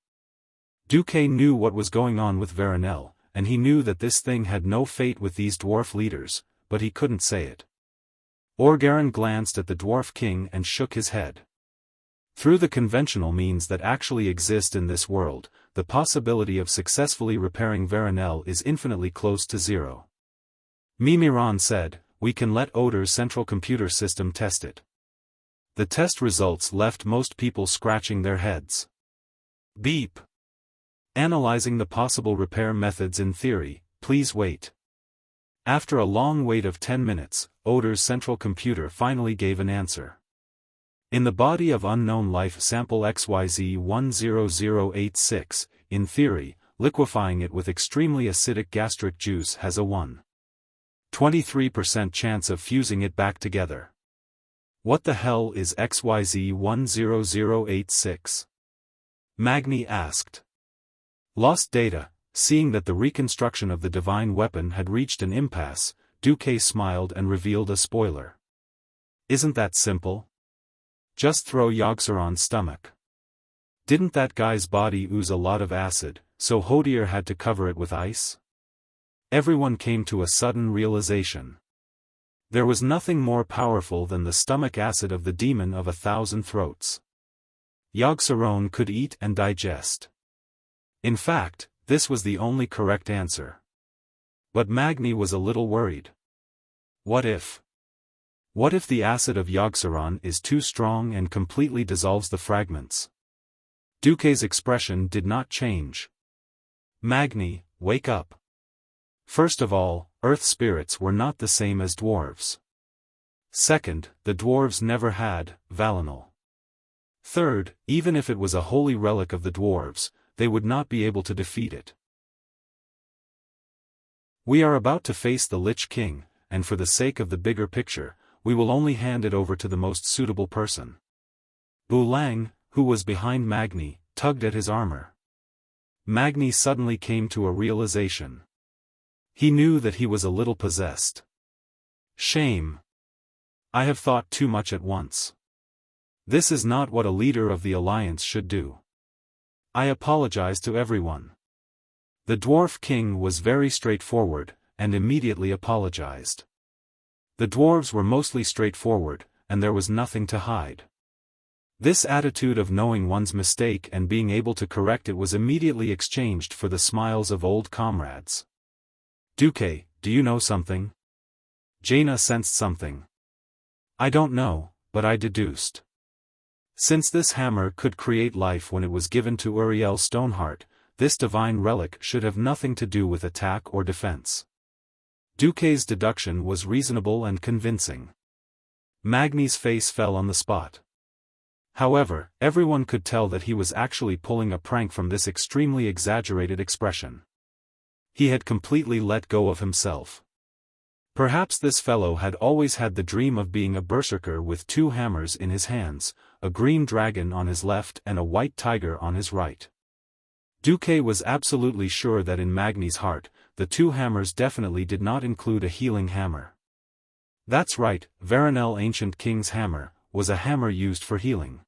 Duque knew what was going on with Veronel, and he knew that this thing had no fate with these dwarf leaders, but he couldn't say it. Orgarin glanced at the dwarf king and shook his head. Through the conventional means that actually exist in this world, the possibility of successfully repairing Veronel is infinitely close to zero. Mimiron said, "We can let Odor's central computer system test it." The test results left most people scratching their heads. Beep. Analyzing the possible repair methods in theory, please wait. After a long wait of 10 minutes, Odor's central computer finally gave an answer. In the body of unknown life sample XYZ10086, in theory, liquefying it with extremely acidic gastric juice has a 1.23% chance of fusing it back together. What the hell is XYZ10086? Magni asked. Lost data. Seeing that the reconstruction of the divine weapon had reached an impasse, Duque smiled and revealed a spoiler. Isn't that simple? Just throw Yogg-Saron's stomach. Didn't that guy's body ooze a lot of acid, so Hodier had to cover it with ice? Everyone came to a sudden realization. There was nothing more powerful than the stomach acid of the demon of 1,000 throats. Yogg-Saron could eat and digest. In fact, this was the only correct answer. But Magni was a little worried. What if? What if the acid of Yogg-Saron is too strong and completely dissolves the fragments? Duque's expression did not change. Magni, wake up. First of all, earth spirits were not the same as dwarves. Second, the dwarves never had Valinor. Third, even if it was a holy relic of the dwarves, they would not be able to defeat it. We are about to face the Lich King, and for the sake of the bigger picture, we will only hand it over to the most suitable person. Bulang, who was behind Magni, tugged at his armor. Magni suddenly came to a realization. He knew that he was a little possessed. Shame. I have thought too much at once. This is not what a leader of the Alliance should do. I apologize to everyone. The Dwarf King was very straightforward, and immediately apologized. The dwarves were mostly straightforward, and there was nothing to hide. This attitude of knowing one's mistake and being able to correct it was immediately exchanged for the smiles of old comrades. Duque, do you know something? Jaina sensed something. I don't know, but I deduced. Since this hammer could create life when it was given to Uriel Stoneheart, this divine relic should have nothing to do with attack or defense. Duque's deduction was reasonable and convincing. Magni's face fell on the spot. However, everyone could tell that he was actually pulling a prank from this extremely exaggerated expression. He had completely let go of himself. Perhaps this fellow had always had the dream of being a berserker with two hammers in his hands, a green dragon on his left and a white tiger on his right. Duque was absolutely sure that in Magni's heart, the two hammers definitely did not include a healing hammer. That's right, Veronel Ancient King's hammer was a hammer used for healing.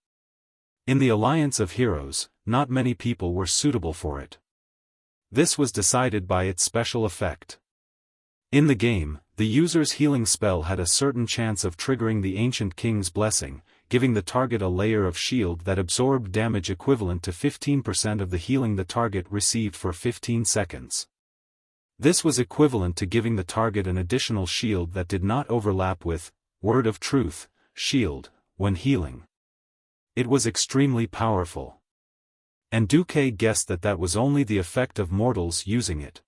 In the Alliance of Heroes, not many people were suitable for it. This was decided by its special effect. In the game, the user's healing spell had a certain chance of triggering the Ancient King's blessing, giving the target a layer of shield that absorbed damage equivalent to 15% of the healing the target received for 15 seconds. This was equivalent to giving the target an additional shield that did not overlap with Word of Truth shield when healing. It was extremely powerful. And Duque guessed that that was only the effect of mortals using it.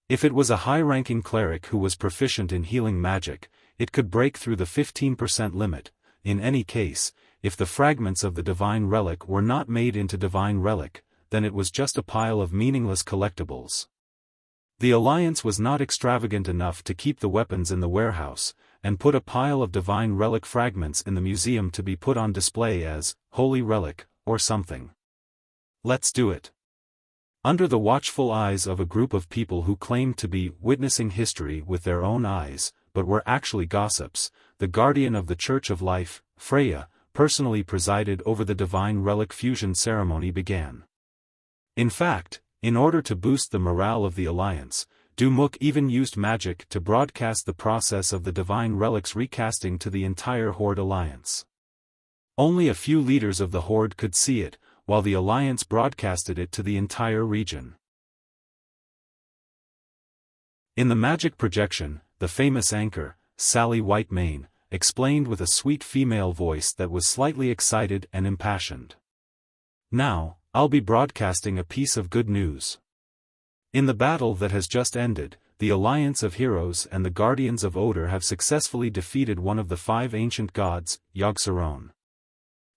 If it was a high-ranking cleric who was proficient in healing magic, it could break through the 15% limit. In any case, if the fragments of the divine relic were not made into divine relic, then it was just a pile of meaningless collectibles. The Alliance was not extravagant enough to keep the weapons in the warehouse, and put a pile of divine relic fragments in the museum to be put on display as holy relic, or something. Let's do it. Under the watchful eyes of a group of people who claimed to be witnessing history with their own eyes, but were actually gossips, the guardian of the Church of Life, Freya, personally presided over the divine relic fusion ceremony began. In fact, in order to boost the morale of the Alliance, Dumuk even used magic to broadcast the process of the divine relic's recasting to the entire Horde Alliance. Only a few leaders of the Horde could see it, while the Alliance broadcasted it to the entire region. In the magic projection, the famous anchor, Sally Whitemane, explained with a sweet female voice that was slightly excited and impassioned. Now, I'll be broadcasting a piece of good news. In the battle that has just ended, the Alliance of Heroes and the Guardians of Odor have successfully defeated one of the 5 ancient gods, Yogg-Saron.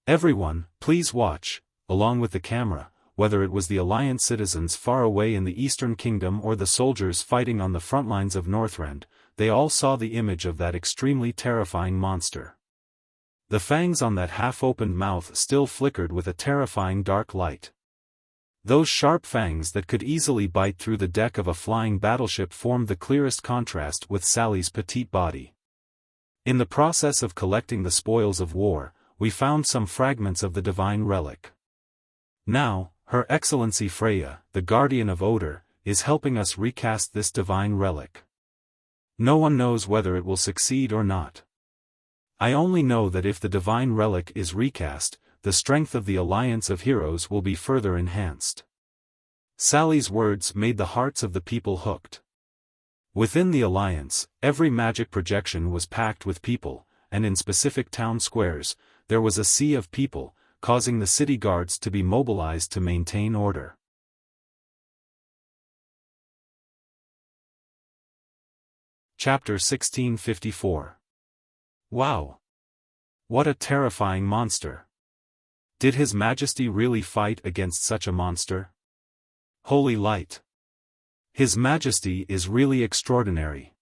Everyone, please watch, along with the camera, whether it was the Alliance citizens far away in the Eastern Kingdom or the soldiers fighting on the front lines of Northrend, they all saw the image of that extremely terrifying monster. The fangs on that half-opened mouth still flickered with a terrifying dark light. Those sharp fangs that could easily bite through the deck of a flying battleship formed the clearest contrast with Sally's petite body. In the process of collecting the spoils of war, we found some fragments of the divine relic. Now, Her Excellency Freya, the Guardian of Odor, is helping us recast this divine relic. No one knows whether it will succeed or not. I only know that if the divine relic is recast, the strength of the Alliance of Heroes will be further enhanced. Sally's words made the hearts of the people hooked. Within the Alliance, every magic projection was packed with people, and in specific town squares, there was a sea of people, causing the city guards to be mobilized to maintain order. Chapter 1654. Wow! What a terrifying monster! Did His Majesty really fight against such a monster? Holy light! His Majesty is really extraordinary.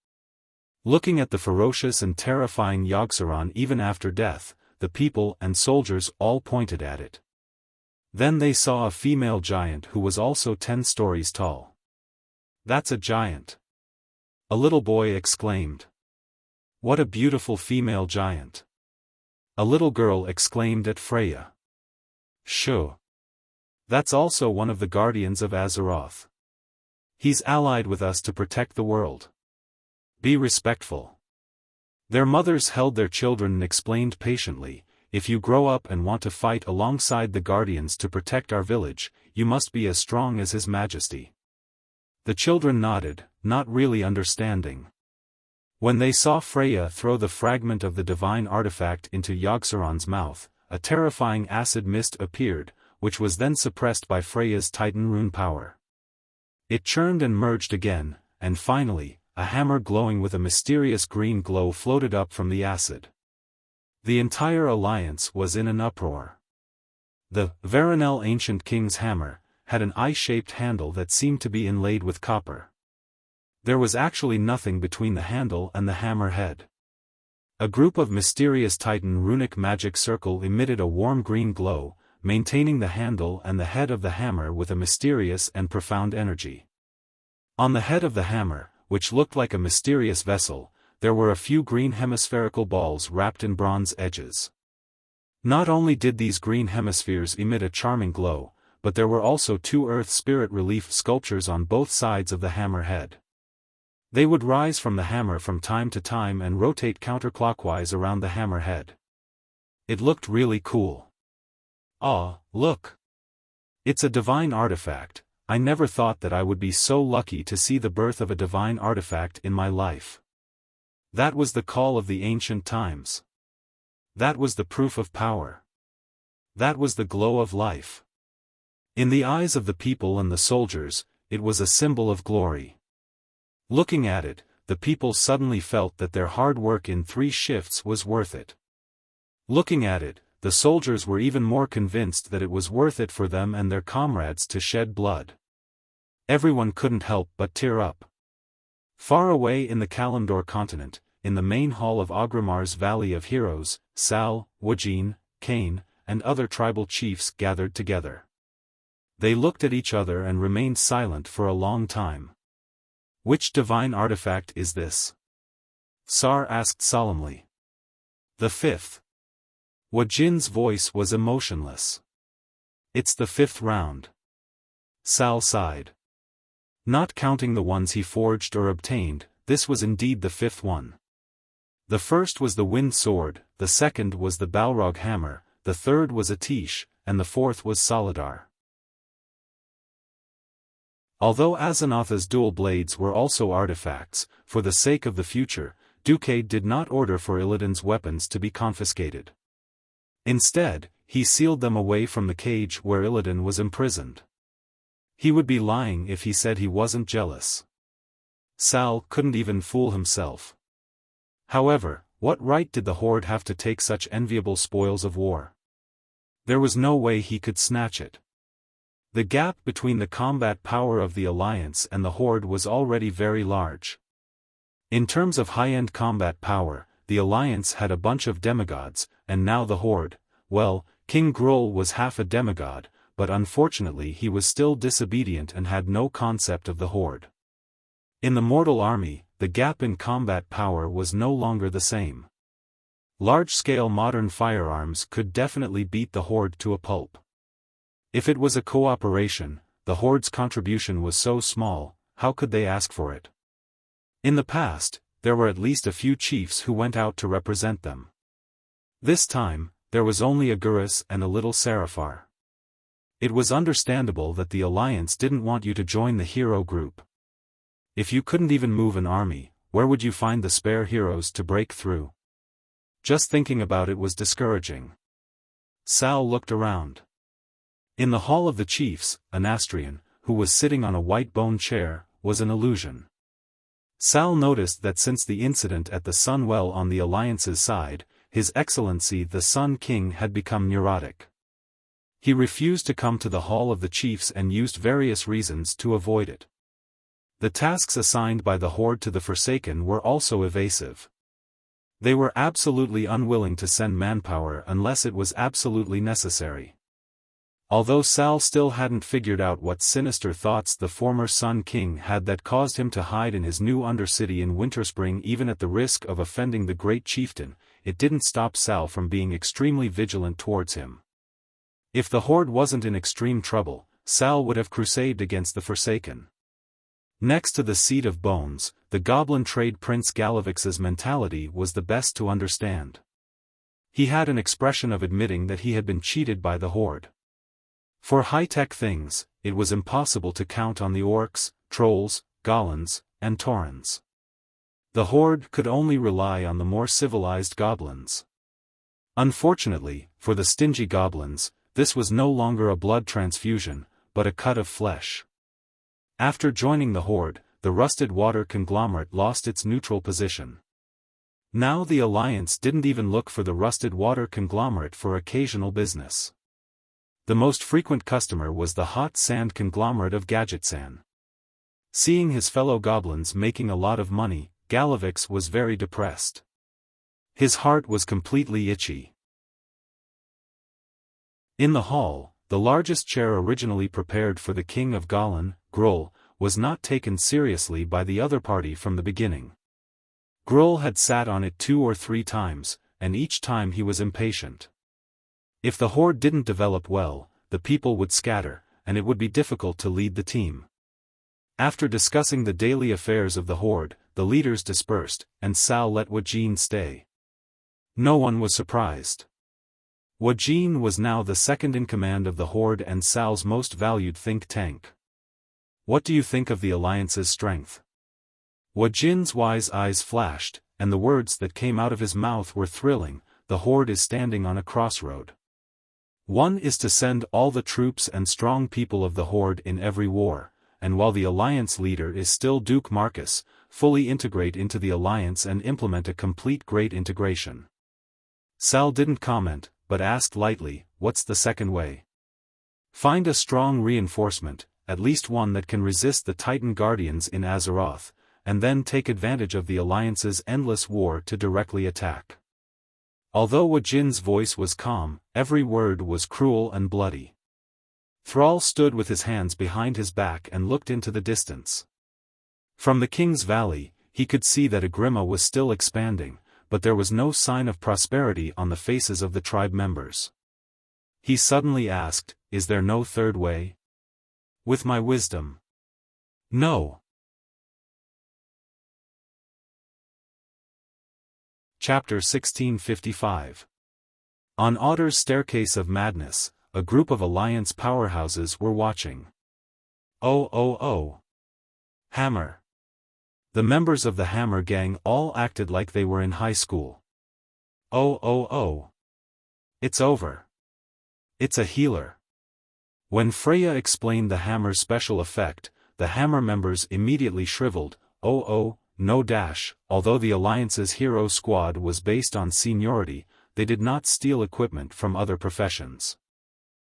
Looking at the ferocious and terrifying Yogg-Saron even after death, the people and soldiers all pointed at it. Then they saw a female giant who was also 10 stories tall. That's a giant! A little boy exclaimed. What a beautiful female giant! A little girl exclaimed at Freya. Shoo! That's also one of the guardians of Azeroth. He's allied with us to protect the world. Be respectful. Their mothers held their children and explained patiently, if you grow up and want to fight alongside the guardians to protect our village, you must be as strong as His Majesty. The children nodded, not really understanding. When they saw Freya throw the fragment of the divine artifact into Yogg-Saron's mouth, a terrifying acid mist appeared, which was then suppressed by Freya's Titan rune power. It churned and merged again, and finally, a hammer glowing with a mysterious green glow floated up from the acid. The entire Alliance was in an uproar. The Varanel Ancient King's hammer had an eye-shaped handle that seemed to be inlaid with copper. There was actually nothing between the handle and the hammer head. A group of mysterious Titan runic magic circle emitted a warm green glow, maintaining the handle and the head of the hammer with a mysterious and profound energy. On the head of the hammer, which looked like a mysterious vessel, there were a few green hemispherical balls wrapped in bronze edges. Not only did these green hemispheres emit a charming glow, but there were also 2 earth spirit relief sculptures on both sides of the hammer head. They would rise from the hammer from time to time and rotate counterclockwise around the hammer head. It looked really cool. Ah, look! It's a divine artifact. I never thought that I would be so lucky to see the birth of a divine artifact in my life. That was the call of the ancient times. That was the proof of power. That was the glow of life. In the eyes of the people and the soldiers, it was a symbol of glory. Looking at it, the people suddenly felt that their hard work in 3 shifts was worth it. Looking at it, the soldiers were even more convinced that it was worth it for them and their comrades to shed blood. Everyone couldn't help but tear up. Far away in the Kalimdor continent, in the main hall of Agrimar's Valley of Heroes, Sal, Wujin, Kane, and other tribal chiefs gathered together. They looked at each other and remained silent for a long time. "Which divine artifact is this?" Sar asked solemnly. "The fifth." Wujin's voice was emotionless. "It's the fifth round." Sal sighed. Not counting the ones he forged or obtained, this was indeed the fifth one. The first was the Wind Sword, the second was the Balrog Hammer, the third was Atish, and the fourth was Solidar. Although Azanatha's dual blades were also artifacts, for the sake of the future, Duque did not order for Illidan's weapons to be confiscated. Instead, he sealed them away from the cage where Illidan was imprisoned. He would be lying if he said he wasn't jealous. Sal couldn't even fool himself. However, what right did the Horde have to take such enviable spoils of war? There was no way he could snatch it. The gap between the combat power of the Alliance and the Horde was already very large. In terms of high-end combat power, the Alliance had a bunch of demigods, and now the Horde, well, King Gruul was half a demigod, but unfortunately he was still disobedient and had no concept of the Horde. In the mortal army, the gap in combat power was no longer the same. Large-scale modern firearms could definitely beat the Horde to a pulp. If it was a cooperation, the Horde's contribution was so small, how could they ask for it? In the past, there were at least a few chiefs who went out to represent them. This time, there was only Agurus and a little Seraphar. It was understandable that the Alliance didn't want you to join the hero group. If you couldn't even move an army, where would you find the spare heroes to break through? Just thinking about it was discouraging. Sal looked around. In the Hall of the Chiefs, Anastrian, who was sitting on a white bone chair, was an illusion. Sal noticed that since the incident at the Sunwell on the Alliance's side, His Excellency the Sun King had become neurotic. He refused to come to the Hall of the Chiefs and used various reasons to avoid it. The tasks assigned by the Horde to the Forsaken were also evasive. They were absolutely unwilling to send manpower unless it was absolutely necessary. Although Sal still hadn't figured out what sinister thoughts the former Sun King had that caused him to hide in his new undercity in Winterspring even at the risk of offending the great chieftain, it didn't stop Sal from being extremely vigilant towards him. If the Horde wasn't in extreme trouble, Sal would have crusaded against the Forsaken. Next to the Seat of Bones, the Goblin Trade Prince Galavix's mentality was the best to understand. He had an expression of admitting that he had been cheated by the Horde. For high-tech things, it was impossible to count on the orcs, trolls, goblins, and taurens. The Horde could only rely on the more civilized goblins. Unfortunately, for the stingy goblins, this was no longer a blood transfusion, but a cut of flesh. After joining the Horde, the Rusted Water conglomerate lost its neutral position. Now the Alliance didn't even look for the Rusted Water conglomerate for occasional business. The most frequent customer was the hot sand conglomerate of Gadgetsan. Seeing his fellow goblins making a lot of money, Galavix was very depressed. His heart was completely itchy. In the hall, the largest chair originally prepared for the King of Galan, Gruul, was not taken seriously by the other party from the beginning. Gruul had sat on it 2 or 3 times, and each time he was impatient. If the Horde didn't develop well, the people would scatter, and it would be difficult to lead the team. After discussing the daily affairs of the Horde, the leaders dispersed, and Sal let Wujin stay. No one was surprised. Wujin was now the second in command of the Horde and Sal's most valued think tank. What do you think of the Alliance's strength? Wujin's wise eyes flashed, and the words that came out of his mouth were thrilling. The Horde is standing on a crossroad. One is to send all the troops and strong people of the Horde in every war, and while the Alliance leader is still Duke Marcus, fully integrate into the Alliance and implement a complete great integration. Sal didn't comment, but asked lightly, "What's the second way?" "Find a strong reinforcement, at least one that can resist the Titan Guardians in Azeroth, and then take advantage of the Alliance's endless war to directly attack." Although Wu Jin's voice was calm, every word was cruel and bloody. Thrall stood with his hands behind his back and looked into the distance. From the King's Valley, he could see that Agrima was still expanding, but there was no sign of prosperity on the faces of the tribe members. He suddenly asked, "Is there no third way?" "With my wisdom. No." Chapter 1655. On Otter's Staircase of Madness, a group of Alliance powerhouses were watching. Oh. Hammer. The members of the Hammer gang all acted like they were in high school. Oh. It's over. It's a healer. When Freya explained the Hammer's special effect, the Hammer members immediately shriveled. No dash. Although the Alliance's hero squad was based on seniority, they did not steal equipment from other professions.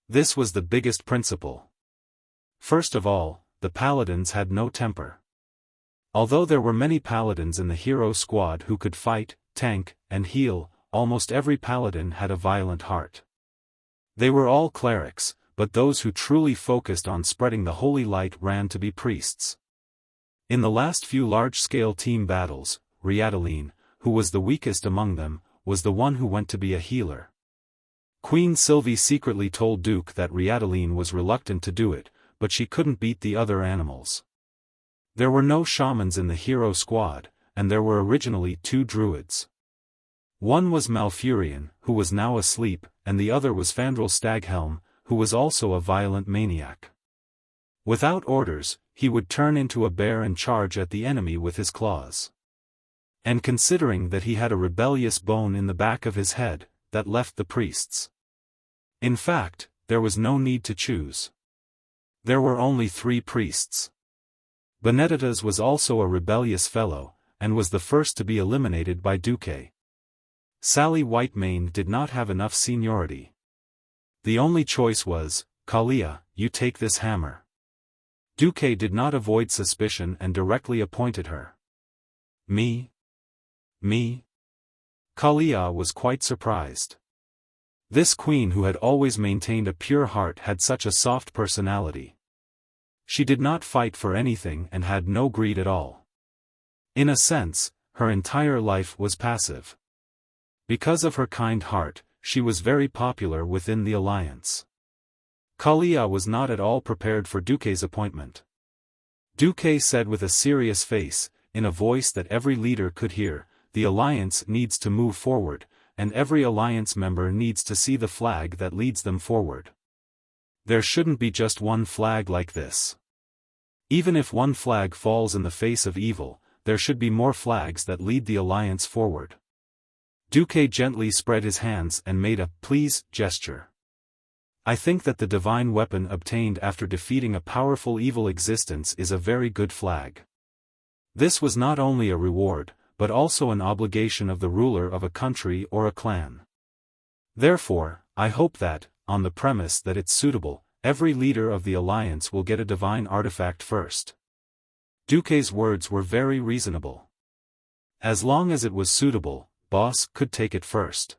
This was the biggest principle. First of all, the paladins had no temper. Although there were many paladins in the hero squad who could fight, tank, and heal, almost every paladin had a violent heart. They were all clerics, but those who truly focused on spreading the holy light ran to be priests. In the last few large-scale team battles, Riadaline, who was the weakest among them, was the one who went to be a healer. Queen Sylvie secretly told Duke that Riadaline was reluctant to do it, but she couldn't beat the other animals. There were no shamans in the hero squad, and there were originally 2 druids. One was Malfurion, who was now asleep, and the other was Fandral Staghelm, who was also a violent maniac. Without orders, he would turn into a bear and charge at the enemy with his claws. And considering that he had a rebellious bone in the back of his head, that left the priests. In fact, there was no need to choose. There were only 3 priests. Benedettas was also a rebellious fellow, and was the first to be eliminated by Duque. Sally Whitemane did not have enough seniority. The only choice was, "Kalia, you take this hammer." Duque did not avoid suspicion and directly appointed her. Me? Kalia was quite surprised. This queen who had always maintained a pure heart had such a soft personality. She did not fight for anything and had no greed at all. In a sense, her entire life was passive. Because of her kind heart, she was very popular within the Alliance. Kalia was not at all prepared for Duque's appointment. Duque said with a serious face, in a voice that every leader could hear, "The Alliance needs to move forward, and every Alliance member needs to see the flag that leads them forward. There shouldn't be just one flag like this. Even if one flag falls in the face of evil, there should be more flags that lead the Alliance forward." Duque gently spread his hands and made a "please" gesture. "I think that the divine weapon obtained after defeating a powerful evil existence is a very good flag. This was not only a reward, but also an obligation of the ruler of a country or a clan. Therefore, I hope that, on the premise that it's suitable, every leader of the Alliance will get a divine artifact first." Duque's words were very reasonable. As long as it was suitable, Boss could take it first.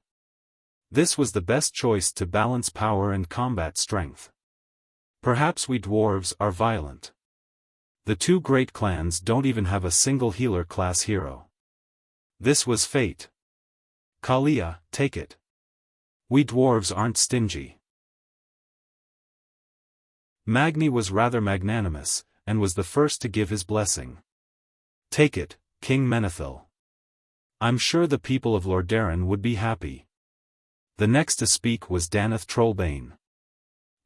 This was the best choice to balance power and combat strength. Perhaps we dwarves are violent. The 2 great clans don't even have a single healer class hero. This was fate. Kalia, take it. We dwarves aren't stingy. Magni was rather magnanimous, and was the first to give his blessing. "Take it, King Menethil. I'm sure the people of Lordaeron would be happy." The next to speak was Danath Trollbane.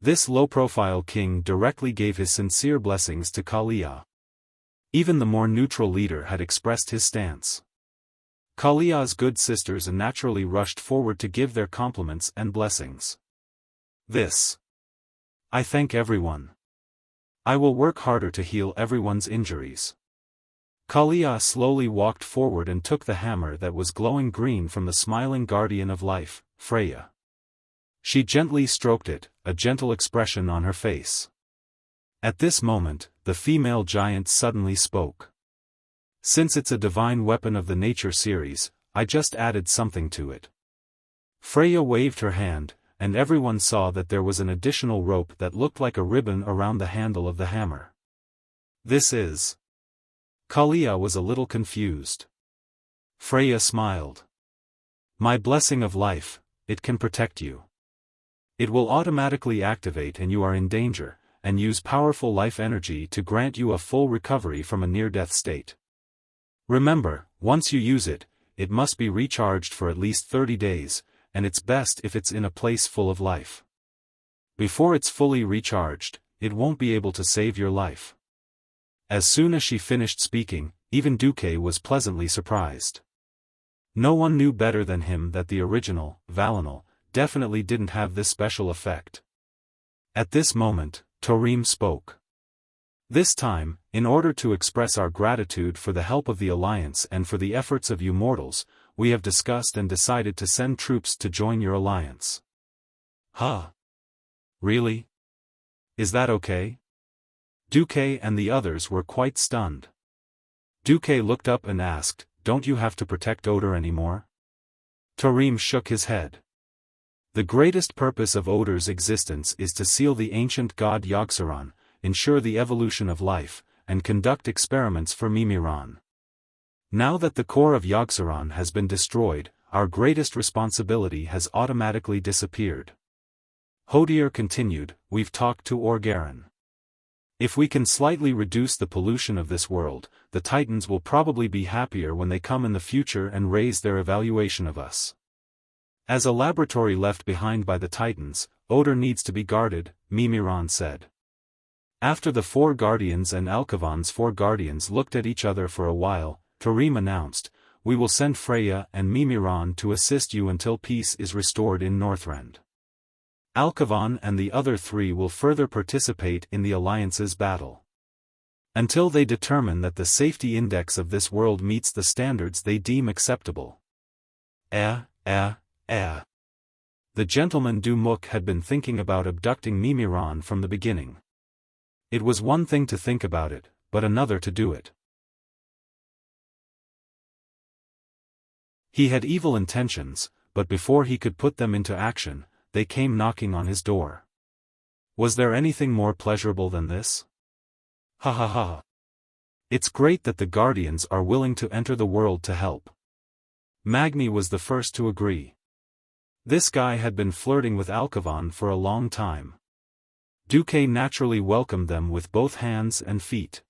This low-profile king directly gave his sincere blessings to Kalia. Even the more neutral leader had expressed his stance. Kalia's good sisters naturally rushed forward to give their compliments and blessings. I thank everyone. I will work harder to heal everyone's injuries." Kalia slowly walked forward and took the hammer that was glowing green from the smiling guardian of life, Freya. She gently stroked it, a gentle expression on her face. At this moment, the female giant suddenly spoke. Since it's a divine weapon of the nature series, I just added something to it. Freya waved her hand, and everyone saw that there was an additional rope that looked like a ribbon around the handle of the hammer. This is... Kalia was a little confused. Freya smiled. My blessing of life, it can protect you. It will automatically activate and you are in danger, and use powerful life energy to grant you a full recovery from a near-death state. Remember, once you use it, it must be recharged for at least 30 days, and it's best if it's in a place full of life. Before it's fully recharged, it won't be able to save your life. As soon as she finished speaking, even Duque was pleasantly surprised. No one knew better than him that the original, Valinor, definitely didn't have this special effect. At this moment, Tarim spoke. This time, in order to express our gratitude for the help of the Alliance and for the efforts of you mortals, we have discussed and decided to send troops to join your alliance. Huh? Really? Is that okay? Duque and the others were quite stunned. Duque looked up and asked, don't you have to protect Odor anymore? Tarim shook his head. The greatest purpose of Odor's existence is to seal the ancient god Yogg-Saron, ensure the evolution of life, and conduct experiments for Mimiron. Now that the core of Yogg-Saron has been destroyed, our greatest responsibility has automatically disappeared. Hodier continued, we've talked to Orgaren. If we can slightly reduce the pollution of this world, the Titans will probably be happier when they come in the future and raise their evaluation of us. As a laboratory left behind by the Titans, Odor needs to be guarded, Mimiron said. After the four Guardians and Alkavan's four Guardians looked at each other for a while, Tarim announced, we will send Freya and Mimiron to assist you until peace is restored in Northrend. Alkavan and the other three will further participate in the Alliance's battle. Until they determine that the safety index of this world meets the standards they deem acceptable. The gentleman Dumuk had been thinking about abducting Mimiron from the beginning. It was one thing to think about it, but another to do it. He had evil intentions, but before he could put them into action, they came knocking on his door. Was there anything more pleasurable than this? Ha ha ha. It's great that the Guardians are willing to enter the world to help. Magni was the first to agree. This guy had been flirting with Alkavan for a long time. Duque naturally welcomed them with both hands and feet.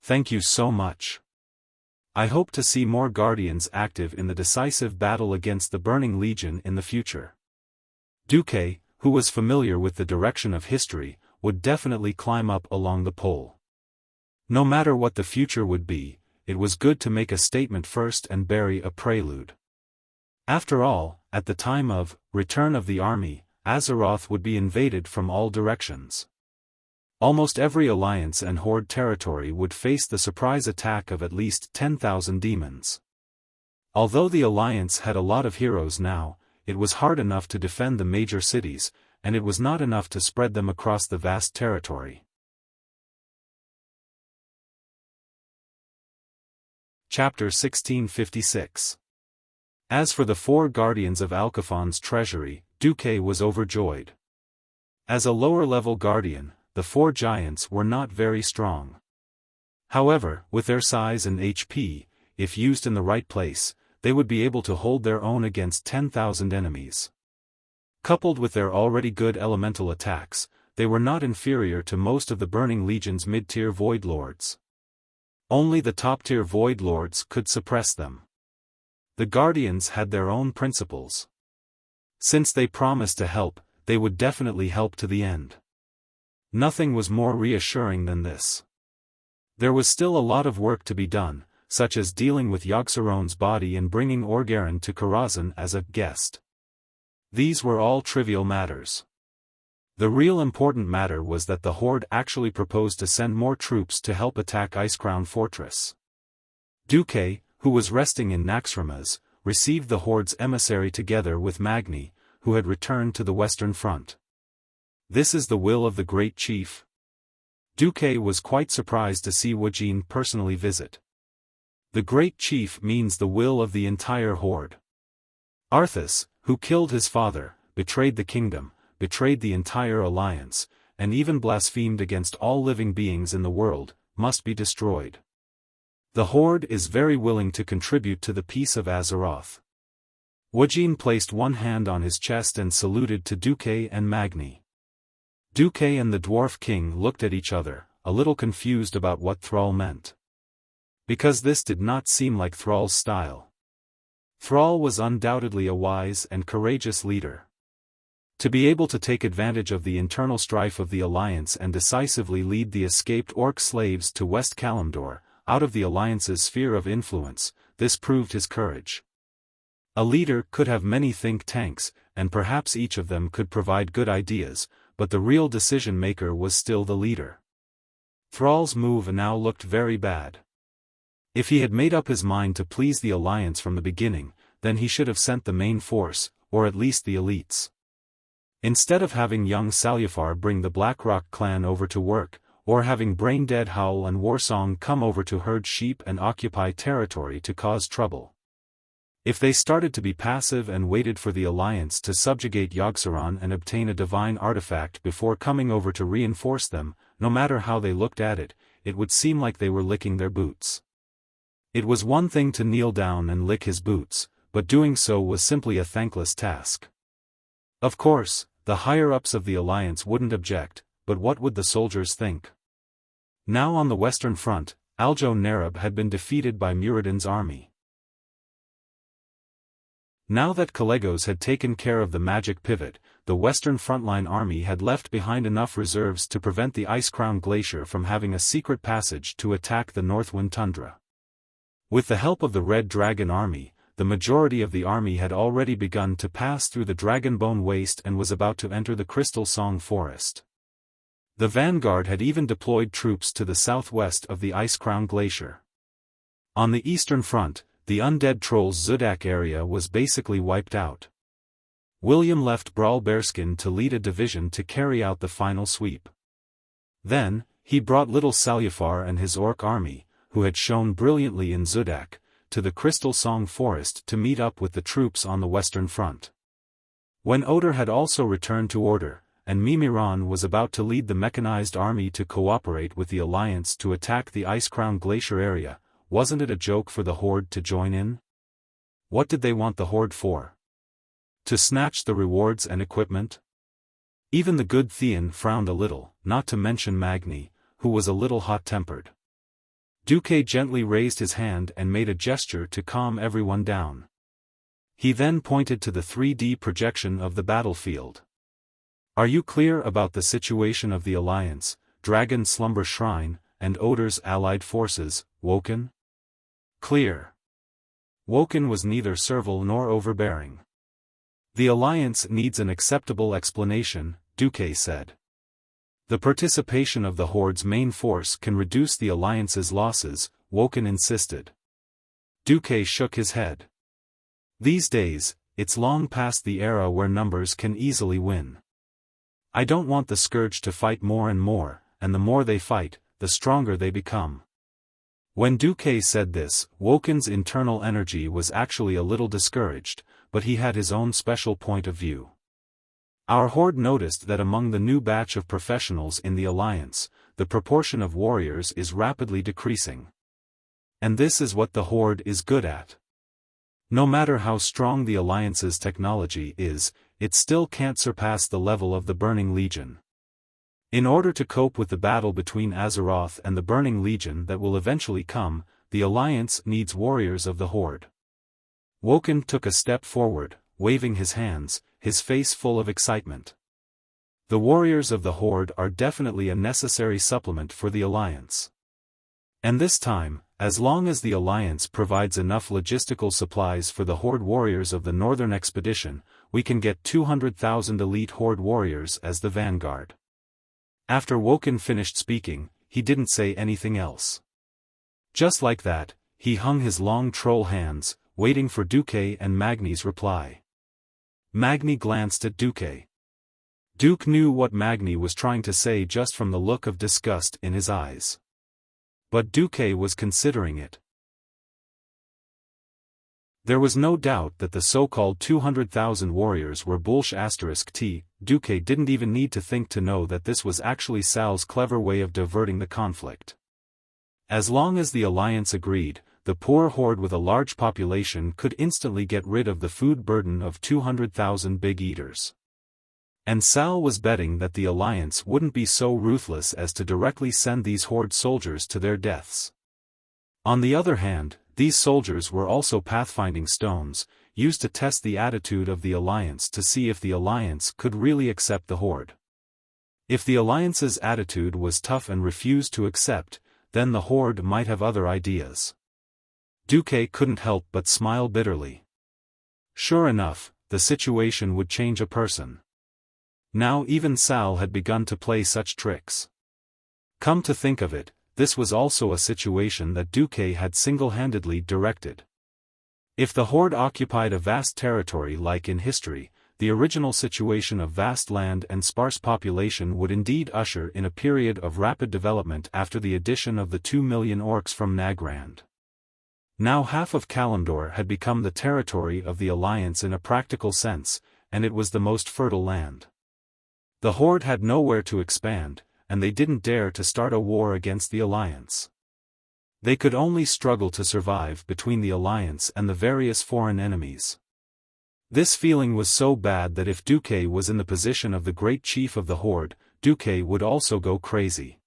Thank you so much. I hope to see more Guardians active in the decisive battle against the Burning Legion in the future. Duque, who was familiar with the direction of history, would definitely climb up along the pole. No matter what the future would be, it was good to make a statement first and bury a prelude. After all, at the time of return of the army, Azeroth would be invaded from all directions. Almost every alliance and horde territory would face the surprise attack of at least 10,000 demons. Although the alliance had a lot of heroes now, it was hard enough to defend the major cities, and it was not enough to spread them across the vast territory. Chapter 1656. As for the four Guardians of Alkafon's treasury, Duque was overjoyed. As a lower-level Guardian, the four giants were not very strong. However, with their size and HP, if used in the right place, they would be able to hold their own against 10,000 enemies. Coupled with their already good elemental attacks, they were not inferior to most of the Burning Legion's mid-tier Void Lords. Only the top-tier Void Lords could suppress them. The Guardians had their own principles. Since they promised to help, they would definitely help to the end. Nothing was more reassuring than this. There was still a lot of work to be done, such as dealing with Yogg-Saron's body and bringing Orgaren to Karazhan as a guest. These were all trivial matters. The real important matter was that the Horde actually proposed to send more troops to help attack Icecrown Fortress. Duque, who was resting in Naxxramas, received the Horde's emissary together with Magni, who had returned to the Western Front. This is the will of the great chief? Duque was quite surprised to see Wuxia personally visit. The great chief means the will of the entire horde. Arthas, who killed his father, betrayed the kingdom, betrayed the entire alliance, and even blasphemed against all living beings in the world, must be destroyed. The horde is very willing to contribute to the peace of Azeroth. Wuxia placed one hand on his chest and saluted to Duque and Magni. Duque and the Dwarf King looked at each other, a little confused about what Thrall meant. Because this did not seem like Thrall's style. Thrall was undoubtedly a wise and courageous leader. To be able to take advantage of the internal strife of the Alliance and decisively lead the escaped Orc slaves to West Kalimdor, out of the Alliance's sphere of influence, this proved his courage. A leader could have many think tanks, and perhaps each of them could provide good ideas, but the real decision-maker was still the leader. Thrall's move now looked very bad. If he had made up his mind to please the Alliance from the beginning, then he should have sent the main force, or at least the elites. Instead of having young Salyafar bring the Blackrock clan over to work, or having Braindead Howl and Warsong come over to herd sheep and occupy territory to cause trouble. If they started to be passive and waited for the Alliance to subjugate Yogg-Saron and obtain a divine artifact before coming over to reinforce them, no matter how they looked at it, it would seem like they were licking their boots. It was one thing to kneel down and lick his boots, but doing so was simply a thankless task. Of course, the higher-ups of the Alliance wouldn't object, but what would the soldiers think? Now on the Western Front, Aljo Nerub had been defeated by Muradin's army. Now that Kalegos had taken care of the magic pivot, the Western Frontline army had left behind enough reserves to prevent the Icecrown Glacier from having a secret passage to attack the Northwind Tundra. With the help of the Red Dragon army, the majority of the army had already begun to pass through the Dragonbone Waste and was about to enter the Crystal Song Forest. The vanguard had even deployed troops to the southwest of the Icecrown Glacier. On the eastern front, the Undead Trolls Zudak area was basically wiped out. William left Brawl Bearskin to lead a division to carry out the final sweep. Then, he brought little Salyafar and his Orc army, who had shone brilliantly in Zudak, to the Crystal Song Forest to meet up with the troops on the Western Front. When Oder had also returned to order, and Mimiron was about to lead the mechanized army to cooperate with the Alliance to attack the Icecrown Glacier area, wasn't it a joke for the Horde to join in? What did they want the Horde for? To snatch the rewards and equipment? Even the good Theon frowned a little, not to mention Magni, who was a little hot-tempered. Duque gently raised his hand and made a gesture to calm everyone down. He then pointed to the 3D projection of the battlefield. Are you clear about the situation of the Alliance, Dragon Slumber Shrine, and Oder's allied forces, Woken? Clear. Woken was neither servile nor overbearing. The Alliance needs an acceptable explanation, Duque said. The participation of the Horde's main force can reduce the Alliance's losses, Woken insisted. Duque shook his head. These days, it's long past the era where numbers can easily win. I don't want the Scourge to fight more and more, and the more they fight, the stronger they become. When Duque said this, Woken's internal energy was actually a little discouraged, but he had his own special point of view. Our Horde noticed that among the new batch of professionals in the Alliance, the proportion of warriors is rapidly decreasing. And this is what the Horde is good at. No matter how strong the Alliance's technology is, it still can't surpass the level of the Burning Legion. In order to cope with the battle between Azeroth and the Burning Legion that will eventually come, the Alliance needs warriors of the Horde. Woken took a step forward, waving his hands, his face full of excitement. The warriors of the Horde are definitely a necessary supplement for the Alliance. And this time, as long as the Alliance provides enough logistical supplies for the Horde warriors of the Northern Expedition, we can get 200,000 elite Horde warriors as the vanguard. After Woken finished speaking, he didn't say anything else. Just like that, he hung his long troll hands, waiting for Duque and Magni's reply. Magni glanced at Duque. Duke knew what Magni was trying to say just from the look of disgust in his eyes. But Duque was considering it. There was no doubt that the so-called 200,000 warriors were bullsh*t. Duque didn't even need to think to know that this was actually Sal's clever way of diverting the conflict. As long as the alliance agreed, the poor horde with a large population could instantly get rid of the food burden of 200,000 big eaters. And Sal was betting that the alliance wouldn't be so ruthless as to directly send these horde soldiers to their deaths. On the other hand, these soldiers were also pathfinding stones, used to test the attitude of the alliance to see if the alliance could really accept the horde. If the alliance's attitude was tough and refused to accept, then the horde might have other ideas. Duque couldn't help but smile bitterly. Sure enough, the situation would change a person. Now even Sal had begun to play such tricks. Come to think of it, this was also a situation that Duque had single-handedly directed. If the horde occupied a vast territory like in history, the original situation of vast land and sparse population would indeed usher in a period of rapid development after the addition of the 2 million orcs from Nagrand. Now half of Kalimdor had become the territory of the alliance in a practical sense, and it was the most fertile land. The horde had nowhere to expand, and they didn't dare to start a war against the alliance. They could only struggle to survive between the alliance and the various foreign enemies. This feeling was so bad that if Duque was in the position of the great chief of the horde, Duque would also go crazy.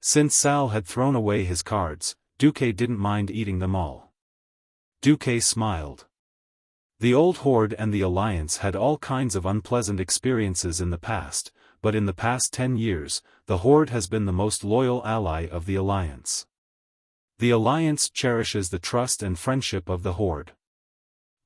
Since Sal had thrown away his cards, Duque didn't mind eating them all. Duque smiled. The old horde and the alliance had all kinds of unpleasant experiences in the past, but in the past 10 years, the horde has been the most loyal ally of the alliance. The alliance cherishes the trust and friendship of the horde.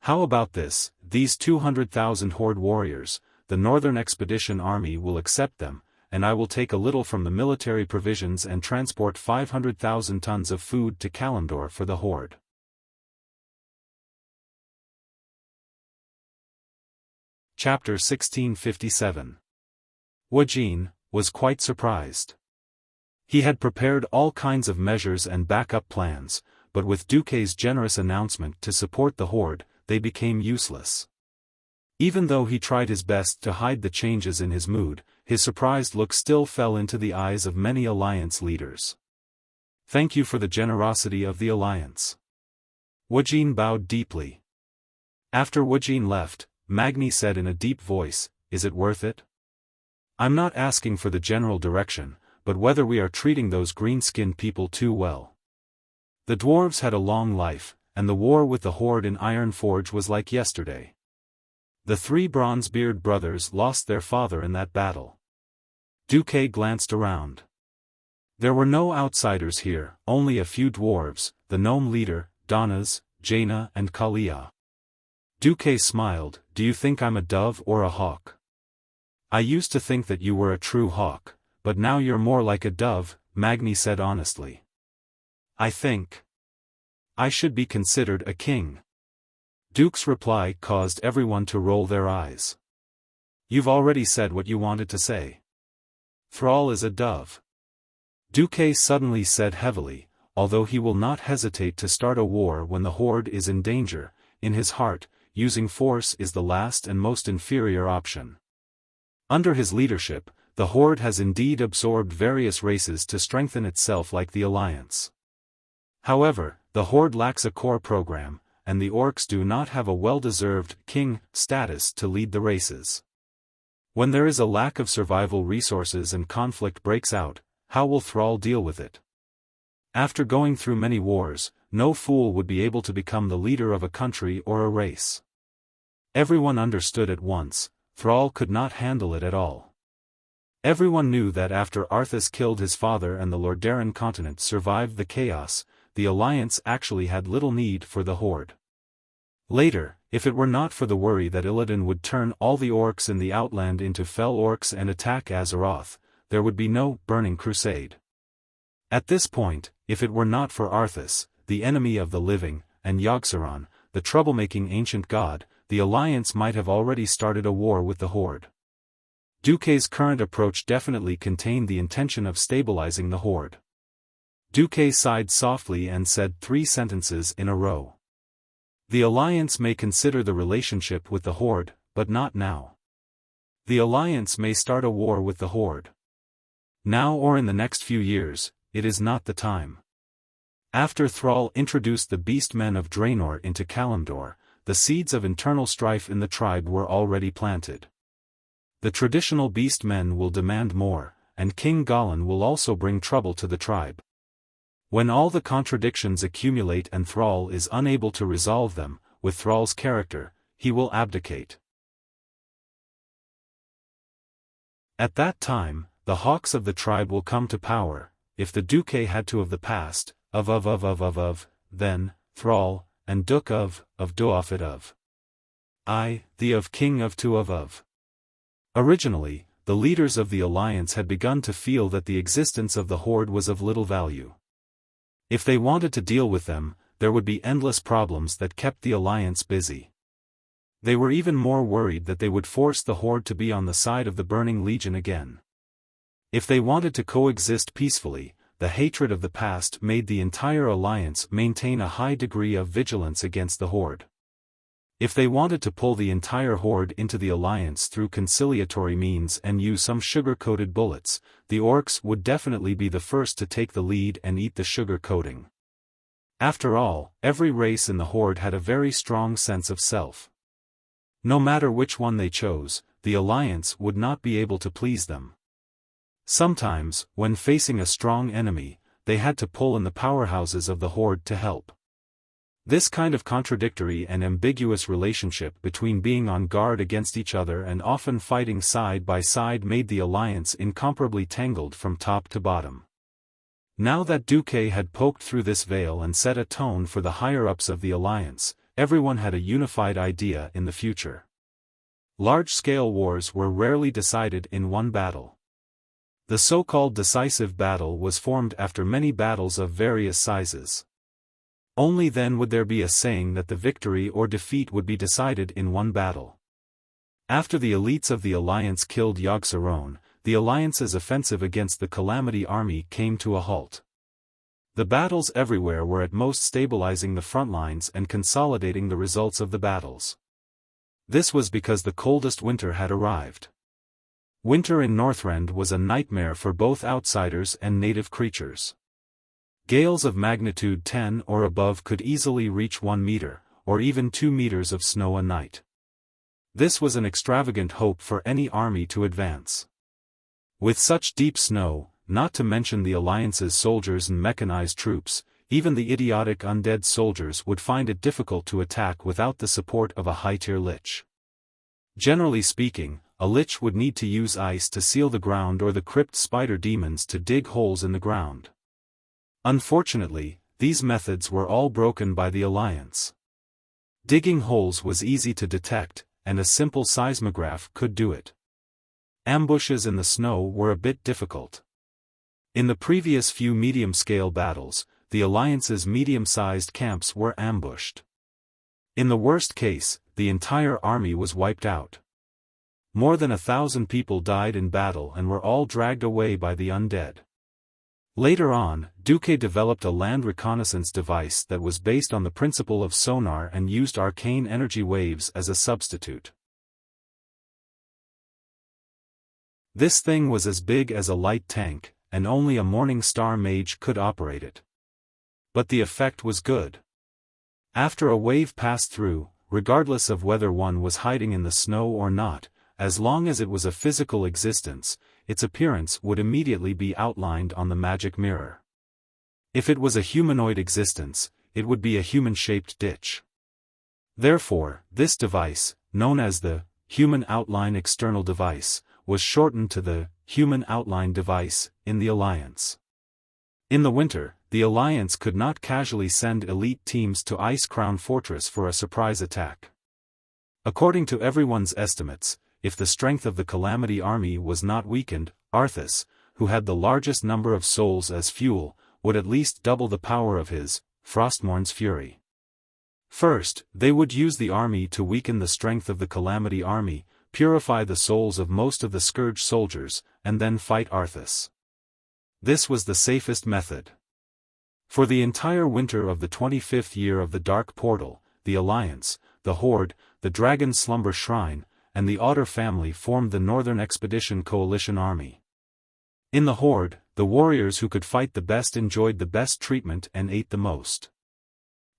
How about this? These 200,000 horde warriors, the Northern Expedition Army will accept them, and I will take a little from the military provisions and transport 500,000 tons of food to Kalimdor for the horde. Chapter 1657. Wuxia was quite surprised. He had prepared all kinds of measures and backup plans, but with Duque's generous announcement to support the horde, they became useless. Even though he tried his best to hide the changes in his mood, his surprised look still fell into the eyes of many alliance leaders. Thank you for the generosity of the alliance. Wuxia bowed deeply. After Wuxia left, Magni said in a deep voice, "Is it worth it? I'm not asking for the general direction, but whether we are treating those green-skinned people too well. The dwarves had a long life, and the war with the horde in Ironforge was like yesterday. The 3 Bronzebeard brothers lost their father in that battle." Duque glanced around. There were no outsiders here, only a few dwarves, the gnome leader, Donnas, Jaina and Kalia. Duque smiled. "Do you think I'm a dove or a hawk? I used to think that you were a true hawk, but now you're more like a dove," Magni said honestly. "I think I should be considered a king." Duke's reply caused everyone to roll their eyes. "You've already said what you wanted to say. Thrall is a dove." Duque suddenly said heavily, although he will not hesitate to start a war when the horde is in danger, in his heart, using force is the last and most inferior option. Under his leadership, the horde has indeed absorbed various races to strengthen itself like the alliance. However, the horde lacks a core program, and the orcs do not have a well-deserved king status to lead the races. When there is a lack of survival resources and conflict breaks out, how will Thrall deal with it? After going through many wars, no fool would be able to become the leader of a country or a race. Everyone understood at once, Thrall could not handle it at all. Everyone knew that after Arthas killed his father and the Lordaeron continent survived the chaos, the alliance actually had little need for the horde. Later, if it were not for the worry that Illidan would turn all the orcs in the Outland into fell orcs and attack Azeroth, there would be no Burning Crusade. At this point, if it were not for Arthas, the enemy of the living, and Yogg-Saron, the troublemaking ancient god, the Alliance might have already started a war with the Horde. Duque's current approach definitely contained the intention of stabilizing the Horde. Duque sighed softly and said 3 sentences in a row. The Alliance may consider the relationship with the Horde, but not now. The Alliance may start a war with the Horde. Now or in the next few years, it is not the time. After Thrall introduced the Beastmen of Draenor into Kalimdor, the seeds of internal strife in the tribe were already planted. The traditional Beastmen will demand more, and King Galan will also bring trouble to the tribe. When all the contradictions accumulate and Thrall is unable to resolve them, with Thrall's character, he will abdicate. At that time, the Hawks of the tribe will come to power, if the Duque had to of the past, then, Thrall, and Duk of Doafit of. The of King of Tu of. Originally, the leaders of the Alliance had begun to feel that the existence of the Horde was of little value. If they wanted to deal with them, there would be endless problems that kept the Alliance busy. They were even more worried that they would force the Horde to be on the side of the Burning Legion again. If they wanted to coexist peacefully, the hatred of the past made the entire Alliance maintain a high degree of vigilance against the Horde. If they wanted to pull the entire Horde into the Alliance through conciliatory means and use some sugar-coated bullets, the Orcs would definitely be the first to take the lead and eat the sugar coating. After all, every race in the Horde had a very strong sense of self. No matter which one they chose, the Alliance would not be able to please them. Sometimes, when facing a strong enemy, they had to pull in the powerhouses of the Horde to help. This kind of contradictory and ambiguous relationship between being on guard against each other and often fighting side by side made the Alliance incomparably tangled from top to bottom. Now that Duque had poked through this veil and set a tone for the higher-ups of the Alliance, everyone had a unified idea in the future. Large-scale wars were rarely decided in one battle. The so-called decisive battle was formed after many battles of various sizes. Only then would there be a saying that the victory or defeat would be decided in one battle. After the elites of the Alliance killed Yogg-Saron, the Alliance's offensive against the Calamity Army came to a halt. The battles everywhere were at most stabilizing the front lines and consolidating the results of the battles. This was because the coldest winter had arrived. Winter in Northrend was a nightmare for both outsiders and native creatures. Gales of magnitude 10 or above could easily reach 1 meter, or even 2 meters of snow a night. This was an extravagant hope for any army to advance. With such deep snow, not to mention the Alliance's soldiers and mechanized troops, even the idiotic undead soldiers would find it difficult to attack without the support of a high-tier lich. Generally speaking, a lich would need to use ice to seal the ground or the crypt spider demons to dig holes in the ground. Unfortunately, these methods were all broken by the Alliance. Digging holes was easy to detect, and a simple seismograph could do it. Ambushes in the snow were a bit difficult. In the previous few medium-scale battles, the Alliance's medium-sized camps were ambushed. In the worst case, the entire army was wiped out. More than 1,000 people died in battle and were all dragged away by the undead. Later on, Duque developed a land reconnaissance device that was based on the principle of sonar and used arcane energy waves as a substitute. This thing was as big as a light tank, and only a Morning Star mage could operate it. But the effect was good. After a wave passed through, regardless of whether one was hiding in the snow or not, as long as it was a physical existence, its appearance would immediately be outlined on the magic mirror. If it was a humanoid existence, it would be a human-shaped ditch. Therefore, this device, known as the Human Outline External Device, was shortened to the Human Outline Device in the Alliance. In the winter, the Alliance could not casually send elite teams to Ice Crown Fortress for a surprise attack. According to everyone's estimates, if the strength of the Calamity Army was not weakened, Arthas, who had the largest number of souls as fuel, would at least double the power of his, Frostmourn's Fury. First, they would use the army to weaken the strength of the Calamity army, purify the souls of most of the Scourge soldiers, and then fight Arthas. This was the safest method. For the entire winter of the 25th year of the Dark Portal, the Alliance, the Horde, the Dragon Slumber Shrine, and the Otter family formed the Northern Expedition Coalition Army. In the Horde, the warriors who could fight the best enjoyed the best treatment and ate the most.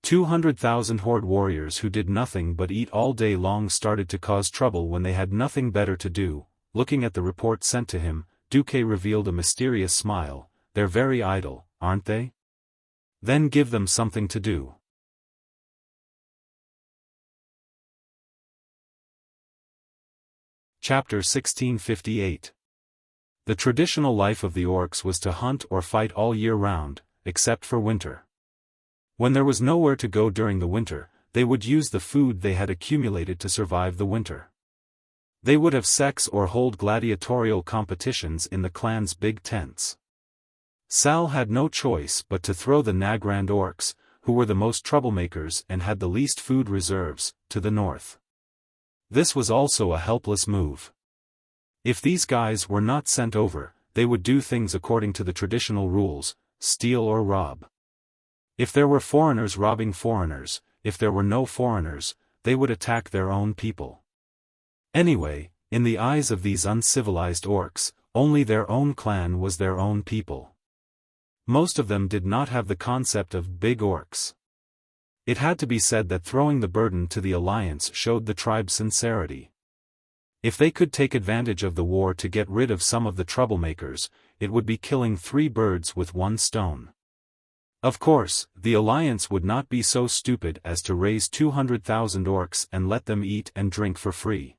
200,000 Horde warriors who did nothing but eat all day long started to cause trouble when they had nothing better to do. Looking at the report sent to him, Duque revealed a mysterious smile. They're very idle, aren't they? Then give them something to do. Chapter 1658. The traditional life of the orcs was to hunt or fight all year round, except for winter. When there was nowhere to go during the winter, they would use the food they had accumulated to survive the winter. They would have sex or hold gladiatorial competitions in the clan's big tents. Sal had no choice but to throw the Nagrand orcs, who were the most troublemakers and had the least food reserves, to the north. This was also a helpless move. If these guys were not sent over, they would do things according to the traditional rules, steal or rob. If there were foreigners robbing foreigners, if there were no foreigners, they would attack their own people. Anyway, in the eyes of these uncivilized orcs, only their own clan was their own people. Most of them did not have the concept of big orcs. It had to be said that throwing the burden to the Alliance showed the tribe's sincerity. If they could take advantage of the war to get rid of some of the troublemakers, it would be killing 3 birds with 1 stone. Of course, the Alliance would not be so stupid as to raise 200,000 orcs and let them eat and drink for free.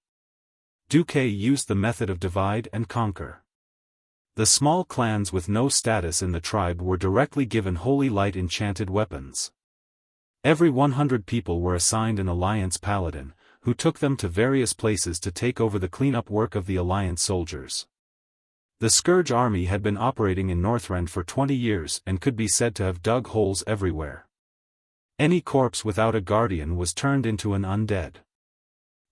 Duque used the method of divide and conquer. The small clans with no status in the tribe were directly given holy light enchanted weapons. Every 100 people were assigned an Alliance paladin, who took them to various places to take over the cleanup work of the Alliance soldiers. The Scourge army had been operating in Northrend for 20 years and could be said to have dug holes everywhere. Any corpse without a guardian was turned into an undead.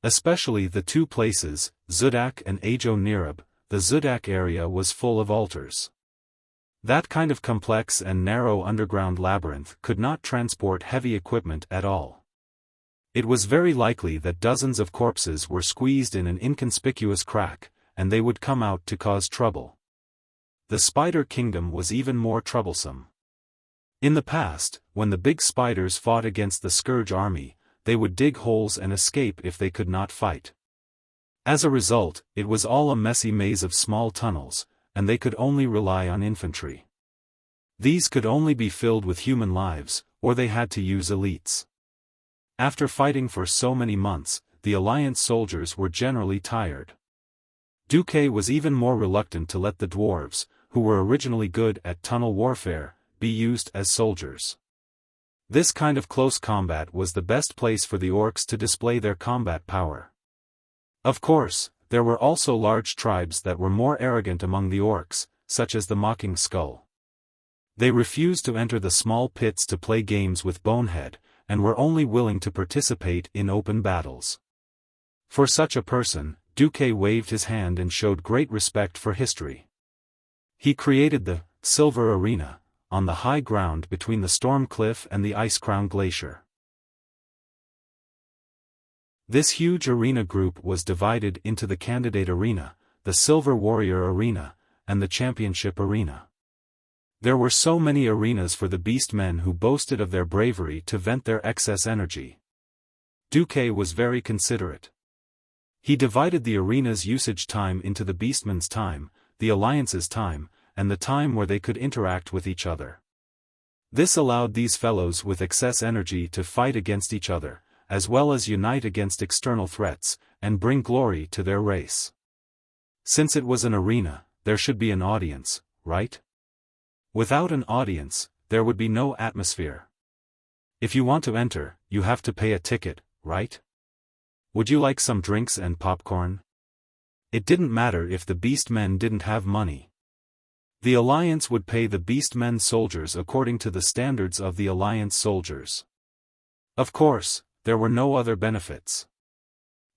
Especially the 2 places, Zudak and Ajo Nirab, the Zudak area was full of altars. That kind of complex and narrow underground labyrinth could not transport heavy equipment at all. It was very likely that dozens of corpses were squeezed in an inconspicuous crack, and they would come out to cause trouble. The Spider Kingdom was even more troublesome. In the past, when the big spiders fought against the Scourge army, they would dig holes and escape if they could not fight. As a result, it was all a messy maze of small tunnels, and they could only rely on infantry. These could only be filled with human lives, or they had to use elites. After fighting for so many months, the Alliance soldiers were generally tired. Duque was even more reluctant to let the dwarves, who were originally good at tunnel warfare, be used as soldiers. This kind of close combat was the best place for the orcs to display their combat power. Of course, there were also large tribes that were more arrogant among the orcs, such as the Mocking Skull. They refused to enter the small pits to play games with Bonehead, and were only willing to participate in open battles. For such a person, Duque waved his hand and showed great respect for history. He created the Silver Arena, on the high ground between the Storm Cliff and the Ice Crown Glacier. This huge arena group was divided into the Candidate Arena, the Silver Warrior Arena, and the Championship Arena. There were so many arenas for the beastmen who boasted of their bravery to vent their excess energy. Duque was very considerate. He divided the arena's usage time into the beastmen's time, the Alliance's time, and the time where they could interact with each other. This allowed these fellows with excess energy to fight against each other, as well as unite against external threats, and bring glory to their race. Since it was an arena, there should be an audience, right? Without an audience, there would be no atmosphere. If you want to enter, you have to pay a ticket, right? Would you like some drinks and popcorn? It didn't matter if the beastmen didn't have money. The Alliance would pay the beastmen soldiers according to the standards of the Alliance soldiers. Of course, there were no other benefits.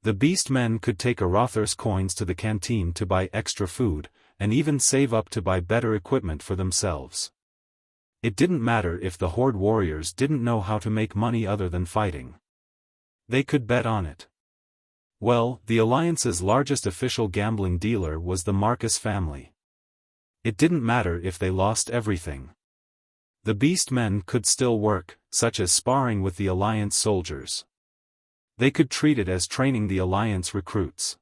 The beast men could take Arothor's coins to the canteen to buy extra food, and even save up to buy better equipment for themselves. It didn't matter if the Horde warriors didn't know how to make money other than fighting. They could bet on it. Well, the Alliance's largest official gambling dealer was the Marcus family. It didn't matter if they lost everything. The beast men could still work, such as sparring with the Alliance soldiers. They could treat it as training the Alliance recruits.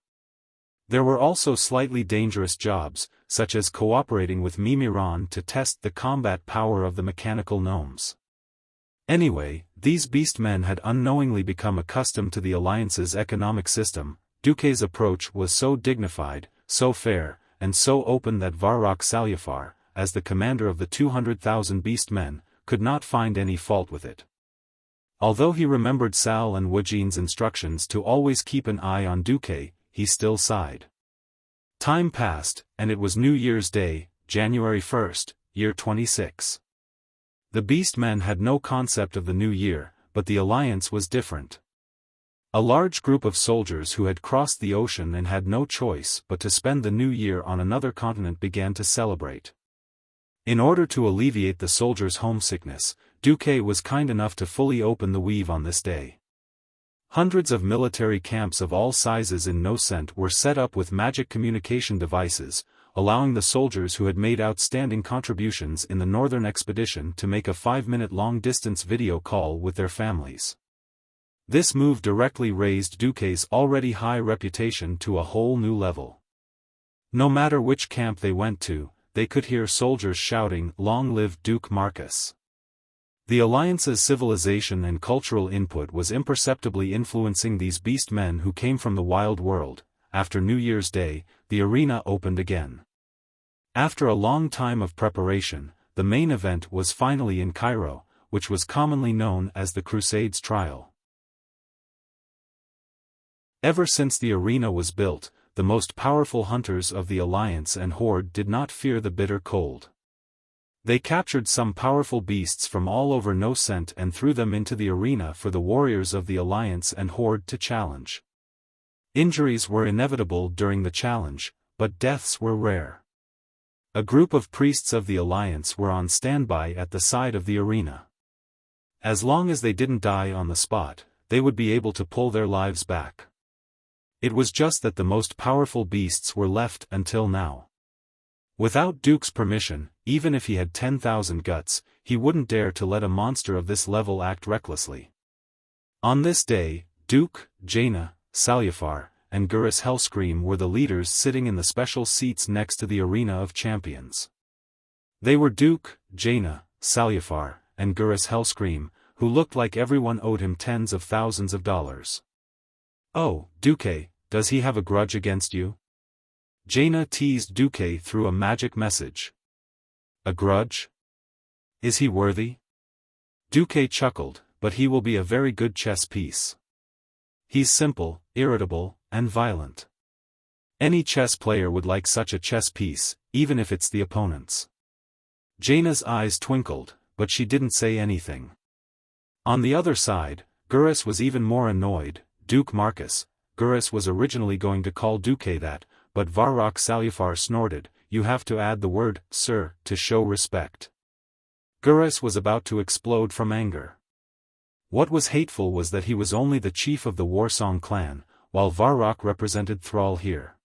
There were also slightly dangerous jobs, such as cooperating with Mimiron to test the combat power of the mechanical gnomes. Anyway, these beastmen had unknowingly become accustomed to the Alliance's economic system. Duque's approach was so dignified, so fair, and so open that Varrock Salyafar, as the commander of the 200,000 beastmen, could not find any fault with it. Although he remembered Sal and Wujin's instructions to always keep an eye on Duque, he still sighed. Time passed, and it was New Year's Day, January 1st, year 26. The beastmen had no concept of the new year, but the Alliance was different. A large group of soldiers who had crossed the ocean and had no choice but to spend the new year on another continent began to celebrate. In order to alleviate the soldiers' homesickness, Duque was kind enough to fully open the weave on this day. Hundreds of military camps of all sizes in Nocent were set up with magic communication devices, allowing the soldiers who had made outstanding contributions in the northern expedition to make a 5-minute long-distance video call with their families. This move directly raised Duque's already high reputation to a whole new level. No matter which camp they went to, they could hear soldiers shouting, "Long live Duke Marcus." The Alliance's civilization and cultural input was imperceptibly influencing these beast men who came from the wild world. After New Year's Day, the arena opened again. After a long time of preparation, the main event was finally in Cairo, which was commonly known as the Crusades Trial. Ever since the arena was built, the most powerful hunters of the Alliance and Horde did not fear the bitter cold. They captured some powerful beasts from all over Nocent and threw them into the arena for the warriors of the Alliance and Horde to challenge. Injuries were inevitable during the challenge, but deaths were rare. A group of priests of the Alliance were on standby at the side of the arena. As long as they didn't die on the spot, they would be able to pull their lives back. It was just that the most powerful beasts were left until now. Without Duke's permission, even if he had 10,000 guts, he wouldn't dare to let a monster of this level act recklessly. On this day, Duke, Jaina, Salyafar, and Gurus Hellscream were the leaders sitting in the special seats next to the Arena of Champions. They were Duke, Jaina, Salyafar, and Gurus Hellscream, who looked like everyone owed him tens of thousands of dollars. "Oh, Duque, does he have a grudge against you?" Jaina teased Duque through a magic message. "A grudge? Is he worthy?" Duque chuckled, "But he will be a very good chess piece. He's simple, irritable, and violent. Any chess player would like such a chess piece, even if it's the opponent's." Jaina's eyes twinkled, but she didn't say anything. On the other side, Gurus was even more annoyed. Duke Marcus, Gurus was originally going to call Duque that, but Varrock Salyafar snorted, "You have to add the word, sir, to show respect." Gurus was about to explode from anger. What was hateful was that he was only the chief of the Warsong clan, while Varrock represented Thrall here.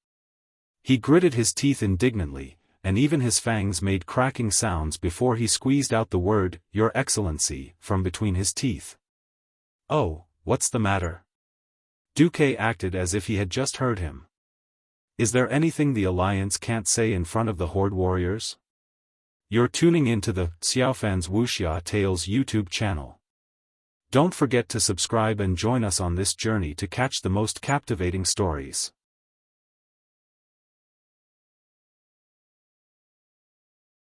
He gritted his teeth indignantly, and even his fangs made cracking sounds before he squeezed out the word, "Your Excellency," from between his teeth. "Oh, what's the matter?" Duque acted as if he had just heard him. "Is there anything the Alliance can't say in front of the Horde warriors?" You're tuning into the Xiaofan's Wuxia Tales YouTube channel. Don't forget to subscribe and join us on this journey to catch the most captivating stories.